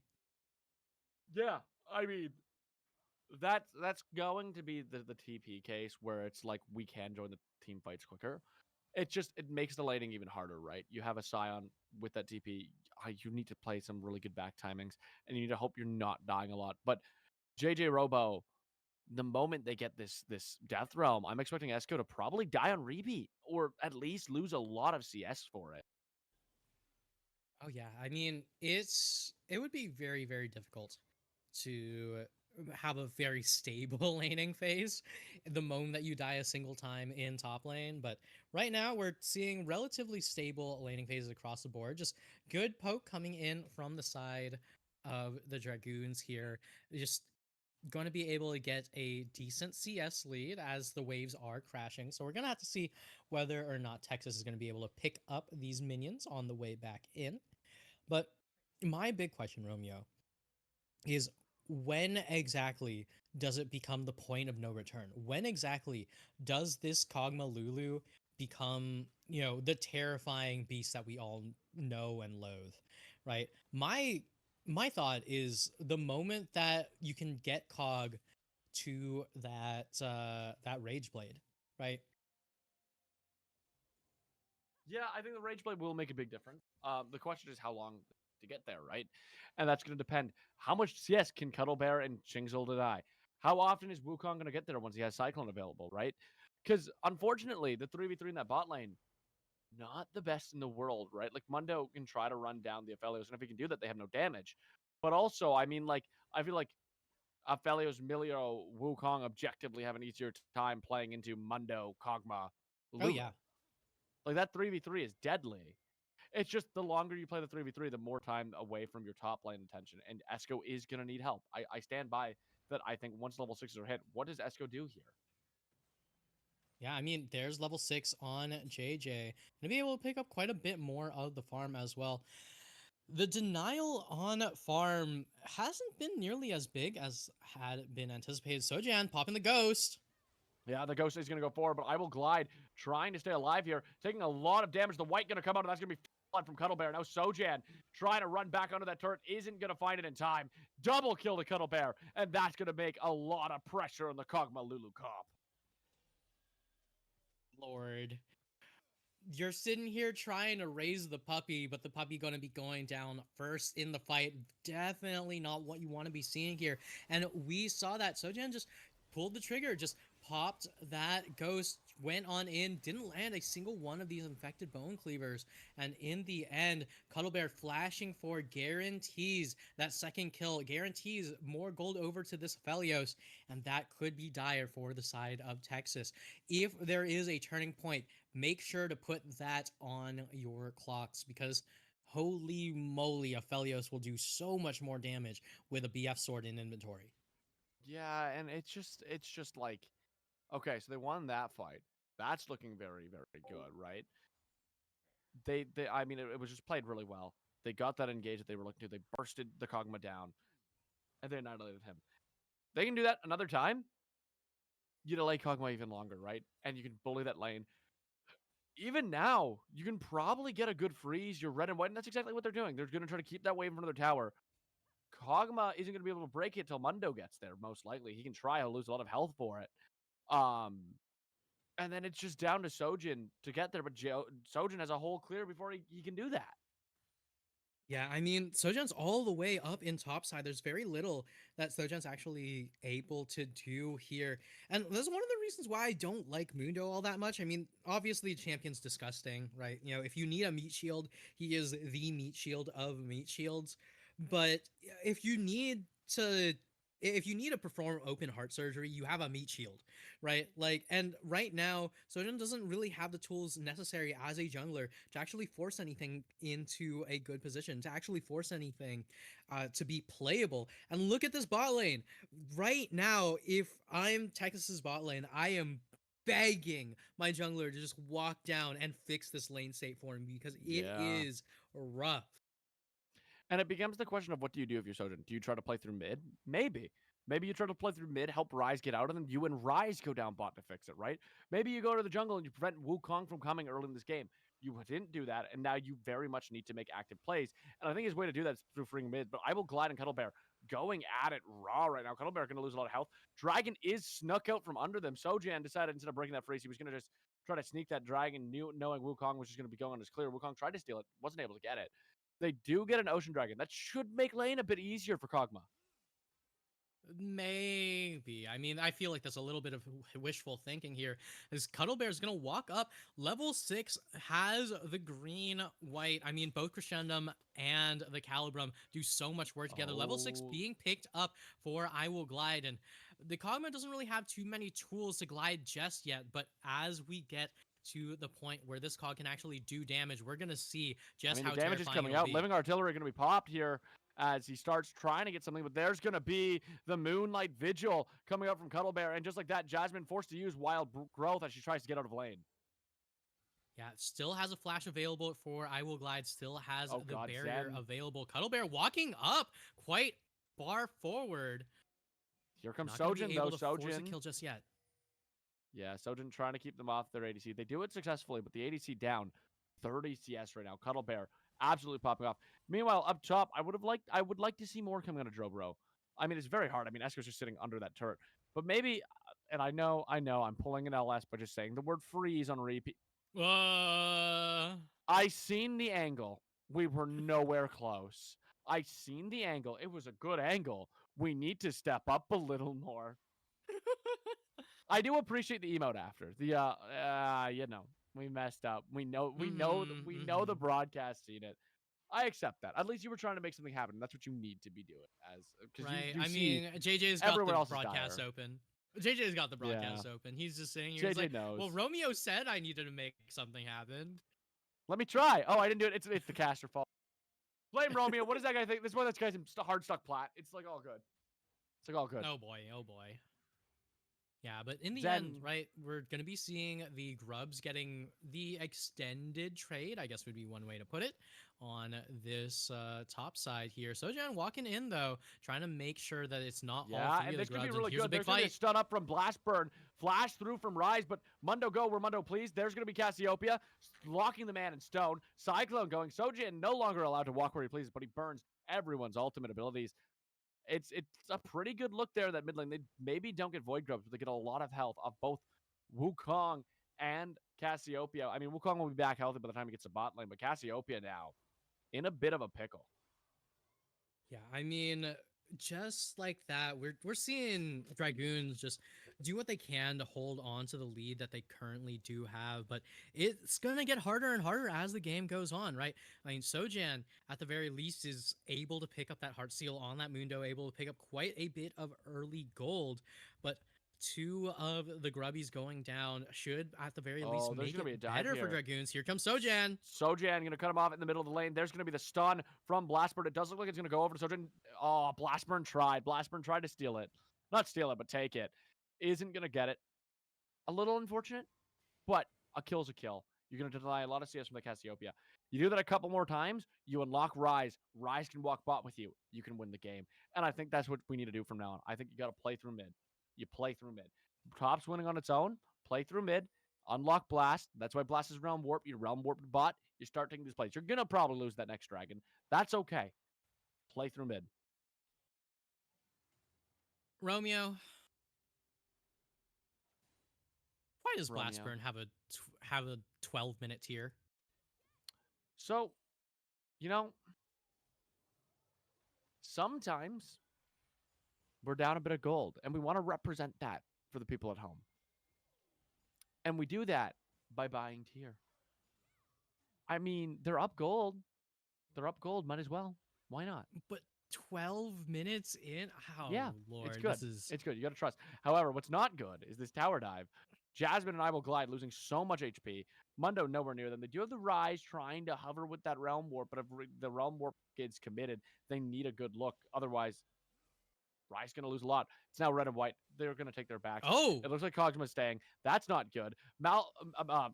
yeah, I mean that's going to be the TP case where it's like we can join the team fights quicker. It makes the laning even harder, right? You have a Scion with that TP. You need to play some really good back timings, and you need to hope you're not dying a lot. But JJ Robo, the moment they get this Death Realm, I'm expecting Esco to probably die on repeat, or at least lose a lot of CS for it. Oh yeah, I mean, it would be very very difficult to have a very stable laning phase the moment that you die a single time in top lane, but right now we're seeing relatively stable laning phases across the board. Just good poke coming in from the side of the Dragoons here. Just going to be able to get a decent CS lead as the waves are crashing. So we're going to have to see whether or not Texas is going to be able to pick up these minions on the way back in. But my big question, Romeo, is when exactly does it become the point of no return? When exactly does this Kog'Maw Lulu become, the terrifying beast that we all know and loathe, right? My thought is the moment that you can get Cog to that Rage Blade, right? Yeah, I think the Rage Blade will make a big difference. The question is how long to get there, right? And that's going to depend how much CS can Cuddle Bear and Chingzul deny. How often is Wukong going to get there once he has Cyclone available, right? Because unfortunately, the 3v3 in that bot lane, not the best in the world, right? Like Mundo can try to run down the Aphelios, and if he can do that, they have no damage. But also, I mean, like, I feel like Aphelios, Milio, Wukong objectively have an easier time playing into Mundo, Kog'Maw, Oh Lulu. yeah. Like that 3v3 is deadly. It's just the longer you play the 3v3, the more time away from your top lane attention. And Esco is going to need help. I stand by that. I think once level 6s are hit, what does Esco do here? Yeah, I mean, there's level 6 on JJ. Gonna be able to pick up quite a bit more of the farm as well. The denial on farm hasn't been nearly as big as had been anticipated. Sojan popping the ghost. Yeah, the Ghost is going to go forward, but I will glide, trying to stay alive here, taking a lot of damage. The White going to come out, and that's going to be flood from Cuddle Bear. Now Sojan trying to run back under that turret, isn't going to find it in time. Double kill to Cuddle Bear, and that's going to make a lot of pressure on the Kog'Maw Lulu comp. Lord. You're sitting here trying to raise the puppy, but the puppy gonna be going down first in the fight. Definitely not what you want to be seeing here. And we saw that Sojan just pulled the trigger, just popped that ghost, went on in, didn't land a single one of these infected bone cleavers. And in the end, Cuddle Bear flashing for guarantees that second kill, guarantees more gold over to this Felios, and that could be dire for the side of Texas. If there is a turning point, make sure to put that on your clocks because holy moly, Aphelios will do so much more damage with a BF sword in inventory. Yeah, and it's just like, okay, so they won that fight. That's looking very, very good, right? They I mean, it was just played really well. They got that engage that they were looking to. They bursted the Kog'Maw down, and they annihilated him. They can do that another time. You delay Kog'Maw even longer, right? And you can bully that lane. Even now, you can probably get a good freeze. You're red and white, and that's exactly what they're doing. They're going to try to keep that wave in front of their tower. Kog'Maw isn't going to be able to break it till Mundo gets there, most likely. He can try. He'll lose a lot of health for it. And then it's just down to Sojin to get there, but Sojin has a hole clear before he can do that. Yeah, I mean, Sojan's all the way up in topside. There's very little that Sojan's actually able to do here. And that's one of the reasons why I don't like Mundo all that much. I mean, obviously, champion's disgusting, right? You know, if you need a meat shield, he is the meat shield of meat shields. But if you need to if you need to perform open heart surgery, you have a meat shield, right? Like, and right now, Sojourn doesn't really have the tools necessary as a jungler to actually force anything into a good position, to actually force anything to be playable. And look at this bot lane. Right now, if I'm Texas's bot lane, I am begging my jungler to just walk down and fix this lane state for me because it is rough. And it becomes the question of what do you do if you're Sojin? Do you try to play through mid? Maybe. Maybe you try to play through mid, help Ryze get out, and then you and Ryze go down bot to fix it, right? Maybe you go to the jungle and you prevent Wukong from coming early in this game. You didn't do that, and now you very much need to make active plays. And I think his way to do that is through freeing mid, but I will glide and Cuddle Bear going at it raw right now. Cuddle Bear going to lose a lot of health. Dragon is snuck out from under them. Sojan decided instead of breaking that phrase, he was going to just try to sneak that dragon, knowing Wukong was just going to be going on his clear. Wukong tried to steal it, wasn't able to get it. They do get an Ocean Dragon. That should make lane a bit easier for Kog'Maw. Maybe. I mean, I feel like there's a little bit of wishful thinking here. As Cuddle Bear is going to walk up. Level 6 has the green, white. I mean, both Crescendum and the Calibrum do so much work together. Level 6 being picked up for I Will Glide. And the Kog'Maw doesn't really have too many tools to glide just yet. But as we get to the point where this cog can actually do damage, we're going to see just how the damage is coming out. Living Artillery going to be popped here as he starts trying to get something, but there's going to be the Moonlight Vigil coming up from Cuddle Bear, and just like that, Jasmine forced to use Wild Growth as she tries to get out of lane. Yeah, still has a flash available for I Will Glide, still has the barrier available. Cuddle Bear walking up quite far forward. Here comes Sojin, though. Sojin. Kill just yet. Yeah, Sojin trying to keep them off their ADC. They do it successfully, but the ADC down 30 CS right now. Cuddle Bear absolutely popping off. Meanwhile, up top, I would like to see more coming out of Drobro. I mean, it's very hard. I mean, Esco's just sitting under that turret. But maybe, and I know, I'm pulling an LS by just saying the word freeze on repeat. I seen the angle. We were nowhere close. I seen the angle. It was a good angle. We need to step up a little more. I do appreciate the emote after the we messed up. We know the broadcast seen it. I accept that. At least you were trying to make something happen. That's what you need to be doing right. I mean, JJ's got the broadcast open. JJ's got the broadcast open. He's just saying here. JJ knows. Well, Romeo said I needed to make something happen. Let me try. Oh, I didn't do it. It's the caster fault. Blame Romeo. What does that guy think? This one, that guy's hard stuck plat. It's like all good. It's like all good. Oh boy. Oh boy. Yeah, but in the end, right, we're going to be seeing the Grubs getting the extended trade, I guess would be one way to put it, on this top side here. Sojan walking in, though, trying to make sure that it's not all three of the Grubs. Yeah, and this could be really good. There's going to be a stun up from Blastburn, flash through from Ryze, but Mundo go where Mundo please. There's going to be Cassiopeia locking the man in stone. Cyclone going. Sojan no longer allowed to walk where he pleases, but he burns everyone's ultimate abilities. It's a pretty good look there, that mid lane. They maybe don't get Void Grubs, but they get a lot of health off both Wukong and Cassiopeia. I mean, Wukong will be back healthy by the time he gets to bot lane, but Cassiopeia now in a bit of a pickle. Yeah, I mean, just like that, we're seeing Dragoons just do what they can to hold on to the lead that they currently do have, but it's gonna get harder and harder as the game goes on, right? I mean, Sojan at the very least is able to pick up that heart seal on that Mundo, able to pick up quite a bit of early gold, but two of the Grubbies going down should at the very least make it better for Dragoons. Here comes Sojan. Sojan going to cut him off in the middle of the lane. There's going to be the stun from Blastburn. It does look like it's going to go over to Sojan. Oh, Blastburn tried. Blastburn tried to steal it. Not steal it, but take it. Isn't going to get it. A little unfortunate, but a kill's a kill. You're going to deny a lot of CS from the Cassiopeia. You do that a couple more times, you unlock Ryze. Ryze can walk bot with you. You can win the game. And I think that's what we need to do from now on. I think you got to play through mid. You play through mid. Top's winning on its own. Play through mid. Unlock Blast. That's why Blast is realm warp. You realm warp bot. You start taking these plays. You're going to probably lose that next dragon. That's okay. Play through mid. Romeo, why does Romeo. Blastburn have a 12-minute tier? So, you know, sometimes we're down a bit of gold and we want to represent that for the people at home. And we do that by buying tier. I mean, they're up gold. They're up gold. Might as well. Why not? But 12 minutes in? Yeah, Oh, it's Lord. good. This is. It's good. You got to trust. However, what's not good is this tower dive. Jasmine and I will glide, losing so much HP. Mundo nowhere near them. They do have the Rise trying to hover with that Realm Warp, but if the Realm Warp gets committed, they need a good look. Otherwise, Rise going to lose a lot. It's now red and white. They're going to take their backs. Oh! It looks like Kog'Ma's staying. That's not good.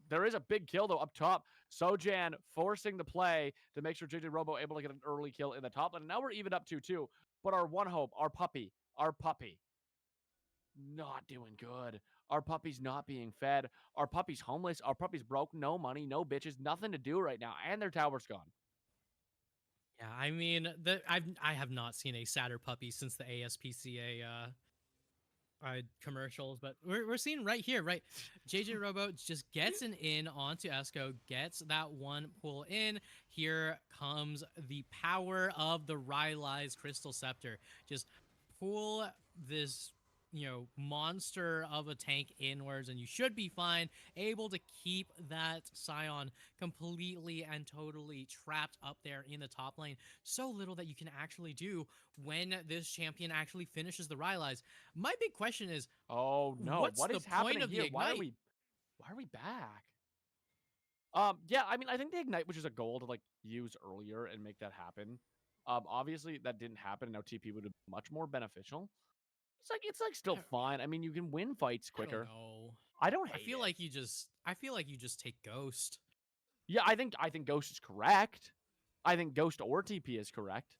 There is a big kill, though, up top. Sojan forcing the play to make sure JJ Robo able to get an early kill in the top lane. And now we're even up 2-2. But our one hope, our puppy, not doing good. Our puppy's not being fed. Our puppy's homeless. Our puppy's broke. No money, no bitches, nothing to do right now. And their tower's gone. Yeah, I mean, I have not seen a sadder puppy since the ASPCA commercials, but we're seeing right here, right? JJ Robo just gets an in onto Esco, gets that one pull in. Here comes the power of the Rylai's Crystal Scepter. Just pull this, monster of a tank inwards, and you should be fine. Able to keep that Scion completely and totally trapped up there in the top lane. So little that you can actually do when this champion actually finishes the Rylai's. My big question is, Oh no, what's what the is point happening of the here? Ignite? Why are we back? Yeah, I mean, I think the Ignite, which is a goal to like use earlier and make that happen. Obviously that didn't happen, and now TP would have been much more beneficial. It's like still fine. I mean, you can win fights I don't quicker. know. I don't I hate feel it. like you just take Ghost. Yeah, I think Ghost is correct. I think Ghost or TP is correct.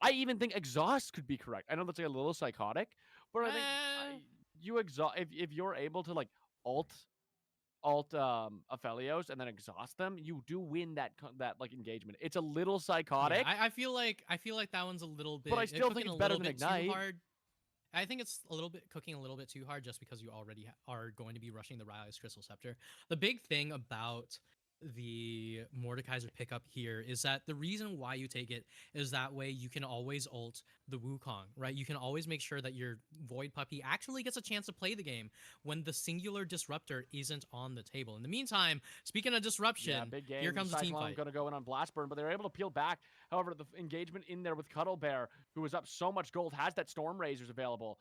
I even think Exhaust could be correct. I know that's like a little psychotic, but I think Eh, you exhaust if you're able to like alt Aphelios and then exhaust them, you do win that like engagement. It's a little yeah, psychotic, I feel like that one's a little but I bit still think cooking a it's better little than bit too Ignite. hard. I think it's a little bit cooking a little bit too hard just because you already are going to be rushing the Rylai's Crystal Scepter. The big thing about the Mordekaiser pickup here is that the reason why you take it is that way you can always ult the Wukong, right? You can always make sure that your Void Puppy actually gets a chance to play the game when the singular disruptor isn't on the table. In the meantime, speaking of Yeah, disruption, big here game. comes the team Cyclone fight. going to go in on Blastburn, but they're able to peel back. However, the engagement in there with Cuddle Bear, who is up so much gold, has that Storm Razors available.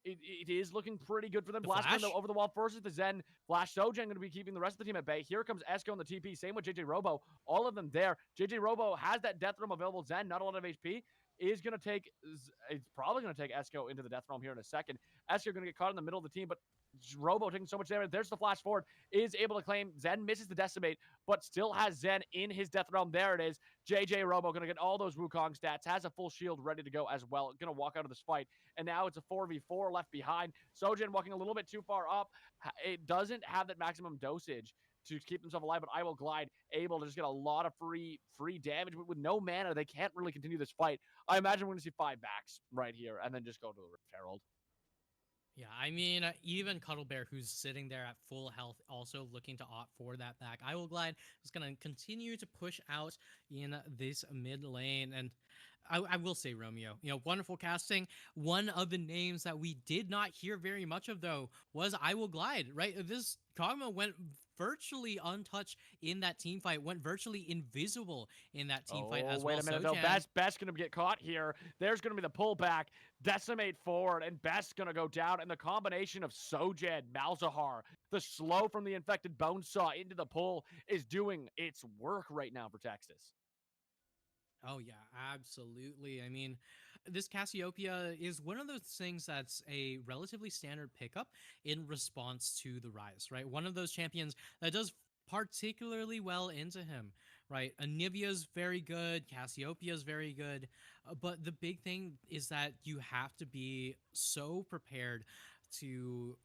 It is looking pretty good for them. The Blastburn, though, Flash? over the wall versus the Zen. Flash Sojan going to be keeping the rest of the team at bay. Here comes Esco and the TP. Same with JJ Robo. All of them there. JJ Robo has that Death Realm available. Zen, not a lot of HP. Is going to take, it's probably going to take Esco into the Death Realm here in a second. Esco going to get caught in the middle of the team, but Robo taking so much damage. There's the flash forward. Is able to claim. Zen misses the decimate, but still has Zen in his death realm. There it is. JJ Robo going to get all those Wukong stats. Has a full shield ready to go as well. Going to walk out of this fight. And now it's a 4v4 left behind. Sojan walking a little bit too far up. It doesn't have that maximum dosage to keep themselves alive, but I Will Glide able to just get a lot of free damage. But with no mana, they can't really continue this fight. I imagine we're going to see 5 backs right here and then just go to the Rift Herald. Yeah, I mean, even Cuddle Bear, who's sitting there at full health, also looking to opt for that back. I Will Glide is going to continue to push out in this mid lane. And I will say, Romeo, wonderful casting. One of the names that we did not hear very much of, though, was I Will Glide, right? This Kog'Maw went virtually untouched in that team fight, went virtually invisible in that team fight as well. Wait a minute, though. Best going to get caught here. There's going to be the pullback. Decimate forward, and Best's going to go down. And the combination of Sojan, Malzahar, the slow from the infected Bonesaw into the pull is doing its work right now for Texas. Oh yeah, absolutely. I mean, this Cassiopeia is one of those things that's a relatively standard pickup in response to the Rise, right? One of those champions that does particularly well into him, right? Anivia's very good, Cassiopeia's very good, but the big thing is that you have to be so prepared to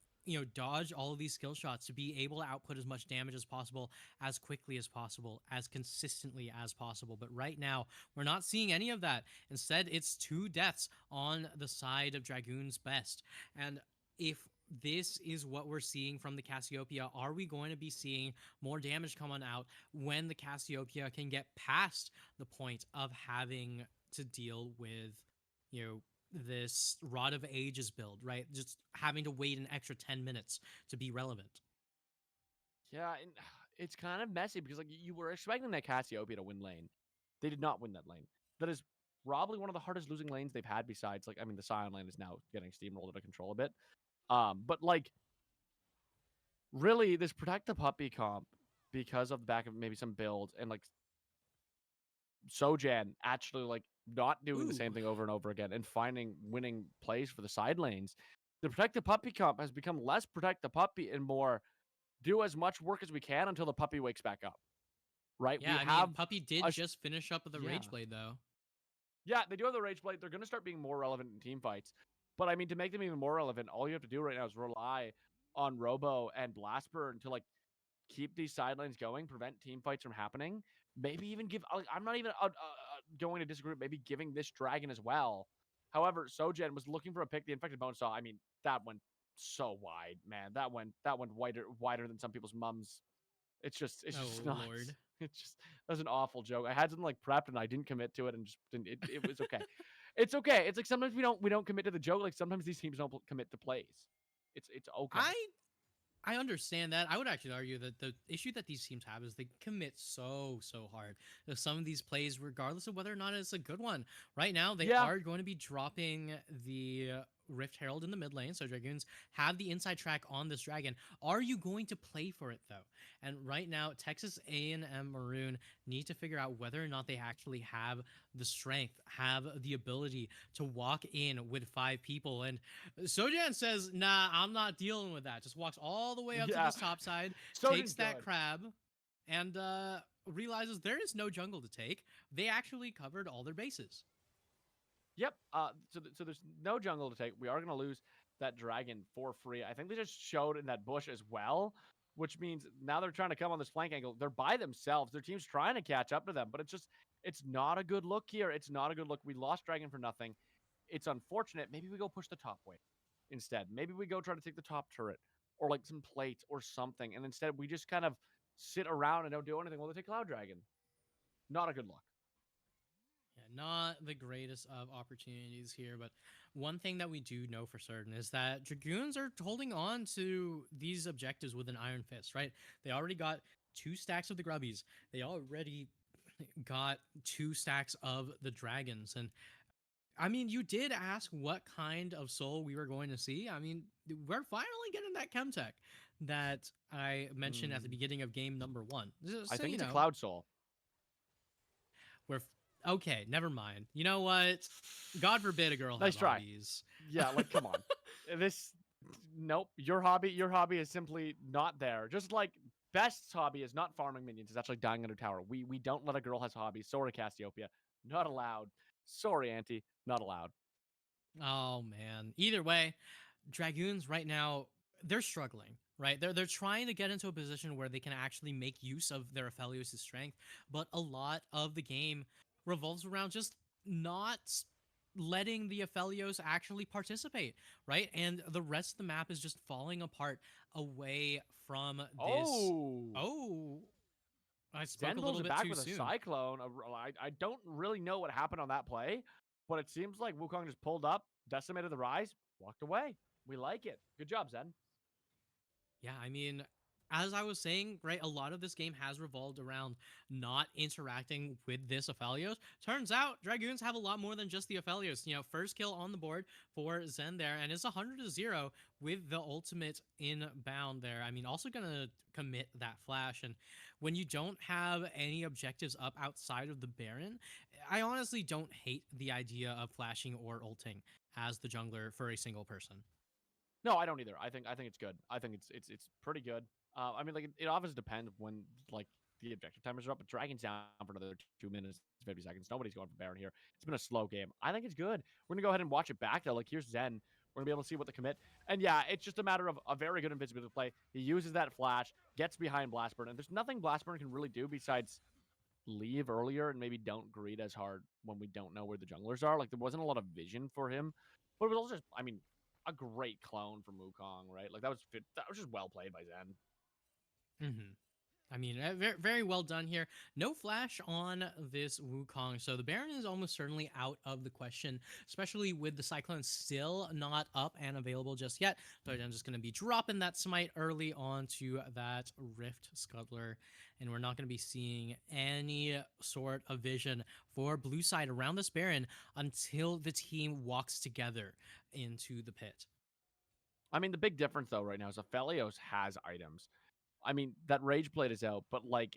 dodge all of these skill shots to be able to output as much damage as possible, as quickly as possible, as consistently as possible. But right now, we're not seeing any of that. Instead, it's two deaths on the side of Dragoon's best. And if this is what we're seeing from the Cassiopeia, are we going to be seeing more damage coming out when the Cassiopeia can get past the point of having to deal with, you know, this Rod of Ages build, right? Just having to wait an extra 10 minutes to be relevant. Yeah, and it's kind of messy because like you were expecting that Cassiopeia to win lane. They did not win that lane. That is probably one of the hardest losing lanes they've had besides like I mean the Scion lane is now getting steamrolled out of control a bit. But like really this protect the puppy comp because of the back of maybe some builds and like Sojan actually like not doing the same Ooh. thing over and over again and finding winning plays for the side lanes. The protect the puppy comp has become less protect the puppy and more do as much work as we can until the puppy wakes back up. Right? Yeah, We I mean, have Puppy did a just finish up the yeah. Rage Blade, though. Yeah, they do have the Rage Blade. They're going to start being more relevant in team fights. But I mean, to make them even more relevant, all you have to do right now is rely on Robo and Blastburn to like keep these sidelines going, prevent team fights from happening. Maybe even give. I'm not even going to disagree. Maybe giving this dragon as well. However, Sojen was looking for a pick. The infected bone saw. I mean, that went so wide, man. That went wider than some people's mums. It's just Oh, nuts. Lord. It's just that was an awful joke. I had something like prepped and I didn't commit to it and just didn't. It was okay. It's okay. It's like sometimes we don't commit to the joke. Like sometimes these teams don't commit to plays. It's okay. I I understand that. I would actually argue that the issue that these teams have is they commit so hard to some of these plays, regardless of whether or not it's a good one. Right now, they Yeah. are going to be dropping the Rift Herald in the mid lane, so Dragoons have the inside track on this dragon. Are you going to play for it though? And right now, Texas A&M Maroon need to figure out whether or not they actually have the strength, have the ability to walk in with 5 people. And Sojan says, "Nah, I'm not dealing with that." Just walks all the way up to Yeah. this top side, takes Sojan's that good. crab, and realizes there is no jungle to take. They actually covered all their bases. Yep. So there's no jungle to take. We are gonna lose that dragon for free. I think they just showed in that bush as well, which means now they're trying to come on this flank angle. They're by themselves. Their team's trying to catch up to them, but it's not a good look here. It's not a good look. We lost dragon for nothing. It's unfortunate. Maybe we go push the top wave instead. Maybe we go try to take the top turret or like some plates or something, and instead we just kind of sit around and don't do anything while they take cloud dragon. Not a good look. Yeah, not the greatest of opportunities here, but one thing that we do know for certain is that Dragoons are holding on to these objectives with an iron fist, right? They already got 2 stacks of the grubbies. They already got 2 stacks of the dragons. And I mean, you did ask what kind of soul we were going to see. I mean, we're finally getting that Chemtech that I mentioned at the Hmm. beginning of game number 1. I So, think it's a cloud soul. we're okay, never mind. You know what? God forbid a girl have Nice try. hobbies. Yeah, like come on. This nope. Your hobby is simply not there. Just like Best's hobby is not farming minions, it's actually dying under tower. We don't let a girl has hobbies. Sorry, Cassiopeia. Not allowed. Sorry, Auntie. Not allowed. Oh man. Either way, Dragoons right now, they're struggling, right? They're trying to get into a position where they can actually make use of their Aphelios' strength, but a lot of the game revolves around just not letting the Aphelios actually participate, right? And the rest of the map is just falling apart away from this. Oh. Oh, I spoke Zen a pulls little it bit back too with a soon. cyclone. I don't really know what happened on that play, but it seems like Wukong just pulled up, decimated the rise, walked away. We like it. Good job, Zen. Yeah, I mean, as I was saying, right, a lot of this game has revolved around not interacting with this Aphelios. Turns out Dragoons have a lot more than just the Aphelios. First kill on the board for Zen there, and it's 100-0 with the ultimate inbound there. I mean, also gonna commit that flash, and when you don't have any objectives up outside of the Baron, I honestly don't hate the idea of flashing or ulting as the jungler for a single person. No, I don't either. I think it's good. I think it's pretty good. I mean, like it obviously depends when like the objective timers are up, but Dragon's down for another 2 minutes, 50 seconds. Nobody's going for Baron here. It's been a slow game. I think it's good. We're gonna go ahead and watch it back though. Like here's Zen We're going to be able to see what the commit. And yeah, it's just a matter of a very good invisibility play. He uses that flash, gets behind Blastburn, and there's nothing Blastburn can really do besides leave earlier and maybe don't greed as hard when we don't know where the junglers are. Like, there wasn't a lot of vision for him, but it was also just, I mean, a great clone from Wukong, right? Like, that was just well played by Zen. Mm-hmm. I mean, very, very well done here. No flash on this Wukong, so the Baron is almost certainly out of the question, especially with the Cyclone still not up and available just yet. So I'm just going to be dropping that Smite early onto that Rift Scuttler, and we're not going to be seeing any sort of vision for blue side around this Baron until the team walks together into the pit. I mean, the big difference, though, right now is Aphelios has items. I mean, that Rage Blade is out, but, like,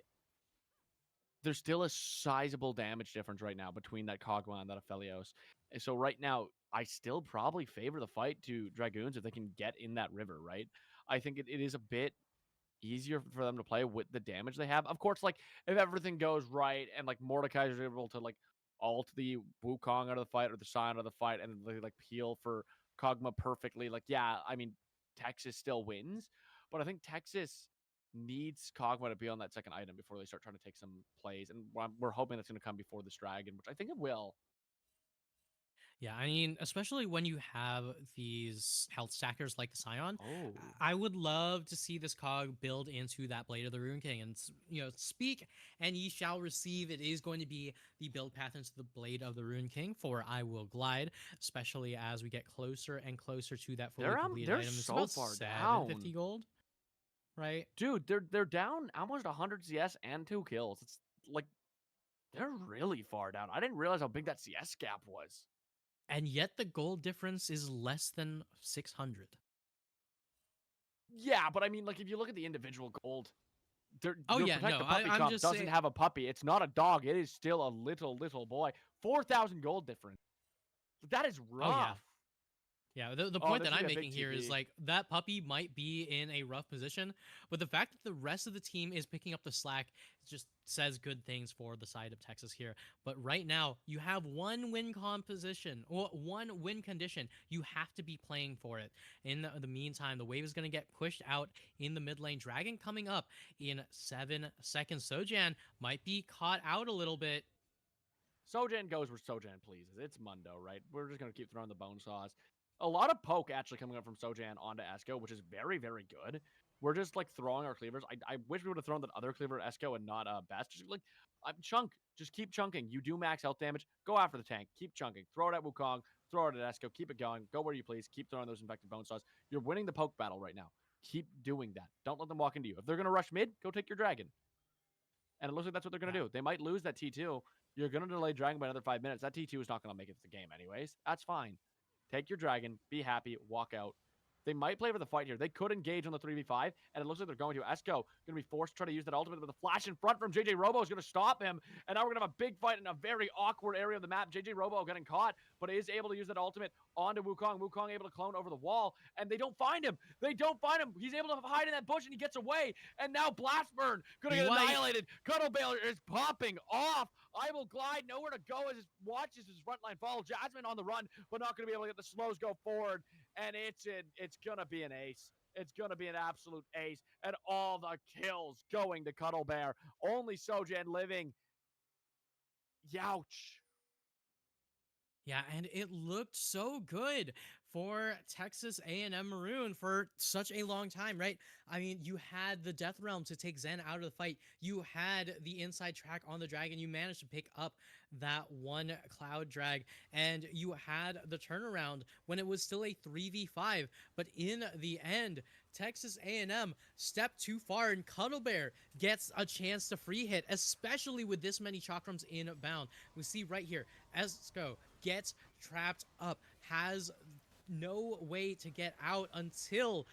there's still a sizable damage difference right now between that Kog'Maw and that Aphelios. And so right now, I still probably favor the fight to Dragoons if they can get in that river, right? I think it is a bit easier for them to play with the damage they have. Of course, like, if everything goes right and, like, Mordekaiser is able to, like, ult the Wukong out of the fight or the Sion out of the fight and they, like, peel for Kog'Maw perfectly, like, yeah, I mean, Texas still wins. But I think Texas needs Kog'Maw to be on that second item before they start trying to take some plays. And we're hoping that's going to come before this dragon, which I think it will. Yeah, I mean, especially when you have these health stackers like the Scion, Oh. I would love to see this cog build into that Blade of the Rune King and, speak and ye shall receive. It is going to be the build path into the Blade of the Rune King for I Will Glide, especially as we get closer and closer to that fully completed They're item. It's so about far 750 down. gold, right? Dude, they're down almost 100 CS and 2 kills. It's like they're really far down. I didn't realize how big that CS gap was. And yet the gold difference is less than 600. Yeah, but I mean, like, if you look at the individual gold, Oh your yeah, Protect no, the Puppy I'm comp just doesn't saying. have a puppy. It's not a dog. It is still a little boy. 4,000 gold difference. That is Oh yeah. rough. Yeah, the Oh, point this that would be I'm a big making here is TP. like that puppy might be in a rough position, but the fact that the rest of the team is picking up the slack just says good things for the side of Texas here. But right now, you have one win composition or one win condition. You have to be playing for it. In the meantime, the wave is going to get pushed out in the mid lane. Dragon coming up in 7 seconds. Sojan might be caught out a little bit. Sojan goes where Sojan pleases. It's Mundo, right? We're just going to keep throwing the bone saws. A lot of poke actually coming up from Sojan onto Esco, which is very, very good. We're just, like, throwing our cleavers. I wish we would have thrown that other cleaver at Esco and not Best. Just, like, chunk. Just keep chunking. You do max health damage. Go after the tank. Keep chunking. Throw it at Wukong. Throw it at Esco. Keep it going. Go where you please. Keep throwing those infected bone saws. You're winning the poke battle right now. Keep doing that. Don't let them walk into you. If they're going to rush mid, go take your dragon. And it looks like that's what they're going to do. They might lose that T2. You're going to delay Dragon by another 5 minutes. That T2 is not going to make it to the game anyways. That's fine. Take your Dragon. Be happy. Walk out. They might play for the fight here. They could engage on the 3v5, and it looks like they're going to. Esco going to be forced to try to use that ultimate, but the flash in front from JJ Robo is going to stop him, and now we're going to have a big fight in a very awkward area of the map. JJ Robo getting caught, but is able to use that ultimate onto Wukong. Wukong able to clone over the wall, and they don't find him. They don't find him. He's able to hide in that bush, and he gets away, and now Blastburn going to get annihilated. Cuddle Baylor is popping off. I Will Glide, nowhere to go as he watches his frontline fall. Jasmine on the run, but not going to be able to get the slows go forward. And it's going to be an ace. It's going to be an absolute ace. And all the kills going to Cuddle Bear. Only Sojan living. Youch. Yeah, and it looked so good for Texas A&M Maroon for such a long time, right? I mean, you had the Death Realm to take Zen out of the fight. You had the inside track on the dragon. You managed to pick up that one cloud drag, and you had the turnaround when it was still a 3v5. But in the end, Texas A&M stepped too far, and Cuddle Bear gets a chance to free hit, especially with this many chakrams inbound. We see right here, Esco gets trapped up, has no way to get out until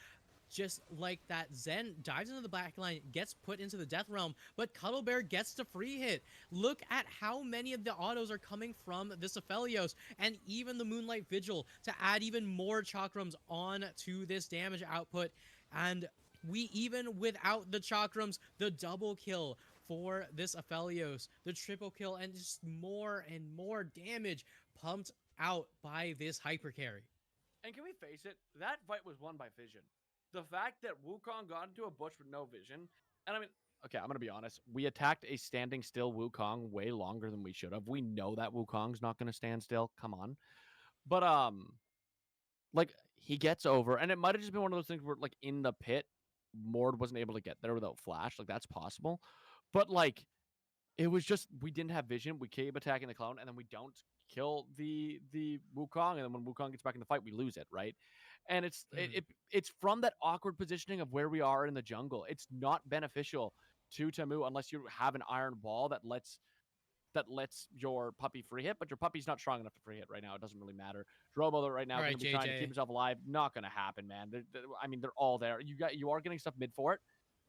just like that Zen dives into the back line, gets put into the death realm, but Cuddle Bear gets the free hit. Look at how many of the autos are coming from this Aphelios, and even the Moonlight Vigil to add even more chakrams on to this damage output. And we, even without the chakrams, the double kill for this Aphelios, the triple kill, and just more and more damage pumped out by this hyper carry. And can we face it? That fight was won by vision. The fact that Wukong got into a bush with no vision, and I mean, okay, I'm gonna be honest. We attacked a standing still Wukong way longer than we should have. We know that Wukong's not gonna stand still. Come on, but like he gets over, and it might have just been one of those things where, like in the pit, Mord wasn't able to get there without flash. Like that's possible, but like it was just we didn't have vision. We keep attacking the clone, and then we don't kill the Wukong, and then when Wukong gets back in the fight, we lose it, right? And it's from that awkward positioning of where we are in the jungle. It's not beneficial to Tamu unless you have an iron ball that lets your puppy free hit, but your puppy's not strong enough to free hit right now. It doesn't really matter. Drobo right now All going right, to be trying to keep JJ. himself alive. Not going to happen, man. I mean, they're all there. You are getting stuff mid for it.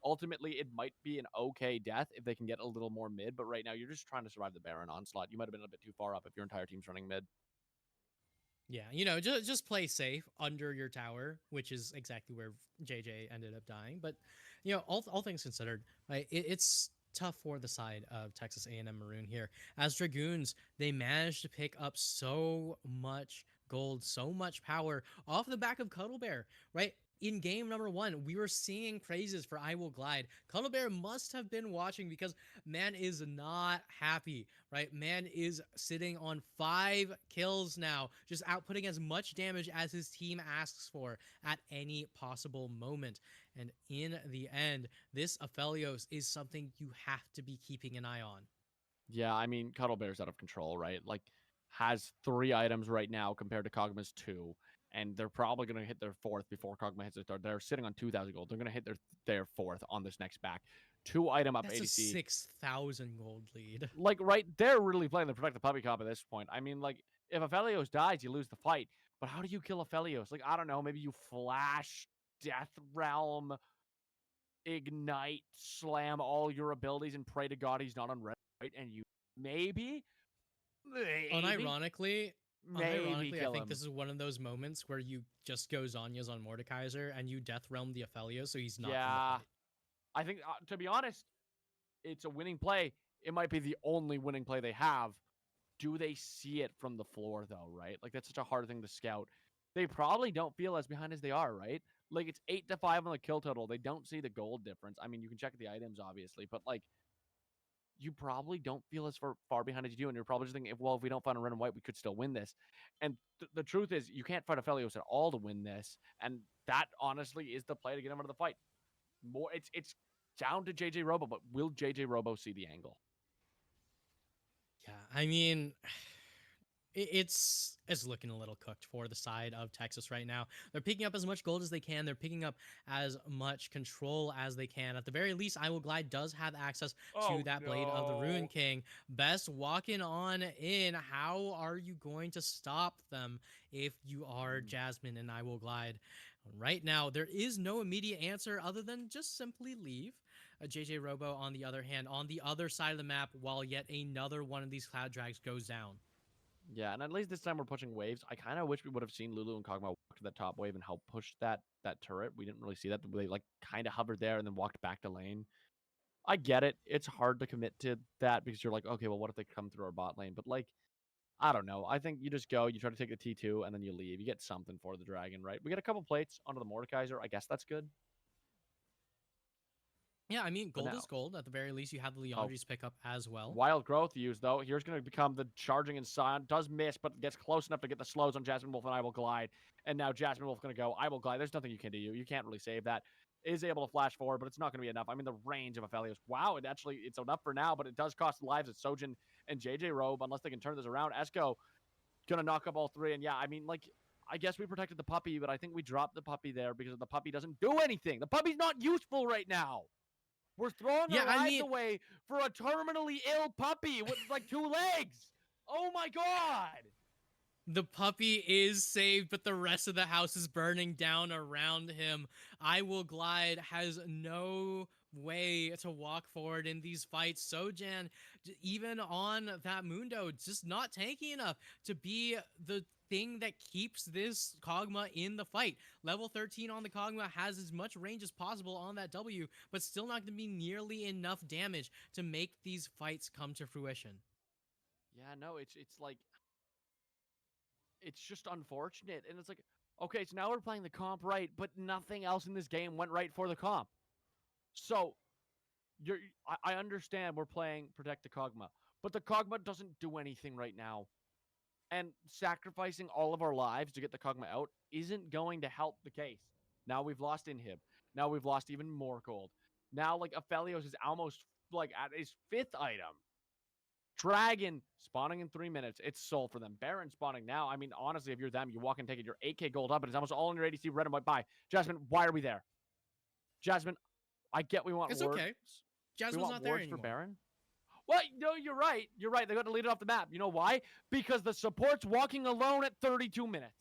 Ultimately, it might be an okay death if they can get a little more mid, but right now you're just trying to survive the Baron onslaught. You might have been a bit too far up if your entire team's running mid. Yeah, just play safe under your tower, which is exactly where JJ ended up dying. But all things considered, right, it's tough for the side of Texas A&M Maroon here. As Dragoons, they managed to pick up so much gold, so much power off the back of Cuddle Bear, right? In game number 1, we were singing praises for I Will Glide. Cuddle Bear must have been watching because man is not happy, right? Man is sitting on 5 kills now, just outputting as much damage as his team asks for at any possible moment. And in the end, this Aphelios is something you have to be keeping an eye on. Yeah, I mean, Cuddle Bear's out of control, right? Like, has 3 items right now compared to Kog'Maw's 2, and they're probably going to hit their 4th before Kog'Maw hits their 3rd. They're sitting on 2,000 gold. They're going to hit their 4th on this next back. 2-item up That's a ADC. 6,000 gold lead. Like, right, they're really playing the protect the puppy comp at this point. I mean, like, if Aphelios dies, you lose the fight. But how do you kill Aphelios? Like, I don't know, maybe you flash Death Realm, ignite, slam all your abilities, and pray to God he's not on red, right? And you maybe Unironically, I kill think him. this is one of those moments where you just go Zhonya's on Mordekaiser and you Death Realm the Aphelios so he's not in the Yeah, fight. I think to be honest, it's a winning play. It might be the only winning play they have. Do they see it from the floor though, right? Like that's such a hard thing to scout. They probably don't feel as behind as they are, right? Like it's 8-5 on the kill total. They don't see the gold difference. I mean, you can check the items obviously, but like you probably don't feel as far behind as you do, and you're probably just thinking, if we don't find a red and white, we could still win this. And the truth is, you can't fight Aphelios at all to win this, and that honestly is the play to get him out of the fight. It's down to JJ Robo, but will JJ Robo see the angle? Yeah, I mean, it's looking a little cooked for the side of Texas right now. They're picking up as much gold as they can. They're picking up as much control as they can. At the very least, I Will Glide does have access to that Blade of the Ruin King. Best walking on in. How are you going to stop them if you are Jasmine and I Will Glide? Right now, there is no immediate answer other than just simply leave. JJ Robo, on the other hand, on the other side of the map, while yet another one of these Cloud Drags goes down. Yeah, and at least this time we're pushing waves. I kind of wish we would have seen Lulu and Kog'Maw walk to the top wave and help push that turret. We didn't really see that. They like kind of hovered there and then walked back to lane. I get it. It's hard to commit to that because you're like, okay, well, what if they come through our bot lane? But like, I don't know. I think you just go, you try to take the T2, and then you leave. You get something for the dragon, right? We get a couple plates onto the Mordekaiser. I guess that's good. Yeah, I mean, But gold now, is gold. At the very least, you have the Leandri's pickup as well. Wild Growth use, though. Here's going to become the charging and Scion. Does miss, but gets close enough to get the slows on Jasmine Wolf and I Will Glide. And now Jasmine Wolf going to go, I Will Glide. There's nothing you can do. You can't really save that. Is able to flash forward, but it's not going to be enough. I mean, the range of Aphelios. Wow, it's enough for now, but it does cost lives at Sojin and JJ Robe unless they can turn this around. Esco going to knock up all 3. And yeah, I mean, like, I guess we protected the puppy, but I think we dropped the puppy there because the puppy doesn't do anything. The puppy's not useful right now. We're throwing our lives away for a terminally ill puppy with like 2 legs. Oh my God. The puppy is saved, but the rest of the house is burning down around him. I Will Glide has no way to walk forward in these fights. Sojan, even on that Mundo, just not tanky enough to be the thing that keeps this Kog'Maw in the fight. Level 13 on the Kog'Maw has as much range as possible on that W, but still not going to be nearly enough damage to make these fights come to fruition. Yeah, no, it's like, it's just unfortunate. And it's like, Okay, so now we're playing the comp right, but nothing else in this game went right for the comp. So I understand we're playing Protect the Kog'Maw, but the Kog'Maw doesn't do anything right now. And sacrificing all of our lives to get the Kog'Maw out isn't going to help the case. Now we've lost Inhib. Now we've lost even more gold. Now, like, Aphelios is almost, like, at his 5th item. Dragon spawning in 3 minutes. It's soul for them. Baron spawning now. I mean, honestly, if you're them, you walk and take it. You're 8k gold up, and it's almost all in your ADC red and white buy. Jasmine, why are we there? Jasmine, I get we want It's wards. okay. We Jasmine's want not there wards for anymore. Baron. Well, no, you're right. You're right. They got to lead it off the map. You know why? Because the support's walking alone at 32 minutes.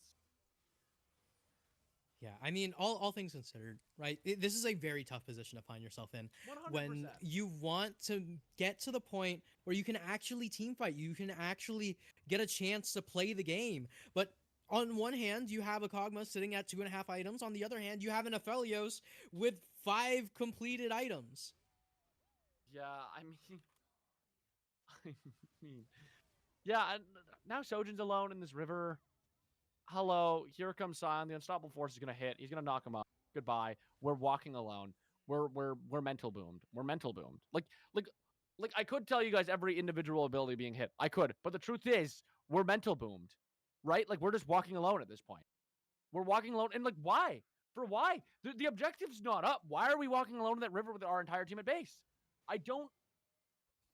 Yeah, I mean, all things considered, right? This is a very tough position to find yourself in 100%. when you want to get to the point where you can actually team fight. You can actually get a chance to play the game. But on one hand, you have a Kog'Maw sitting at 2.5 items. On the other hand, you have an Aphelios with 5 completed items. Yeah, I mean, yeah. Now Sojin's alone in this river. Hello, here comes Sion. The unstoppable force is gonna hit. He's gonna knock him up. Goodbye. We're walking alone. We're mental boomed. We're mental boomed. Like I could tell you guys every individual ability being hit. I could, but the truth is, we're mental boomed, right? Like we're just walking alone at this point. We're walking alone, and like why? For why? The objective's not up. Why are we walking alone in that river with our entire team at base? I don't.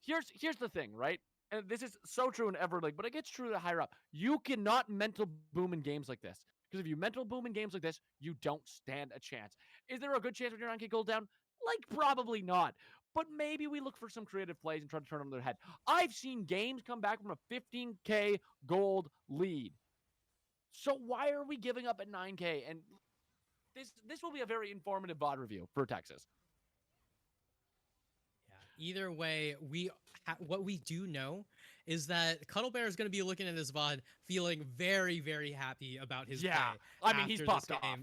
Here's the thing, right? And this is so true in Everleague, but it gets true the higher up. You cannot mental boom in games like this. Because if you mental boom in games like this, you don't stand a chance. Is there a good chance when you're 9k gold down? Like, probably not. But maybe we look for some creative plays and try to turn them on their head. I've seen games come back from a 15k gold lead. So why are we giving up at 9k? And this will be a very informative VOD review for Texas. Either way, what we do know is that Cuddle Bear is going to be looking at this VOD feeling very, very happy about his play. I mean, he's popped off.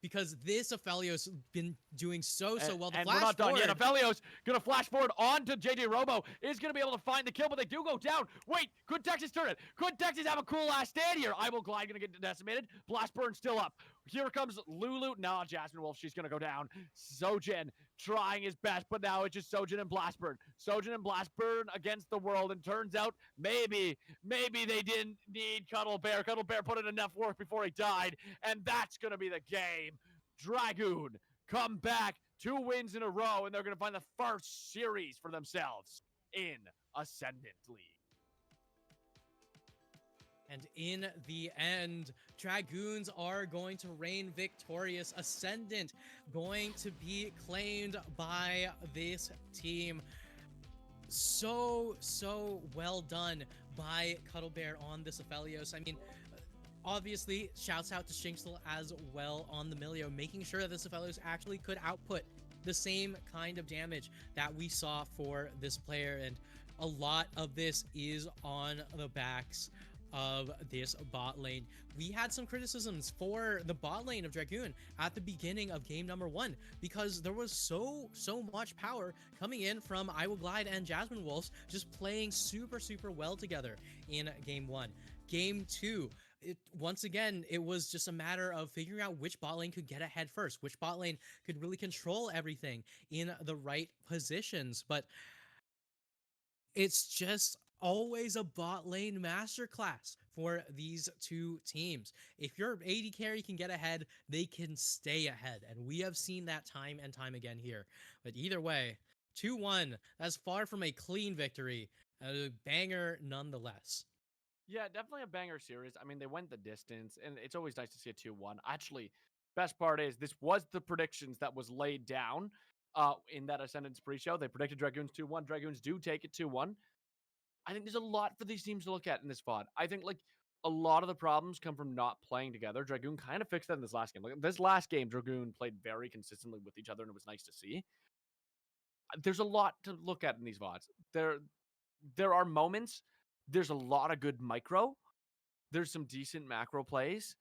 Because this Aphelios been doing so well. And we're not done yet. Aphelios going to flash forward onto JJ Robo. Is going to be able to find the kill, but they do go down. Wait, could Texas turn it? Could Texas have a cool last stand here? I Will Glide going to get decimated. Blast Burn still up. Here comes Lulu. No, Jasmine Wolf, she's going to go down. Sojin trying his best, but now it's just Sojin and Blastburn. Sojin and Blastburn against the world, and turns out maybe they didn't need Cuddle Bear. Cuddle Bear put in enough work before he died, and that's going to be the game. Dragoon come back 2 wins in a row, and they're going to find the first series for themselves in Ascendant League. And in the end, Dragoons are going to reign victorious. Ascendant going to be claimed by this team. So well done by Cuddle Bear on this Aphelios. I mean, obviously, shouts out to Shinxel as well on the Milio, making sure that this Aphelios actually could output the same kind of damage that we saw for this player. And a lot of this is on the backs of this bot lane. We had some criticisms for the bot lane of Dragoon at the beginning of game number 1 because there was so much power coming in from I Will Glide and Jasmine Wolves just playing super well together in game 1. Game 2, once again, it was just a matter of figuring out which bot lane could get ahead first, which bot lane could really control everything in the right positions. But it's just always a bot lane masterclass for these two teams. If your AD carry can get ahead, they can stay ahead. And we have seen that time and time again here. But either way, 2-1, that's far from a clean victory. A banger nonetheless. Yeah, definitely a banger series. I mean, they went the distance, and it's always nice to see a 2-1. Actually, best part is this was the predictions that was laid down in that Ascendance pre-show. They predicted Dragoons 2-1. Dragoons do take it 2-1. I think there's a lot for these teams to look at in this VOD. I think, like, a lot of the problems come from not playing together. Dragoon kind of fixed that in this last game. Like, this last game, Dragoon played very consistently with each other, and it was nice to see. There's a lot to look at in these VODs. There are moments. There's a lot of good micro. There's some decent macro plays.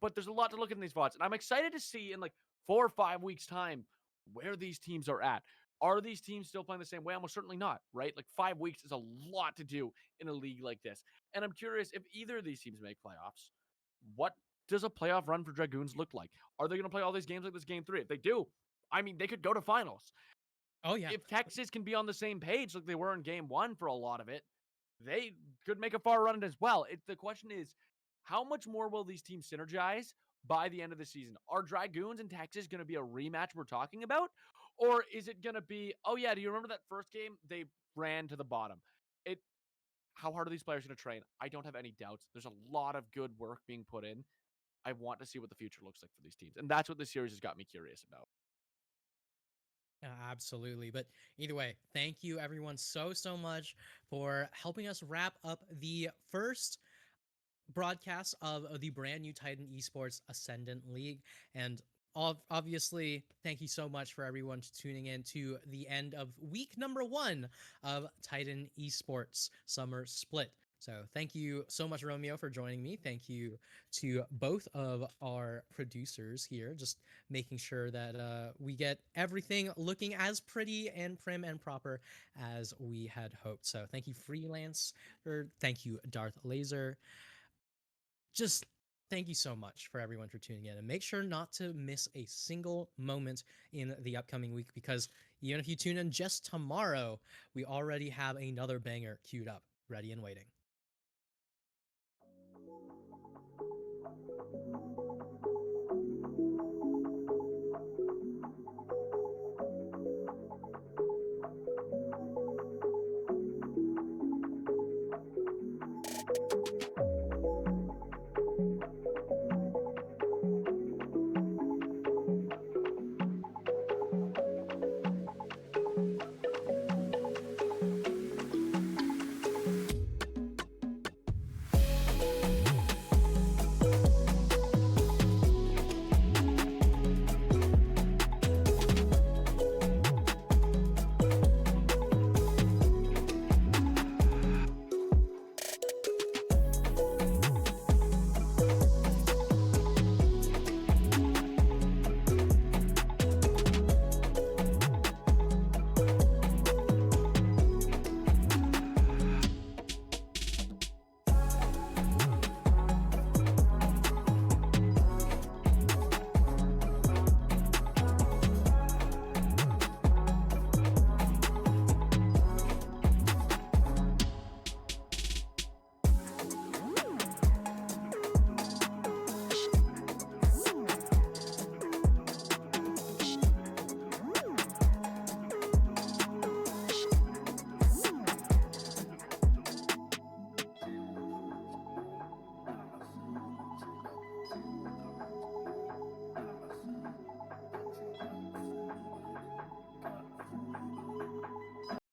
But there's a lot to look at in these VODs. And I'm excited to see in, like, 4 or 5 weeks' time where these teams are at. Are these teams still playing the same way? Almost certainly not, right? Like 5 weeks is a lot to do in a league like this. And I'm curious if either of these teams make playoffs, what does a playoff run for Dragoons look like? Are they going to play all these games like this game 3? If they do, I mean, they could go to finals. Oh yeah. If Texas can be on the same page like they were in game 1 for a lot of it, they could make a far run as well. The question is, how much more will these teams synergize by the end of the season? Are Dragoons and Texas going to be a rematch we're talking about? Or is it going to be, oh yeah, do you remember that first game? They ran to the bottom. How hard are these players going to train? I don't have any doubts. There's a lot of good work being put in. I want to see what the future looks like for these teams. And that's what this series has got me curious about. Absolutely. But either way, thank you everyone so much for helping us wrap up the first broadcast of the brand new Titan Esports Ascendant League. And obviously, thank you so much for everyone tuning in to the end of week number 1 of Titan Esports Summer Split. So thank you so much, Romeo, for joining me. Thank you to both of our producers here, just making sure that we get everything looking as pretty and prim and proper as we had hoped. So thank you, Freelance, or thank you, Darth Laser. Just thank you so much for everyone for tuning in, and make sure not to miss a single moment in the upcoming week, because even if you tune in just tomorrow, we already have another banger queued up, ready and waiting.